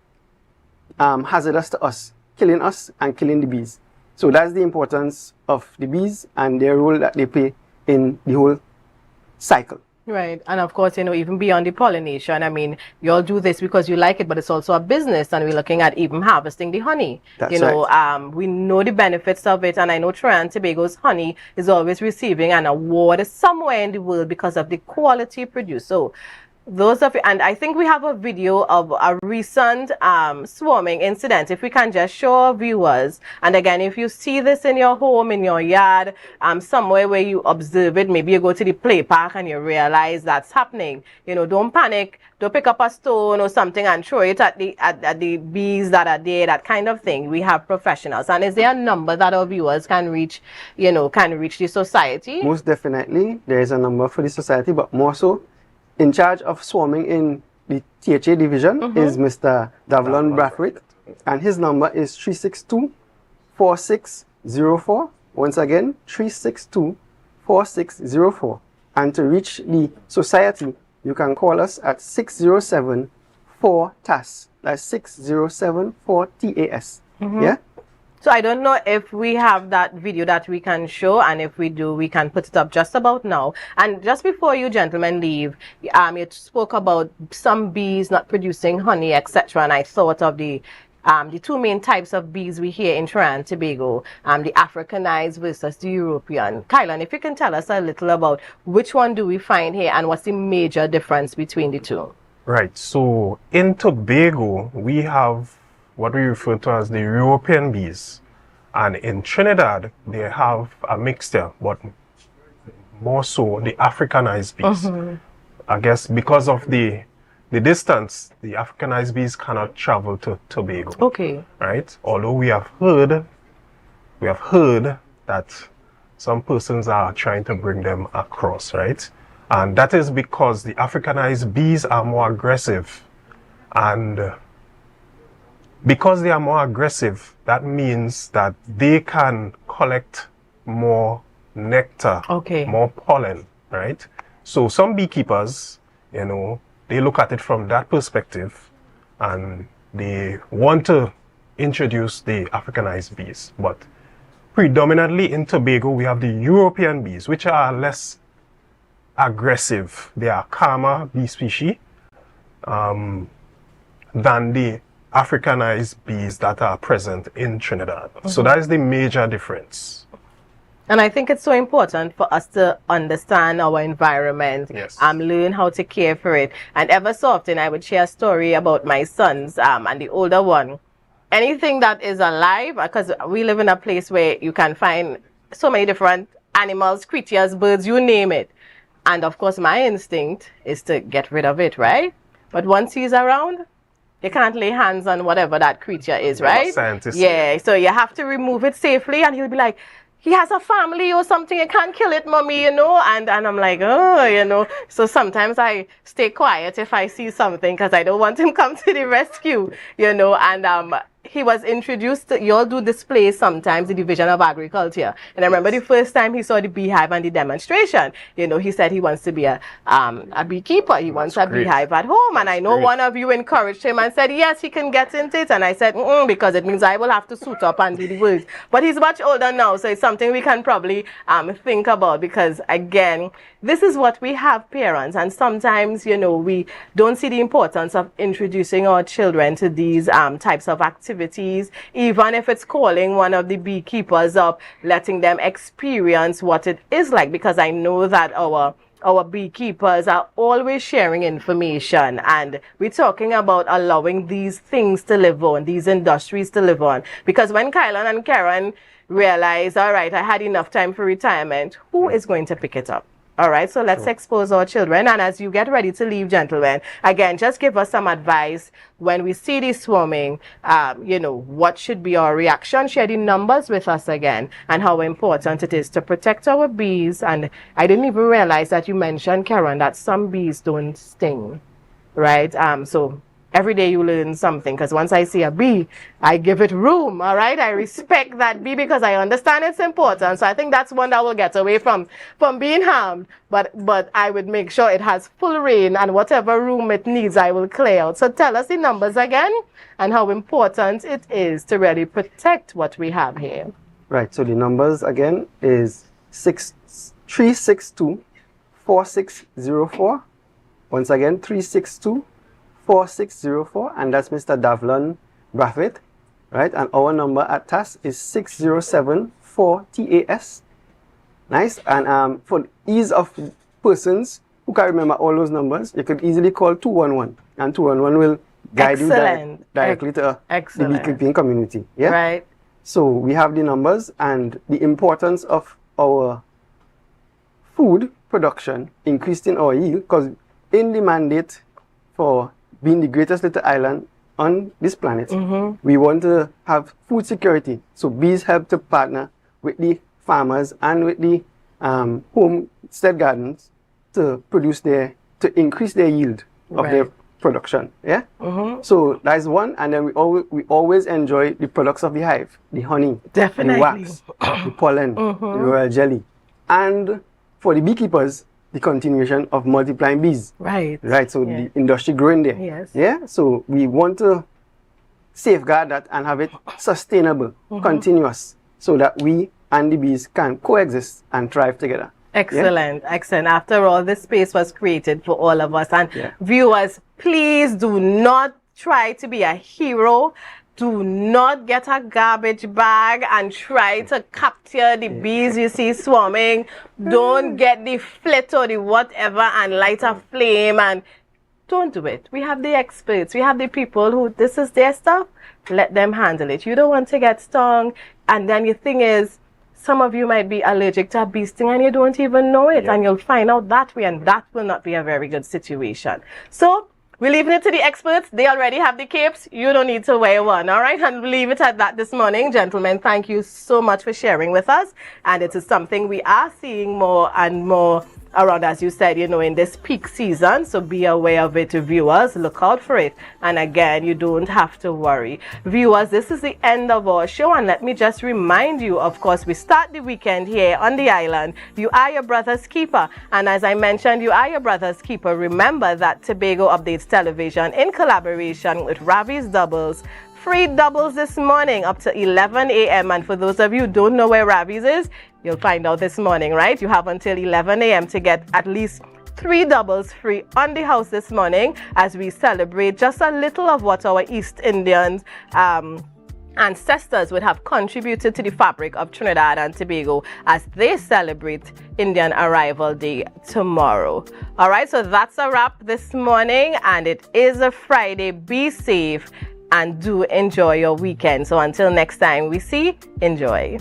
hazardous to us, killing us and killing the bees. So that's the importance of the bees and their role that they play in the whole cycle. Right, and of course, you know, even beyond the pollination, I mean, you all do this because you like it, but it's also a business, and we're looking at even harvesting the honey. That's you know, we know the benefits of it, and I know Trinidad and Tobago's honey is always receiving an award somewhere in the world because of the quality produced. So, Those of you, and I think we have a video of a recent swarming incident. If we can just show our viewers, and again, if you see this in your home, in your yard, somewhere where you observe it, maybe you go to the play park and you realize that's happening. You know, don't panic. Don't pick up a stone or something and throw it at the bees that are there, that kind of thing. We have professionals. And is there a number that our viewers can reach, you know, can reach the society? Most definitely, there is a number for the society, but more so, in charge of swarming in the THA division is Mr. Davlon Brathwaite, and his number is 362-4604. Once again, 362-4604. And to reach the society, you can call us at 607-4TAS. That's 607-4TAS. Yeah? So I don't know if we have that video that we can show, and if we do, we can put it up just about now. And just before you gentlemen leave, you spoke about some bees not producing honey, etc. And I thought of the two main types of bees we hear in Trinidad and Tobago, the Africanized versus the European. Kylan, if you can tell us a little about which one do we find here and what's the major difference between the two? Right, so in Tobago, we have what we refer to as the European bees. And in Trinidad, they have a mixture, but more so the Africanized bees. I guess because of the distance, the Africanized bees cannot travel to Tobago. Okay. Right? Although we have heard that some persons are trying to bring them across, right? And that is because the Africanized bees are more aggressive. And because they are more aggressive, that means that they can collect more nectar, more pollen, right? So some beekeepers, you know, they look at it from that perspective and they want to introduce the Africanized bees. But predominantly in Tobago, we have the European bees, which are less aggressive. They are calmer bee species than the Africanized bees that are present in Trinidad. So that is the major difference. And I think it's so important for us to understand our environment, learn how to care for it. And ever so often, I would share a story about my sons and the older one. Anything that is alive, because we live in a place where you can find so many different animals, creatures, birds, you name it. And of course, my instinct is to get rid of it, right? But once he's around, you can't lay hands on whatever that creature is, right? Yeah, so you have to remove it safely, and he'll be like, he has a family or something, you can't kill it, mommy, you know? And I'm like, oh, you know. So sometimes I stay quiet if I see something because I don't want him come to the rescue, you know. And he was introduced to, you all do displays sometimes, the Division of Agriculture. And I remember the first time he saw the beehive and the demonstration, you know, he said he wants to be a beekeeper. He wants a beehive at home. And I know one of you encouraged him and said, yes, he can get into it. And I said, because it means I will have to suit up and do the work. But he's much older now, so it's something we can probably think about, because again, this is what we have, parents, and sometimes, you know, we don't see the importance of introducing our children to these types of activities, even if it's calling one of the beekeepers up, letting them experience what it is like, because I know that our beekeepers are always sharing information, and we're talking about allowing these things to live on, these industries to live on, because when Kylan and Karen realize, all right, I had enough time for retirement, who is going to pick it up? All right, so let's expose our children. And as you get ready to leave, gentlemen, again, just give us some advice when we see this swarming, you know, what should be our reaction? Share the numbers with us again, and how important it is to protect our bees. And I didn't even realize that you mentioned, Karen, that some bees don't sting, right? So every day you learn something, because once I see a bee, I give it room, all right? I respect that bee because I understand its importance. So I think that's one that will get away from being harmed. But I would make sure it has full reign, and whatever room it needs, I will clear out. So tell us the numbers again and how important it is to really protect what we have here. Right, so the numbers again is 362-4604. Once again, 362-4604, and that's Mr. Davlon Brathwaite, right? And our number at TAS is 607-4TAS. Nice. And for ease of persons who can remember all those numbers, you could easily call 211, and 211 will guide you directly to the beekeeping community. Yeah? Right. So we have the numbers and the importance of our food production increased in our yield, because in the mandate for being the greatest little island on this planet, we want to have food security. So bees help to partner with the farmers and with the homestead gardens to increase their yield of their production. Yeah. So that's one, and then we always enjoy the products of the hive, the honey, definitely, the wax, the pollen, the royal jelly, and for the beekeepers, the continuation of multiplying bees. Right. So the industry growing there. Yes. Yeah. So we want to safeguard that and have it sustainable, continuous, so that we and the bees can coexist and thrive together. Excellent, excellent. After all, this space was created for all of us. And viewers, please do not try to be a hero. Do not get a garbage bag and try to capture the bees you see swarming. Don't get the flit or the whatever and light a flame, and don't do it. We have the experts. We have the people who, this is their stuff. Let them handle it. You don't want to get stung. And then the thing is, some of you might be allergic to a bee sting and you don't even know it, and you'll find out that way, and that will not be a very good situation. So we're leaving it to the experts. They already have the capes. You don't need to wear one, all right? And we'll leave it at that this morning. Gentlemen, thank you so much for sharing with us. And it is something we are seeing more and more around, as you said, you know, in this peak season. So be aware of it, viewers. Look out for it. And again, you don't have to worry. Viewers, this is the end of our show. And let me just remind you, of course, we start the weekend here on the island. You are your brother's keeper. And as I mentioned, you are your brother's keeper. Remember that Tobago Updates Television, in collaboration with Ravi's Doubles, free doubles this morning up to 11 a.m. And for those of you who don't know where Ravi's is, you'll find out this morning, right? You have until 11 a.m. to get at least 3 doubles free on the house this morning as we celebrate just a little of what our East Indians ancestors would have contributed to the fabric of Trinidad and Tobago as they celebrate Indian Arrival Day tomorrow. All right, so that's a wrap this morning, and it is a Friday. Be safe and do enjoy your weekend. So until next time we see, enjoy.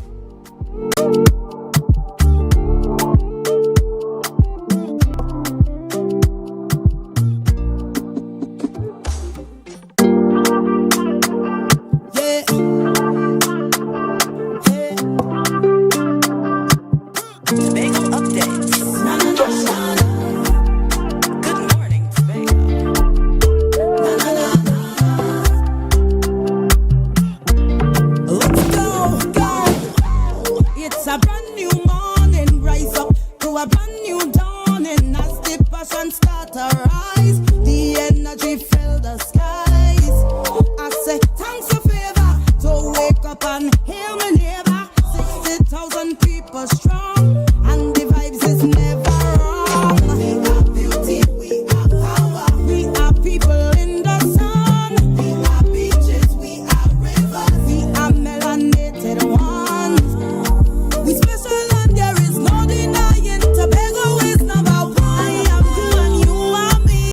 Strong.